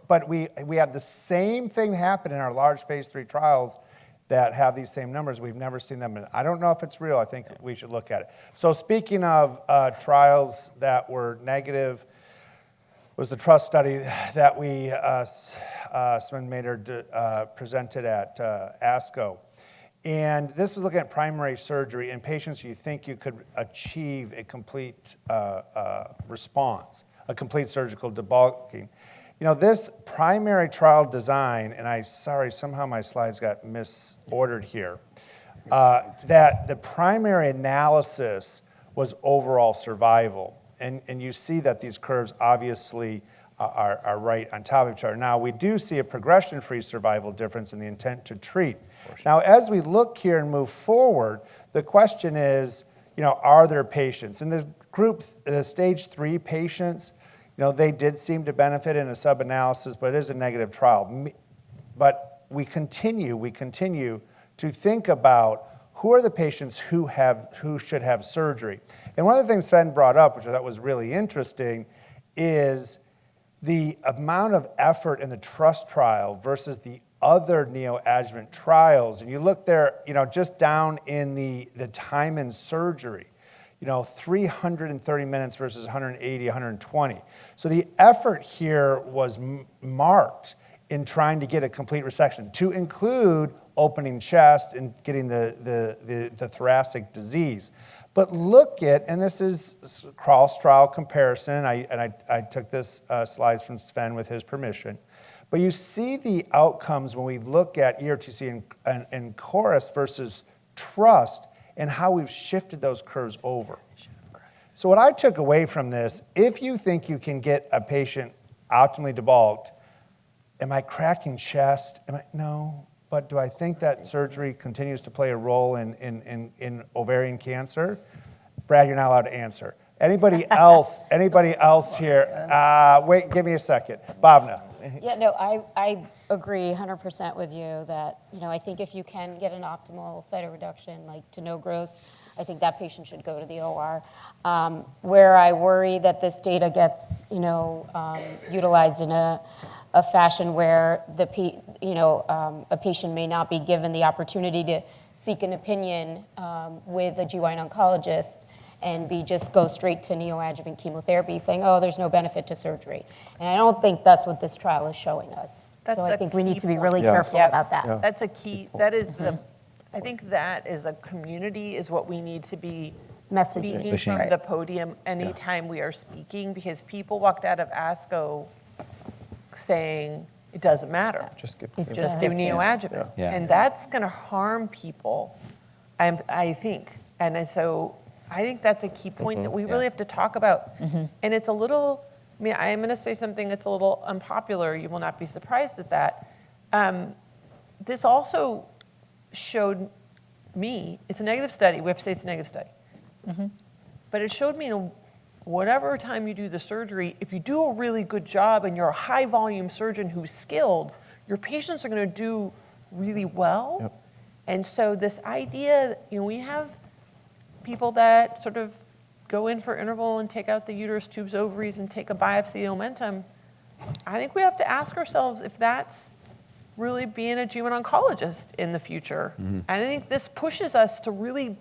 but we have the same thing happen in our large phase 3 trials that have these same numbers. We've never seen them. And I don't know if it's real. I think we should look at it. So speaking of trials that were negative, was the TRUST study that we, Sven Maynard, presented at ASCO. And this was looking at primary surgery in patients you think you could achieve a complete response, a complete surgical debulking. You know, this primary trial design, and somehow my slides got misordered here, that the primary analysis was overall survival. And you see that these curves obviously are right on top of each other. Now, we do see a progression-free survival difference in the intent to treat. Now, as we look here and move forward, the question is, are there patients? In the group, the stage 3 patients, they did seem to benefit in a sub-analysis, but it is a negative trial. But we continue to think about who are the patients who should have surgery. And one of the things Sven brought up, which I thought was really interesting, is the amount of effort in the TRUST trial versus the other neoadjuvant trials. And you look there, just down in the time in surgery, 330 minutes versus 180, 120. So the effort here was marked in trying to get a complete resection, to include opening chest and getting the thoracic disease. But look at, and this is cross-trial comparison, I took this slides from Sven with his permission, but you see the outcomes when we look at ERTC and chorus versus TRUST and how we've shifted those curves over. So what I took away from this, if you think you can get a patient optimally debulked, am I cracking chest? No. But do I think that surgery continues to play a role in ovarian cancer? Brad, you're not allowed to answer. Anybody else here? Wait, give me a second. Bhavna. Yeah, no, I agree 100% with you that, I think if you can get an optimal cytoreduction, like to no gross, I think that patient should go to the OR. Where I worry that this data gets, utilized in a fashion where a patient may not be given the opportunity to seek an opinion with a GYN oncologist and just go straight to neoadjuvant chemotherapy saying, oh, there's no benefit to surgery. And I don't think that's what this trial is showing us. So I think we need to be really careful about that. Yeah. That's a key, that is I think that is a community is what we need to be Messaging. speaking from the podium anytime we are speaking, because people walked out of ASCO saying it doesn't matter. Just do neoadjuvant. Yeah. And that's going to harm people, I think. And so I think that's a key point that we really have to talk about. And it's a little, I'm going to say something that's a little unpopular. You will not be surprised at that. This also showed me, it's a negative study. We have to say it's a negative study. But it showed me whatever time you do the surgery, if you do a really good job and you're a high volume surgeon who's skilled, your patients are going to do really well. Yep. And so this idea, we have people that sort of go in for interval and take out the uterus, tubes, ovaries, and take a biopsy of omentum. I think we have to ask ourselves if that's really being a GYN oncologist in the future. And I think this pushes us to really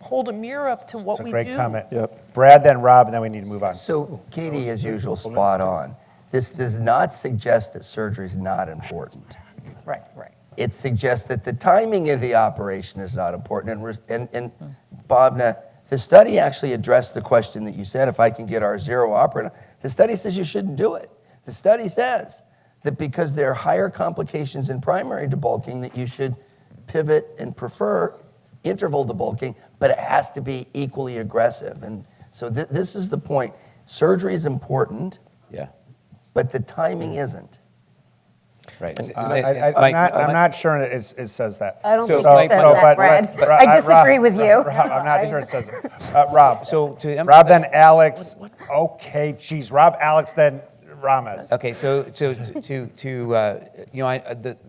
hold a mirror up to what It's a we great do. comment. Yep. Brad, then Rob, and then we need to move on. So Katie, as usual, spot on. This does not suggest that surgery is not important. Right. It suggests that the timing of the operation is not important. And Bhavna, the study actually addressed the question that you said, if I can get our zero operator. The study says you shouldn't do it. The study says that because there are higher complications in primary debulking, that you should pivot and prefer interval debulking, but it has to be equally aggressive. And so this is the point. Surgery is important, Yeah, but the timing isn't. right. I'm not sure it says that. I don't So, think Mike, it says so- that, Brad. I disagree with you. Rob, I'm not sure it says it. Rob. So to Rob, then Alex. Okay, geez. Rob, Alex, then Ramos. Okay, so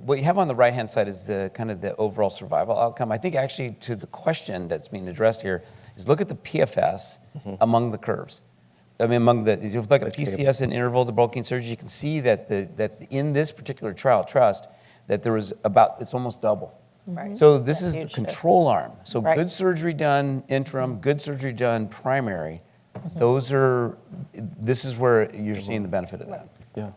what you have on the right-hand side is the kind of the overall survival outcome. I think actually to the question that's being addressed here is look at the PFS among the curves. I mean, if you look at PCS and interval debulking surgery, you can see that in this particular trial, Trust, that there was it's almost double. Right. So this is the Huge shift. control arm. So Right. good surgery done interim, good surgery done primary. This is where you're seeing the benefit of that. Yeah.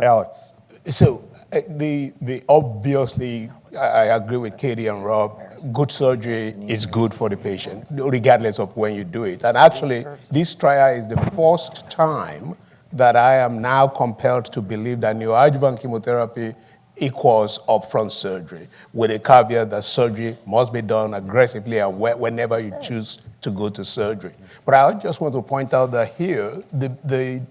Alex. So the obviously, I agree with Katie and Rob. Good surgery is good for the patient, regardless of when you do it. And actually, this trial is the first time that I am now compelled to believe that neoadjuvant chemotherapy equals upfront surgery, with a caveat that surgery must be done aggressively and whenever you choose to go to surgery. But I just want to point out that here, the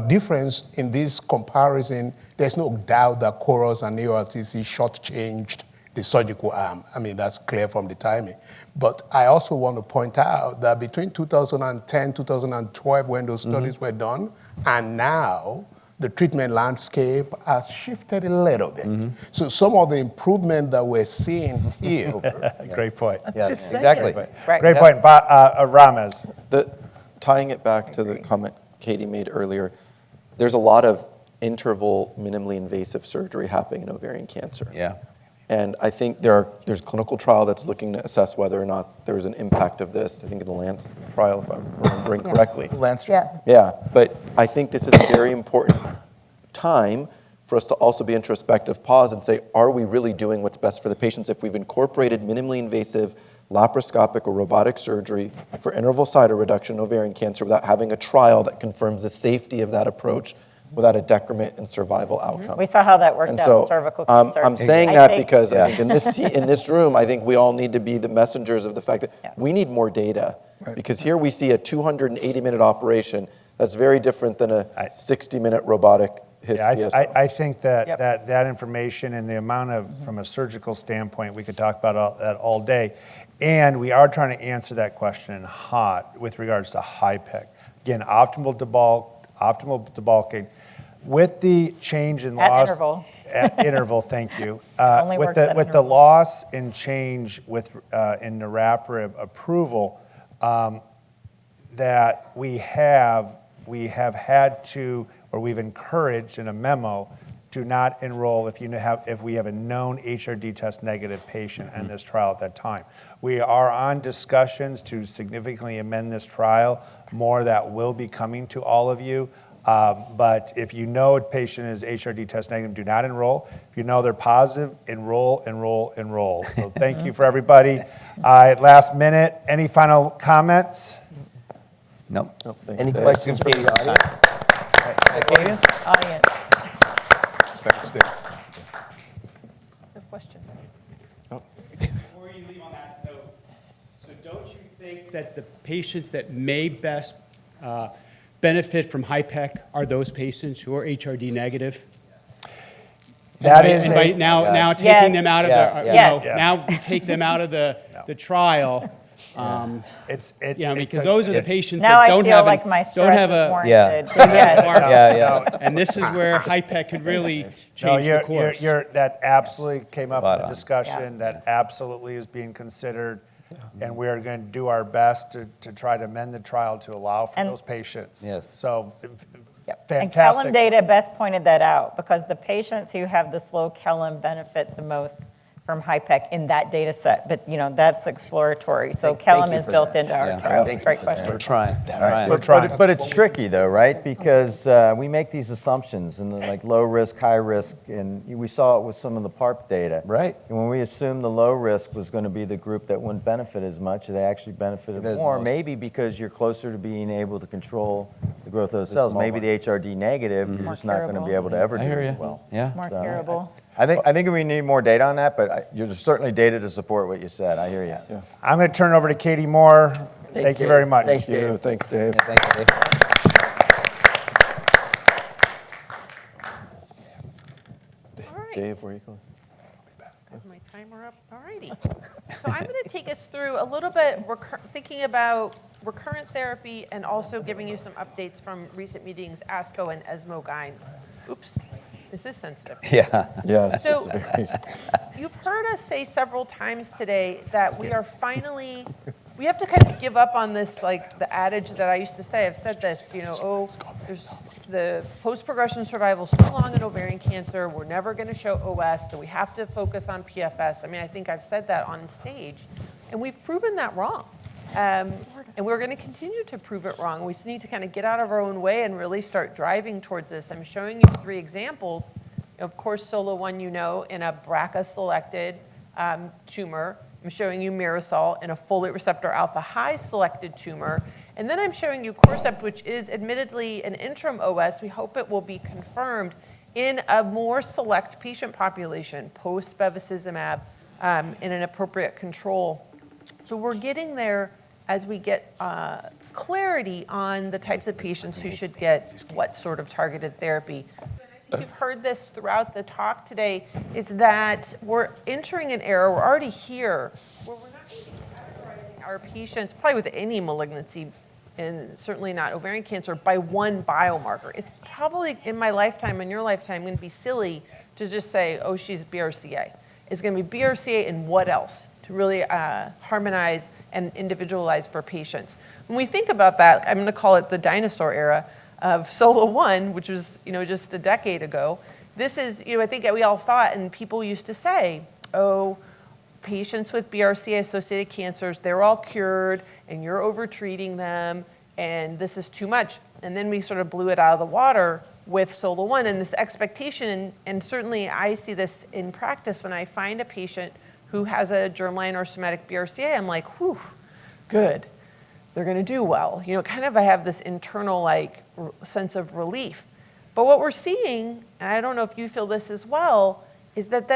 difference in this comparison, there's no doubt that Chorus and NeoRTC shortchanged the surgical arm. I mean, that's clear from the timing. But I also want to point out that between 2010, 2012, when those studies were done, and now, the treatment landscape has shifted a little bit. So some of the improvement that we're seeing here. Great point. Yeah, Just saying. exactly. Right. Great point. Ramos. Tying it back to the comment Katie made earlier, there's a lot of interval minimally invasive surgery happening in ovarian cancer. Yeah. And I think there's a clinical trial that's looking to assess whether or not there's an impact of this. I think in the Lance trial, if I'm remembering correctly. Lance, Yeah, but I think this is a very important time for us to also be introspective, pause and say, are we really doing what's best for the patients? If we've incorporated minimally invasive laparoscopic or robotic surgery for interval cytoreduction in ovarian cancer without having a trial that confirms the safety of that approach without a decrement in survival outcome. We saw how that worked And out so in cervical cancer. I'm saying I that think- because I think in this room, I think we all need to be the messengers of the fact that we need more data. Because here we see a 280-minute operation that's very different than a 60-minute robotic Yeah, I think that information and the amount of, from a surgical standpoint, we could talk about that all day. And we are trying to answer that question hot with regards to HIPEC. Again, optimal debulking. With the change in loss. Interval. At interval, thank you. Only With works at the interval. loss and change in niraparib approval, that we have had to, or we've encouraged in a memo, do not enroll if we have a known HRD test negative patient in this trial at that time. We are on discussions to significantly amend this trial. More that will be coming to all of you. But if you know a patient is HRD test negative, do not enroll. If you know they're positive, enroll. So thank you for everybody. Last minute, any final comments? Nope. Any questions from the audience? Audience. Thanks, Dave. Good question. Before you leave on that note, so don't you think that the patients that may best benefit from HIPEC are those patients who are HRD negative? That And is by a- now taking Yes. them out of Yeah, the, yeah. Yes. now we take them out of the trial. It's Because those are the patients Now that I don't feel have, like my don't stress have is a, warranted. don't have a Yes. bar. Yeah. And this is where HIPEC could really No, change the course. that absolutely came up Spot in the on. discussion. That absolutely is being considered. And we're going to do our best to try to amend the trial to allow for And- those patients. Yes. So, Yep. And fantastic. Kellum data best pointed that out, because the patients who have the slow Kellum benefit the most from HIPEC in that data set. But, that's exploratory. So Thank Kellum you is for built that. into our Yeah. trials. Thank you Great for that. question. We're trying. We're trying. But it's tricky though, right? Because we make these assumptions and like low risk, high risk, and we saw it with some of the PARP data. Right. And when we assumed the low risk was going to be the group that wouldn't benefit as much, they actually benefited Benefited more. most. Maybe because you're closer to being able to control the growth of those cells. Maybe the HRD negative, you're just not going to be able to ever I do hear as you. well. Yeah. More So, curable. I think we need more data on that, but there's certainly data to support what you said. I hear you. I'm going to turn it over to Katie Moore. Thank you Dave. very much. Thanks, Dave. Thanks, Dave. Thanks, Dave. All right. Dave, where are you going? Is my timer up? All righty. So I'm going to take us through a little bit thinking about recurrent therapy and also giving you some updates from recent meetings, ASCO and ESMO Gyne. Oops, is this sensitive? Yeah. Yes. So it's very- you've heard us say several times today that we are finally, we have to kind of give up on this, like the adage that I used to say. I've said this, there's the post-progression survival so long in ovarian cancer. We're never going to show OS, so we have to focus on PFS. I mean, I think I've said that on stage, and we've proven that wrong. And we're going to continue to prove it wrong. We just need to kind of get out of our own way and really start driving towards this. I'm showing you 3 examples. Of course, Solo-1, in a BRCA-selected tumor. I'm showing you Mirasol in a folate receptor alpha high selected tumor. And then I'm showing you Corcept, which is admittedly an interim OS. We hope it will be confirmed in a more select patient population, post-bevacizumab, in an appropriate control. So we're getting there as we get clarity on the types of patients who should get what sort of targeted therapy. I think you've heard this throughout the talk today, is that we're entering an era, we're already here, where we're not going to be categorizing our patients, probably with any malignancy, and certainly not ovarian cancer, by one biomarker. It's probably, in my lifetime, in your lifetime, going to be silly to just say, oh, she's BRCA. It's going to be BRCA and what else, to really harmonize and individualize for patients. When we think about that, I'm going to call it the dinosaur era of Solo-1, which was just a decade ago. This is, I think we all thought, and people used to say, oh, patients with BRCA-associated cancers, they're all cured, and you're over-treating them, and this is too much. And then we sort of blew it out of the water with Solo-1, and this expectation, and certainly I see this in practice when I find a patient who has a germline or somatic BRCA, I'm like, whew, good. They're going to do well. Kind of I have this internal sense of relief. But what we're seeing, and I don't know if you feel this as well, is that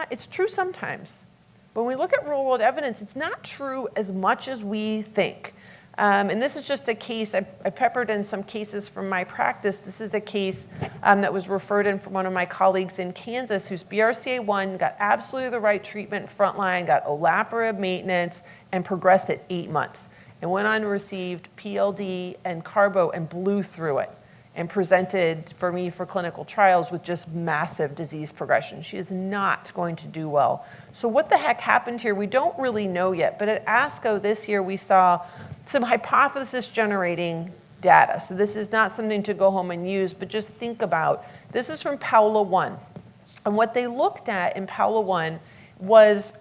it's true sometimes. But when we look at real world evidence, it's not true as much as we think. And this is just a case, I peppered in some cases from my practice. This is a case that was referred in from one of my colleagues in Kansas whose BRCA1 got absolutely the right treatment frontline, got olaparib maintenance, and progressed at 8 months. And went on and received PLD and carbo and blew through it and presented for me for clinical trials with just massive disease progression. She is not going to do well. So what the heck happened here? We don't really know yet. But at ASCO this year, we saw some hypothesis generating data. So this is not something to go home and use, but just think about. This is from Paula-1. And what they looked at in Paula-1 was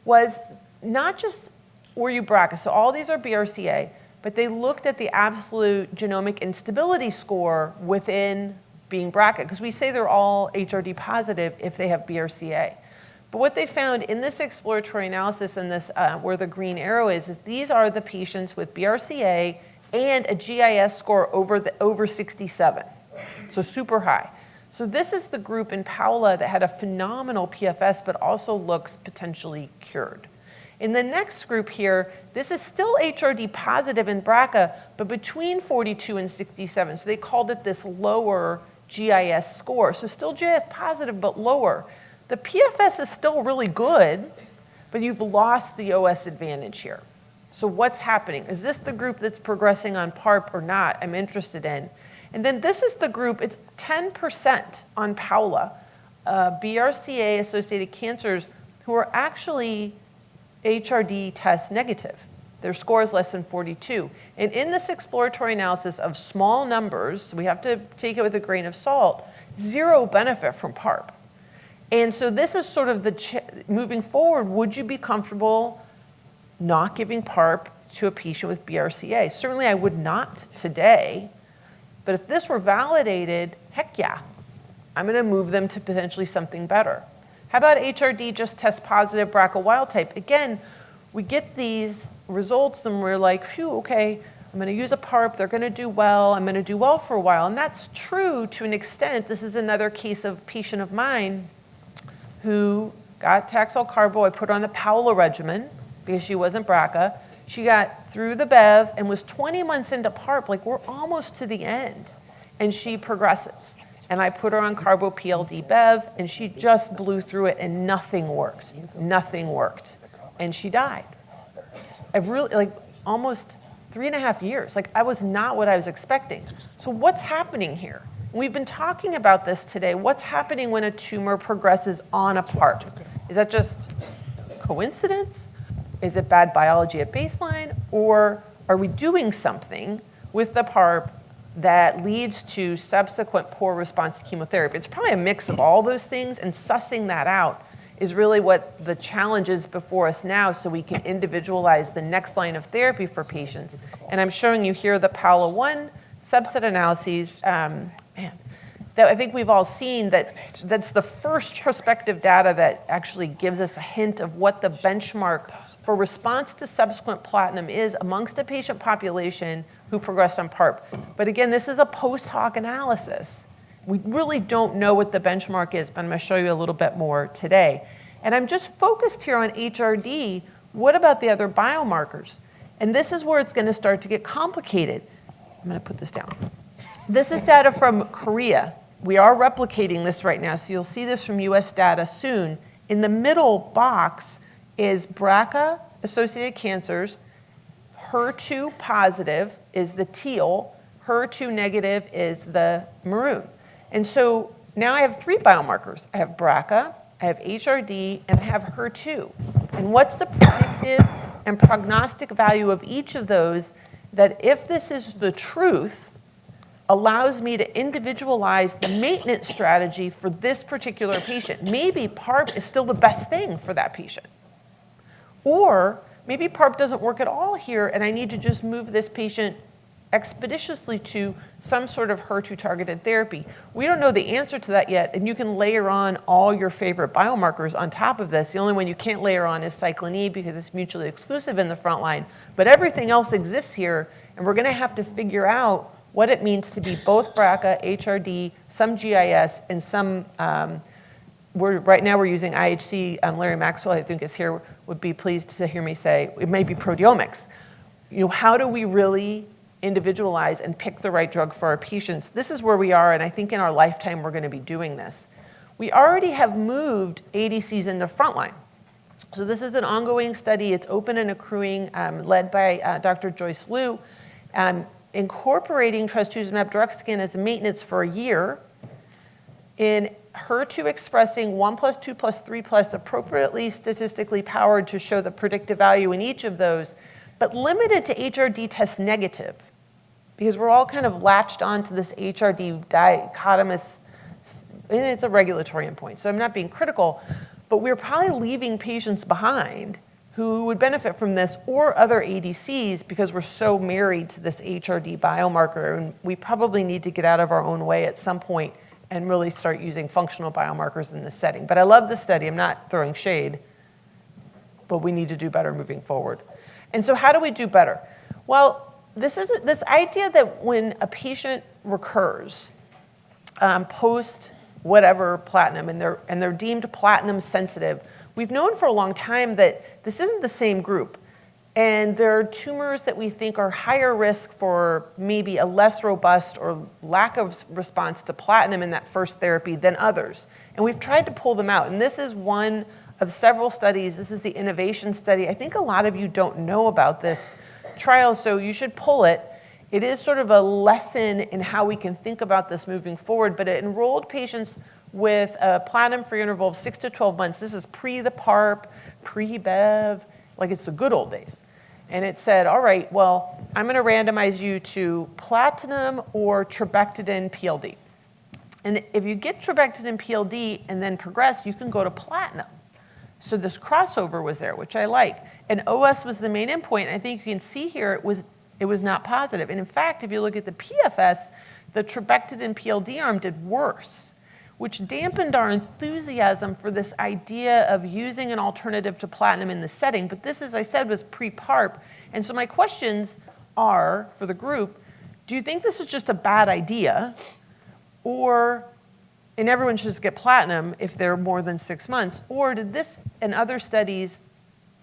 was not just were you BRCA, so all these are BRCA, but they looked at the absolute genomic instability score within being BRCA, because we say they're all HRD positive if they have BRCA. But what they found in this exploratory analysis and this where the green arrow is these are the patients with BRCA and a GIS score over 67, so super high. So this is the group in Paula that had a phenomenal PFS, but also looks potentially cured. In the next group here, this is still HRD positive in BRCA, but between 42 and 67. So they called it this lower GIS score. So still GIS positive, but lower. The PFS is still really good, but you've lost the OS advantage here. So what's happening? Is this the group that's progressing on PARP or not? I'm interested in. And then this is the group, it's 10% on Paula, BRCA-associated cancers who are actually HRD test negative. Their score is less than 42. And in this exploratory analysis of small numbers, we have to take it with a grain of salt, zero benefit from PARP. And so this is sort of moving forward, would you be comfortable not giving PARP to a patient with BRCA? Certainly I would not today, but if this were validated, heck yeah, I'm gonna move them to potentially something better. How about HRD just test positive BRCA wild type? Again, we get these results and we're like, phew, okay, I'm gonna use a PARP, they're gonna do well, I'm gonna do well for a while. And that's true to an extent. This is another case of a patient of mine who got Taxol Carbo. I put her on the Paula regimen because she wasn't BRCA. She got through the Bev and was 20 months into PARP, like we're almost to the end, and she progresses. And I put her on Carbo PLD Bev, and she just blew through it, and nothing worked. Nothing worked. And she died. I really, like, almost 3.5 years. Like, I was not what I was expecting. So what's happening here? We've been talking about this today. What's happening when a tumor progresses on a PARP? Is that just coincidence? Is it bad biology at baseline? Or are we doing something with the PARP that leads to subsequent poor response to chemotherapy? It's probably a mix of all those things, and sussing that out is really what the challenge is before us now, so we can individualize the next line of therapy for patients. And I'm showing you here the PALA-1 subset analyses. That I think we've all seen that's the first prospective data that actually gives us a hint of what the benchmark for response to subsequent platinum is amongst a patient population who progressed on PARP. But again, this is a post hoc analysis. We really don't know what the benchmark is, but I'm going to show you a little bit more today. And I'm just focused here on HRD. What about the other biomarkers? And this is where it's going to start to get complicated. I'm going to put this down. This is data from Korea. We are replicating this right now, so you'll see this from US data soon. In the middle box is BRCA-associated cancers. HER2 positive is the teal. HER2 negative is the maroon. And so now I have 3 biomarkers. I have BRCA, I have HRD, and I have HER2. And what's the predictive and prognostic value of each of those that, if this is the truth, allows me to individualize the maintenance strategy for this particular patient? Maybe PARP is still the best thing for that patient. Or maybe PARP doesn't work at all here, and I need to just move this patient expeditiously to some sort of HER2-targeted therapy. We don't know the answer to that yet, and you can layer on all your favorite biomarkers on top of this. The only one you can't layer on is cyclin E because it's mutually exclusive in the front line. But everything else exists here, and we're going to have to figure out what it means to be both BRCA, HRD, some GIS, and some, right now we're using IHC. Larry Maxwell, I think, is here, would be pleased to hear me say, it may be proteomics. You know, how do we really individualize and pick the right drug for our patients? This is where we are, and I think in our lifetime we're going to be doing this. We already have moved ADCs into frontline. So this is an ongoing study. It's open and accruing, led by Dr. Joyce Liu, incorporating trastuzumab deruxtecan as a maintenance for a year in HER2 expressing 1+2+3+, appropriately statistically powered to show the predictive value in each of those, but limited to HRD test negative, because we're all kind of latched onto this HRD dichotomous, and it's a regulatory endpoint, so I'm not being critical, but we're probably leaving patients behind who would benefit from this or other ADCs because we're so married to this HRD biomarker, and we probably need to get out of our own way at some point and really start using functional biomarkers in this setting. But I love this study. I'm not throwing shade, but we need to do better moving forward. And so how do we do better? Well, this idea that when a patient recurs post whatever platinum and they're deemed platinum sensitive, we've known for a long time that this isn't the same group. And there are tumors that we think are higher risk for maybe a less robust or lack of response to platinum in that first therapy than others. And we've tried to pull them out. And this is one of several studies. This is the innovation study. I think a lot of you don't know about this trial, so you should pull it. It is sort of a lesson in how we can think about this moving forward, but it enrolled patients with a platinum-free interval of 6 to 12 months. This is pre the PARP, pre-BEV, like it's the good old days. And it said, all right, well, I'm going to randomize you to platinum or trabectedin PLD. And if you get trabectedin PLD and then progress, you can go to platinum. So this crossover was there, which I like. And OS was the main endpoint. And I think you can see here it was not positive. And in fact, if you look at the PFS, the trabectedin PLD arm did worse, which dampened our enthusiasm for this idea of using an alternative to platinum in this setting. But this, as I said, was pre-PARP. And so my questions are, for the group, do you think this is just a bad idea? And everyone should just get platinum if they're more than 6 months? Or did this and other studies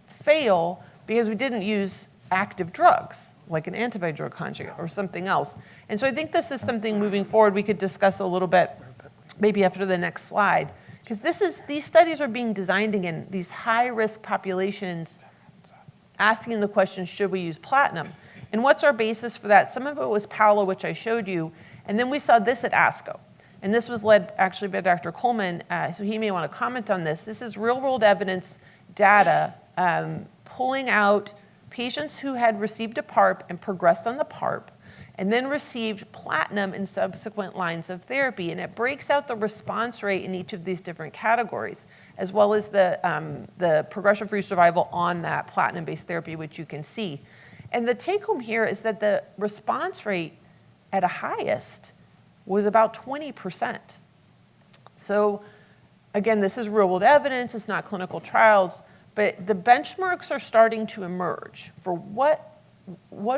fail because we didn't use active drugs, like an antibody-drug conjugate or something else? And so I think this is something moving forward we could discuss a little bit maybe after the next slide, because these studies are being designed in these high-risk populations, asking the question, should we use platinum? And what's our basis for that? Some of it was Paolo, which I showed you, and then we saw this at ASCO. And this was led actually by Dr. Coleman, so he may want to comment on this. This is real-world evidence data pulling out patients who had received a PARP and progressed on the PARP, and then received platinum in subsequent lines of therapy. And it breaks out the response rate in each of these different categories, as well as the progression-free survival on that platinum-based therapy, which you can see. And the take-home here is that the response rate at a highest was about 20%. So again, this is real-world evidence, it's not clinical trials, but the benchmarks are starting to emerge for what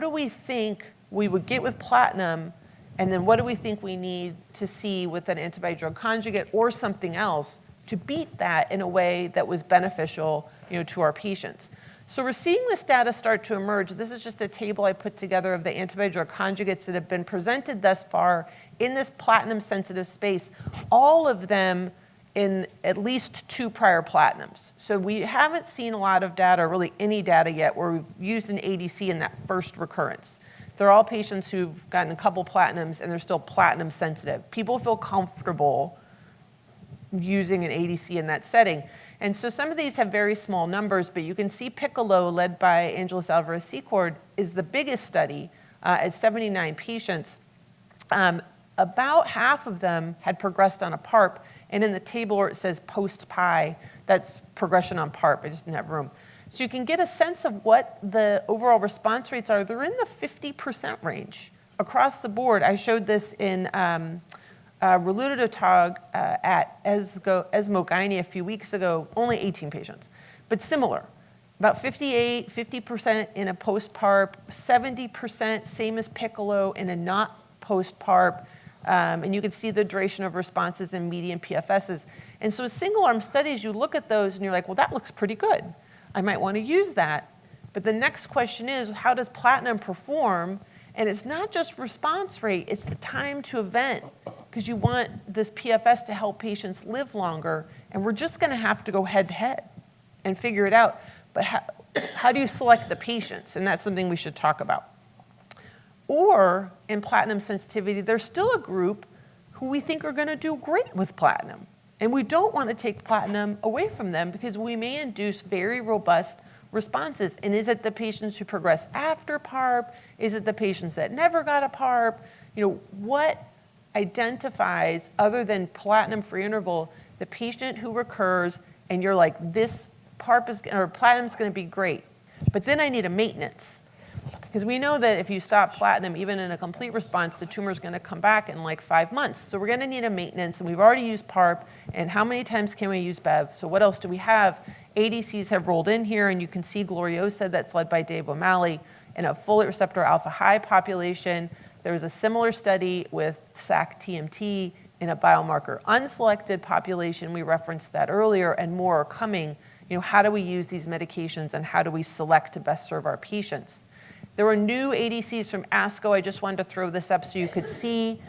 do we think we would get with platinum, and then what do we think we need to see with an antibody-drug conjugate or something else to beat that in a way that was beneficial, to our patients. So we're seeing this data start to emerge. This is just a table I put together of the antibody-drug conjugates that have been presented thus far in this platinum-sensitive space, all of them in at least 2 prior platinums. So we haven't seen a lot of data, or really any data yet, where we've used an ADC in that first recurrence. They're all patients who've gotten a couple platinums and they're still platinum sensitive. People feel comfortable using an ADC in that setting. And so some of these have very small numbers, but you can see Piccolo, led by Angeles Alvarez-Secord, is the biggest study at 79 patients. About half of them had progressed on a PARP, and in the table where it says post-PI, that's progression on PARP. I just didn't have room. So you can get a sense of what the overall response rates are. They're in the 50% range across the board. I showed this in Relutitog at ESMO Gynae a few weeks ago, only 18 patients, but similar. About 50% in a post-PARP, 70% same as Piccolo in a not post-PARP, and you can see the duration of responses and median PFSs. And so single-arm studies, you look at those and you're like, well, that looks pretty good. I might want to use that. But the next question is, how does platinum perform? And it's not just response rate, it's the time to event, because you want this PFS to help patients live longer, and we're just going to have to go head-to-head and figure it out. But how do you select the patients? And that's something we should talk about. Or in platinum sensitivity, there's still a group who we think are going to do great with platinum. And we don't want to take platinum away from them because we may induce very robust responses. And is it the patients who progress after PARP? Is it the patients that never got a PARP? What identifies, other than platinum-free interval, the patient who recurs and you're like, this platinum's going to be great, but then I need a maintenance. Because we know that if you stop platinum, even in a complete response, the tumor's going to come back in like 5 months. So we're going to need a maintenance, and we've already used PARP, and how many times can we use BEV? So what else do we have? ADCs have rolled in here, and you can see Gloriosa, that's led by Dave O'Malley, in a folate receptor alpha high population. There was a similar study with SAC-TMT in a biomarker unselected population. We referenced that earlier, and more are coming how do we use these medications and how do we select to best serve our patients? There were new ADCs from ASCO. I just wanted to throw this up so you could see.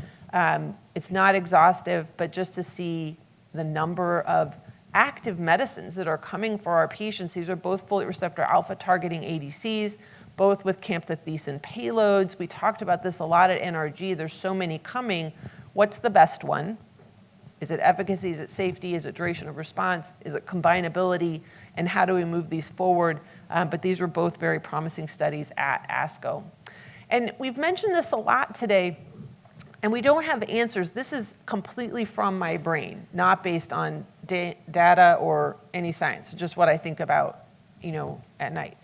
It's not exhaustive, but just to see the number of active medicines that are coming for our patients. These are both folate receptor alpha targeting ADCs, both with camptothecin payloads. We talked about this a lot at NRG. There's so many coming. What's the best one? Is it efficacy? Is it safety? Is it duration of response? Is it combinability? And how do we move these forward? But these were both very promising studies at ASCO. And we've mentioned this a lot today, and we don't have answers. This is completely from my brain, not based on data or any science, just what I think about, at night.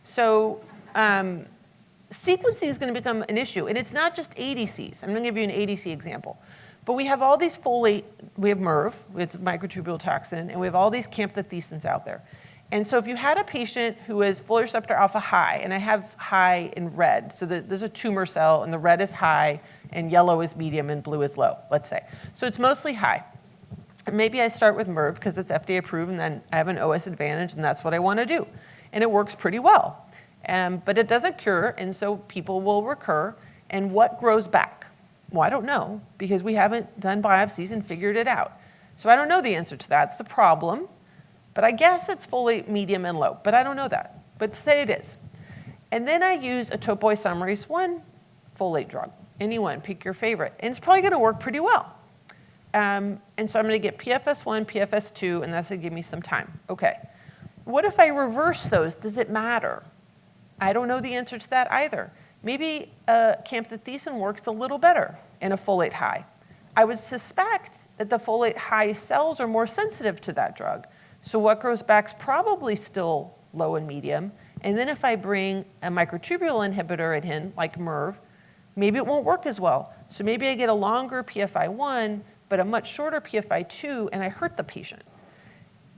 So sequencing is going to become an issue, and it's not just ADCs. I'm going to give you an ADC example. But we have all these folate, we have MIRV, it's microtubule toxin, and we have all these camptothecins out there. And so if you had a patient who is folate receptor alpha high, and I have high in red, so there's a tumor cell, and the red is high, and yellow is medium, and blue is low, let's say. So it's mostly high. And maybe I start with MIRV because it's FDA approved, and then I have an OS advantage, and that's what I want to do. And it works pretty well. But it doesn't cure, and so people will recur. And what grows back? Well, I don't know, because we haven't done biopsies and figured it out. So I don't know the answer to that. It's a problem. But I guess it's folate medium and low, but I don't know that. But say it is. And then I use a topoisomerase 1 folate drug. Anyone, pick your favorite. And it's probably going to work pretty well. And so I'm going to get PFS1, PFS2, and that's going to give me some time. Okay. What if I reverse those? Does it matter? I don't know the answer to that either. Maybe camptothecin works a little better in a folate high. I would suspect that the folate high cells are more sensitive to that drug. So what grows back is probably still low and medium. And then if I bring a microtubule inhibitor in, like MIRV, maybe it won't work as well. So maybe I get a longer PFI1, but a much shorter PFI2, and I hurt the patient.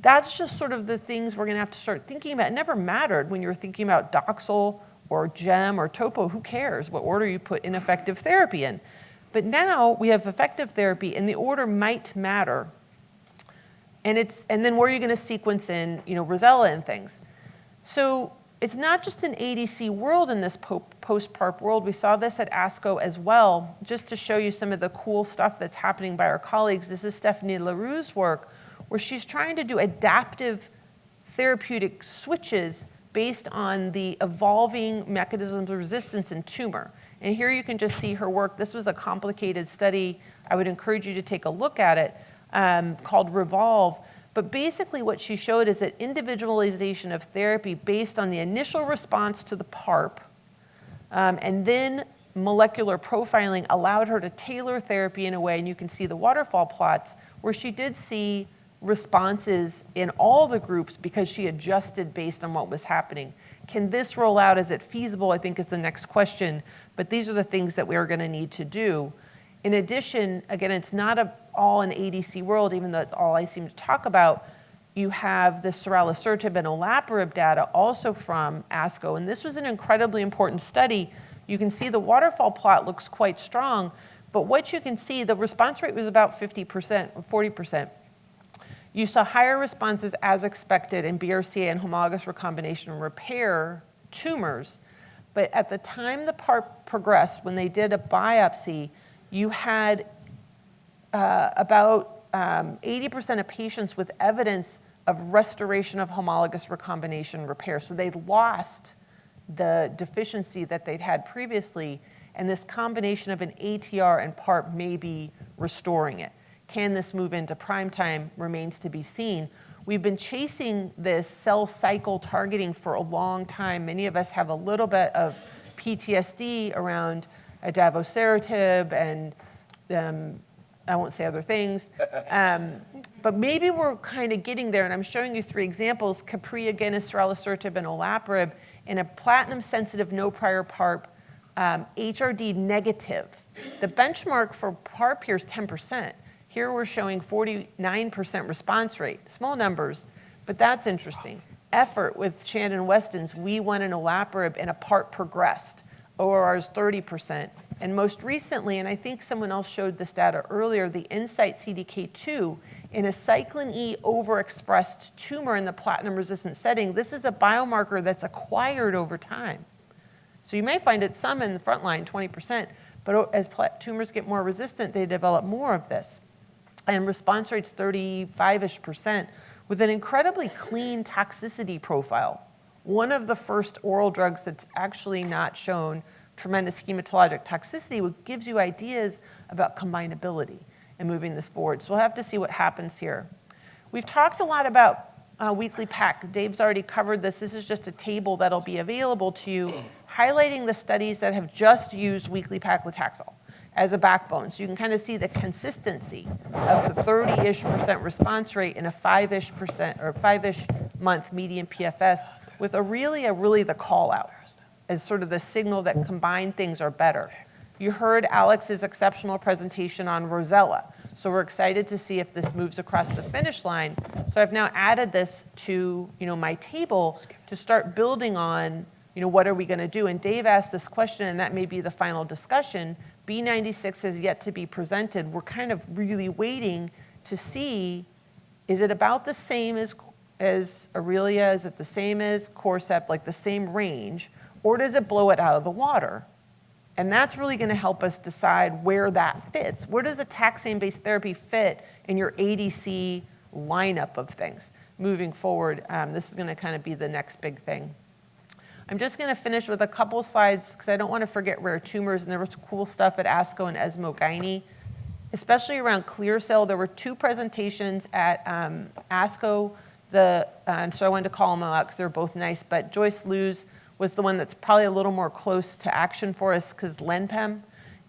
That's just sort of the things we're going to have to start thinking about. It never mattered when you were thinking about Doxil or GEM or Topo. Who cares what order you put ineffective therapy in? But now we have effective therapy, and the order might matter. And then where are you going to sequence in, Rosella and things? So it's not just an ADC world in this post-PARP world. We saw this at ASCO as well. Just to show you some of the cool stuff that's happening by our colleagues, this is Stephanie LaRue's work, where she's trying to do adaptive therapeutic switches based on the evolving mechanisms of resistance in tumor. And here you can just see her work. This was a complicated study. I would encourage you to take a look at it, called Revolve. But basically what she showed is that individualization of therapy based on the initial response to the PARP, and then molecular profiling allowed her to tailor therapy in a way, and you can see the waterfall plots, where she did see responses in all the groups because she adjusted based on what was happening. Can this roll out? Is it feasible? I think is the next question. But these are the things that we are going to need to do. In addition, again, it's not all an ADC world, even though it's all I seem to talk about. You have the ceralasertib and olaparib data also from ASCO, and this was an incredibly important study. You can see the waterfall plot looks quite strong, but what you can see, the response rate was about 50% or 40%. You saw higher responses as expected in BRCA and homologous recombination repair tumors, but at the time the PARP progressed, when they did a biopsy, you had about 80% of patients with evidence of restoration of homologous recombination repair. So they lost the deficiency that they'd had previously, and this combination of an ATR and PARP may be restoring it. Can this move into prime time remains to be seen. We've been chasing this cell cycle targeting for a long time. Many of us have a little bit of PTSD around adavosertib and I won't say other things, but maybe we're kind of getting there, and I'm showing you 3 examples. Capri, again, is ceralasertib and olaparib in a platinum-sensitive, no prior PARP, HRD negative. The benchmark for PARP here is 10%. Here we're showing 49% response rate. Small numbers, but that's interesting. Effort with Shannon Weston's, we won an olaparib and a PARP progressed. ORR is 30%. And most recently, and I think someone else showed this data earlier, the Insight CDK2 in a cyclin E overexpressed tumor in the platinum-resistant setting, this is a biomarker that's acquired over time. So you may find it some in the front line, 20%, but as tumors get more resistant, they develop more of this. And response rate's 35-ish% with an incredibly clean toxicity profile. One of the first oral drugs that's actually not shown tremendous hematologic toxicity, which gives you ideas about combinability and moving this forward. So we'll have to see what happens here. We've talked a lot about weekly PAC. Dave's already covered this. This is just a table that'll be available to you, highlighting the studies that have just used weekly paclitaxel as a backbone. So you can kind of see the consistency of the 30-ish% response rate in a 5-ish% or 5-ish month median PFS with a really the call out as sort of the signal that combined things are better. You heard Alex's exceptional presentation on Rosella. So we're excited to see if this moves across the finish line. So I've now added this to my table to start building on what are we going to do. And Dave asked this question, and that may be the final discussion. B96 has yet to be presented. We're kind of really waiting to see, is it about the same as Aurelia? Is it the same as Corcept, like the same range? Or does it blow it out of the water? And that's really going to help us decide where that fits. Where does a taxane-based therapy fit in your ADC lineup of things moving forward? This is going to kind of be the next big thing. I'm just going to finish with a couple slides because I don't want to forget rare tumors. And there was cool stuff at ASCO and ESMO Gynae, especially around clear cell. There were 2 presentations at ASCO. So I wanted to call them out because they're both nice. But Joyce Liu's was the one that's probably a little more close to action for us because LenPem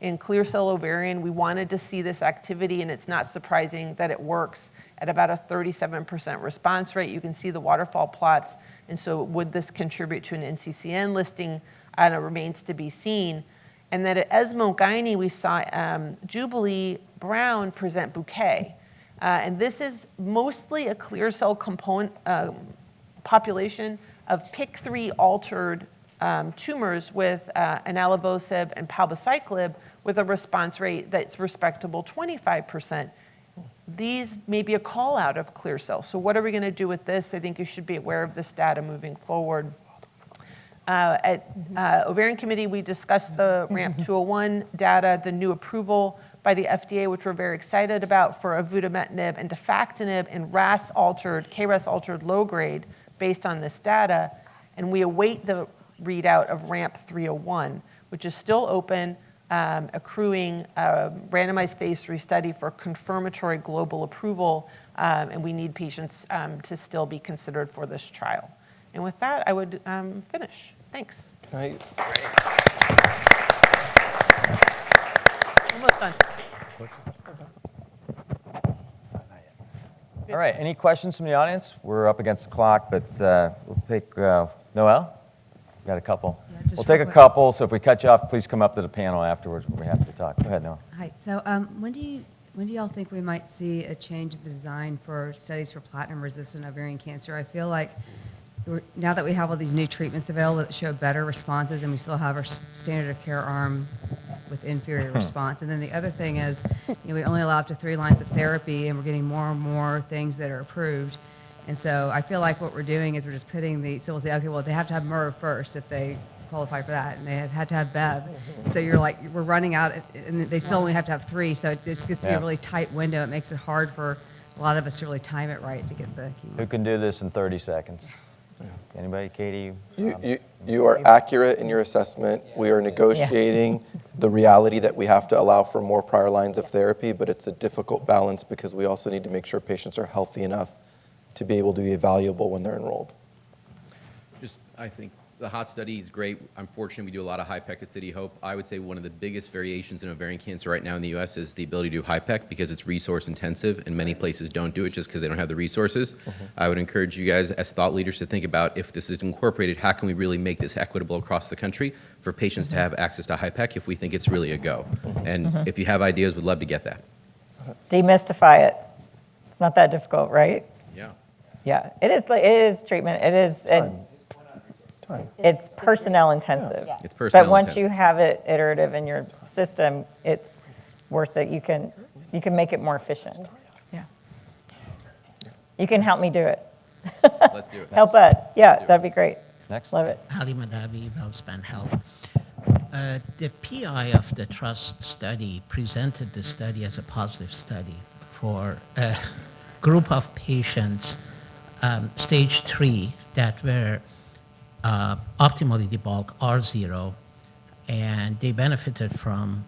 in clear cell ovarian, we wanted to see this activity, and it's not surprising that it works at about a 37% response rate. You can see the waterfall plots, and so would this contribute to an NCCN listing? I don't know, remains to be seen. And then at ESMO Gynae, we saw Jubilee Brown present Bouquet. And this is mostly a clear cell component population of PIK3 altered tumors with analivosib and palbociclib with a response rate that's respectable 25%. These may be a call out of clear cell. So what are we going to do with this? I think you should be aware of this data moving forward. At Ovarian Committee, we discussed the RAMP 201 data, the new approval by the FDA, which we're very excited about for avutametinib and defactinib in RAS-altered, KRAS-altered low grade based on this data. And we await the readout of RAMP 301, which is still open, accruing a randomized phase 3 study for confirmatory global approval. And we need patients to still be considered for this trial. And with that, I would finish. Thanks. Right. Almost done. All right, any questions from the audience? We're up against the clock, but we'll take Noelle. We've got a couple. Yeah, we'll take a couple, so if we cut you off, please come up to the panel afterwards. We'll be happy to talk. Go ahead, Noelle. Hi. So when do y'all think we might see a change in the design for studies for platinum-resistant ovarian cancer? I feel like now that we have all these new treatments available that show better responses, and we still have our standard of care arm with inferior response. And then the other thing is, we only allow up to 3 lines of therapy, and we're getting more and more things that are approved. And so I feel like what we're doing is we're just putting so we'll say, okay, well, they have to have MIRV first if they qualify for that, and they have had to have Bev. So you're like, we're running out, and they still only have to have 3, so it just gets to be a really tight window. It makes it hard for a lot of us to really time it right to get the chemo. Who can do this in 30 seconds? Anybody? Katie? You are accurate in your assessment. We are negotiating the reality that we have to allow for more prior lines of therapy, but it's a difficult balance because we also need to make sure patients are healthy enough to be able to be evaluable when they're enrolled. I think the HOT study is great. Unfortunately, we do a lot of HIPEC at City Hope. I would say one of the biggest variations in ovarian cancer right now in the U.S. is the ability to do HIPEC because it's resource intensive, and many places don't do it just because they don't have the resources. I would encourage you guys as thought leaders to think about, if this is incorporated, how can we really make this equitable across the country for patients to have access to HIPEC if we think it's really a go. And if you have ideas, we'd love to get that. Demystify it. It's not that difficult, right? Yeah. Yeah, it is treatment. It is. time. It's personnel intensive. Yeah. It's personnel But once intensive. you have it iterative in your system, it's worth it. You can make it more efficient. Yeah. You can help me do it. Let's do it. Help us. Yeah, that'd be great. Next. Love it. Ali Madavi, WellSpan Health. The PI of the TRUST study presented the study as a positive study for a group of patients, stage 3, that were optimally debulked R0, and they benefited from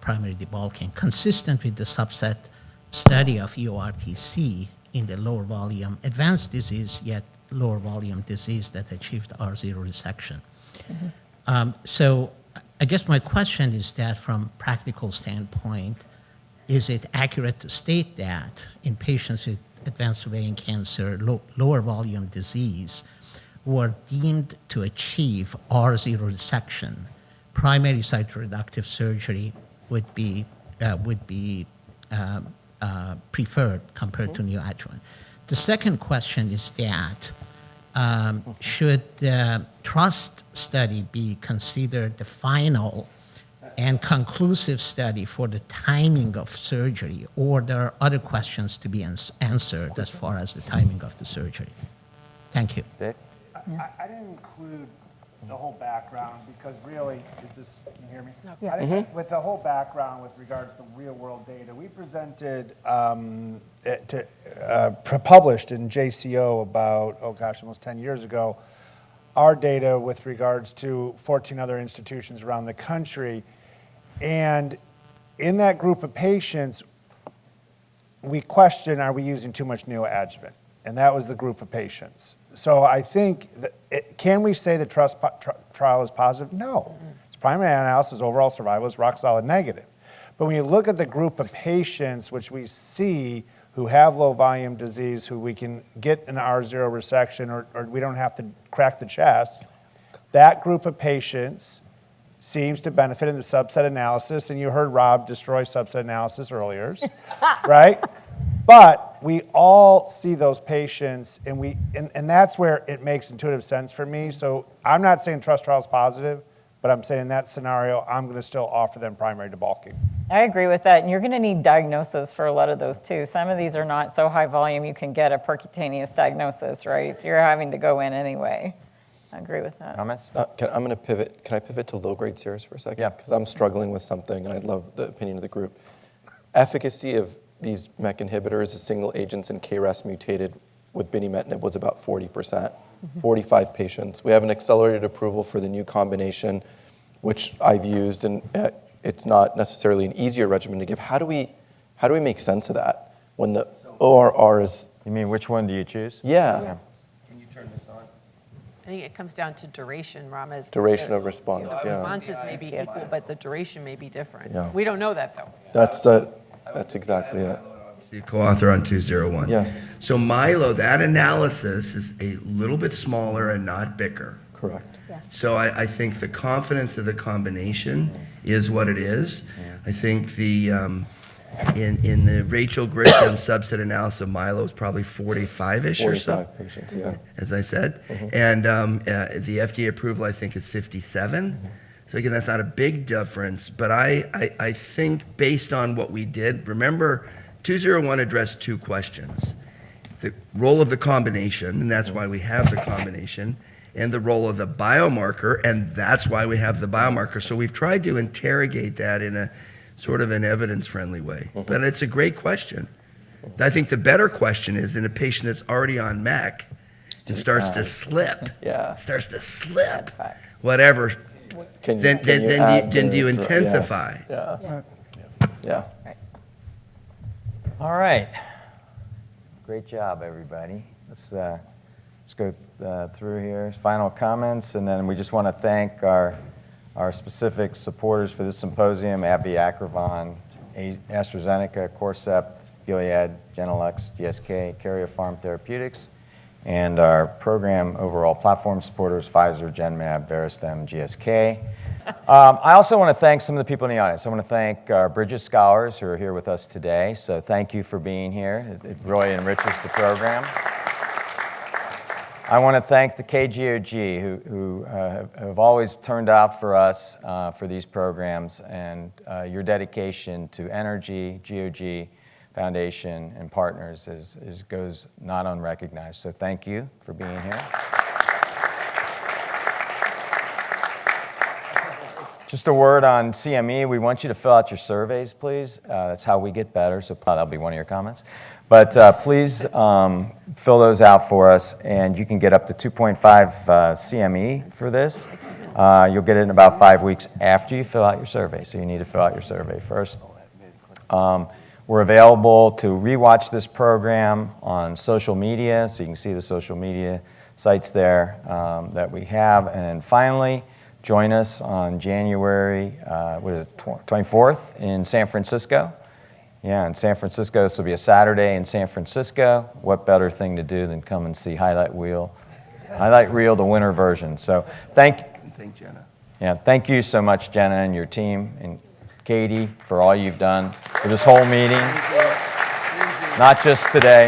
primary debulking, consistent with the subset study of EORTC in the lower volume advanced disease, yet lower volume disease that achieved R0 resection. So I guess my question is that from practical standpoint, is it accurate to state that in patients with advanced ovarian cancer, lower volume disease, who are deemed to achieve R0 resection, primary cytoreductive surgery would be preferred compared to neoadjuvant? The second question is that should the TRUST study be considered the final and conclusive study for the timing of surgery, or there are other questions to be answered as far as the timing of the surgery? Thank you. Dave? I didn't include the whole background because really, can you hear me? Yeah. I think with the whole background with regards to real world data, we presented, published in JCO about, almost 10 years ago, our data with regards to 14 other institutions around the country. And in that group of patients, we question, are we using too much neoadjuvant? And that was the group of patients. So I think, can we say the TRUST trial is positive? No. Its primary analysis, overall survival, is rock solid negative. But when you look at the group of patients, which we see who have low volume disease, who we can get an R0 resection, or we don't have to crack the chest, that group of patients seems to benefit in the subset analysis. And you heard Rob destroy subset analysis earlier, right? But we all see those patients, and that's where it makes intuitive sense for me. So I'm not saying TRUST trial is positive, but I'm saying in that scenario, I'm going to still offer them primary debulking. I agree with that. And you're going to need diagnosis for a lot of those too. Some of these are not so high volume you can get a percutaneous diagnosis, right? So you're having to go in anyway. I agree with that. Comments? I'm going to pivot. Can I pivot to low-grade serous for a second? Yeah. Because I'm struggling with something, and I'd love the opinion of the group. Efficacy of these MEK inhibitors as single agents in KRAS mutated with binimetinib was about 40%, 45 patients. We have an accelerated approval for the new combination, which I've used, and it's not necessarily an easier regimen to give. How do we make sense of that when the ORR is? You mean which one do you choose? Yeah. Can you turn this on? I think it comes down to duration, Rama's. Duration of response, The yeah. responses may be equal, but the duration may be different. Yeah. We don't know that, though. That's exactly it. The co-author on 201. Yes. So Milo, that analysis is a little bit smaller and not bigger. Correct. So I think the confidence of the combination is what it is. I think the in the Rachel Grisham subset analysis of Milo is probably 45-ish or so. 45 patients, yeah. As I said. And the FDA approval, I think, is 57. So again, that's not a big difference, but I think based on what we did, remember, 201 addressed two questions. The role of the combination, and that's why we have the combination, and the role of the biomarker, and that's why we have the biomarker. So we've tried to interrogate that in a sort of an evidence-friendly way. But it's a great question. I think the better question is in a patient that's already on MEK and starts to slip, whatever, then do you intensify? Yes. Yeah. All right. Great job, everybody. Let's go through here. Final comments, and then we just want to thank our specific supporters for this symposium: AbbVie, Acrivon, AstraZeneca, Corcept, Gilead, Genelux, GSK, Karyopharm Therapeutics, and our program overall platform supporters: Pfizer, Genmab, Veristem, GSK. I also want to thank some of the people in the audience. I want to thank our Bridges Scholars who are here with us today. So thank you for being here. It really enriches the program. I want to thank the KGOG who have always turned out for us for these programs, and your dedication to energy, GOG Foundation, and partners goes not unrecognized. So thank you for being here. Just a word on CME. We want you to fill out your surveys, please. That's how we get better, so that'll be one of your comments. But please fill those out for us, and you can get up to 2.5 CME for this. You'll get it in about 5 weeks after you fill out your survey, so you need to fill out your survey first. We're available to rewatch this program on social media, so you can see the social media sites there that we have. And finally, join us on January 24th in San Francisco. Yeah, in San Francisco. This will be a Saturday in San Francisco. What better thing to do than come and see Highlight Reel, the winter version. So thank Jenna. Yeah, thank you so much, Jenna, and your team, and Katie for all you've done for this whole meeting. Not just today.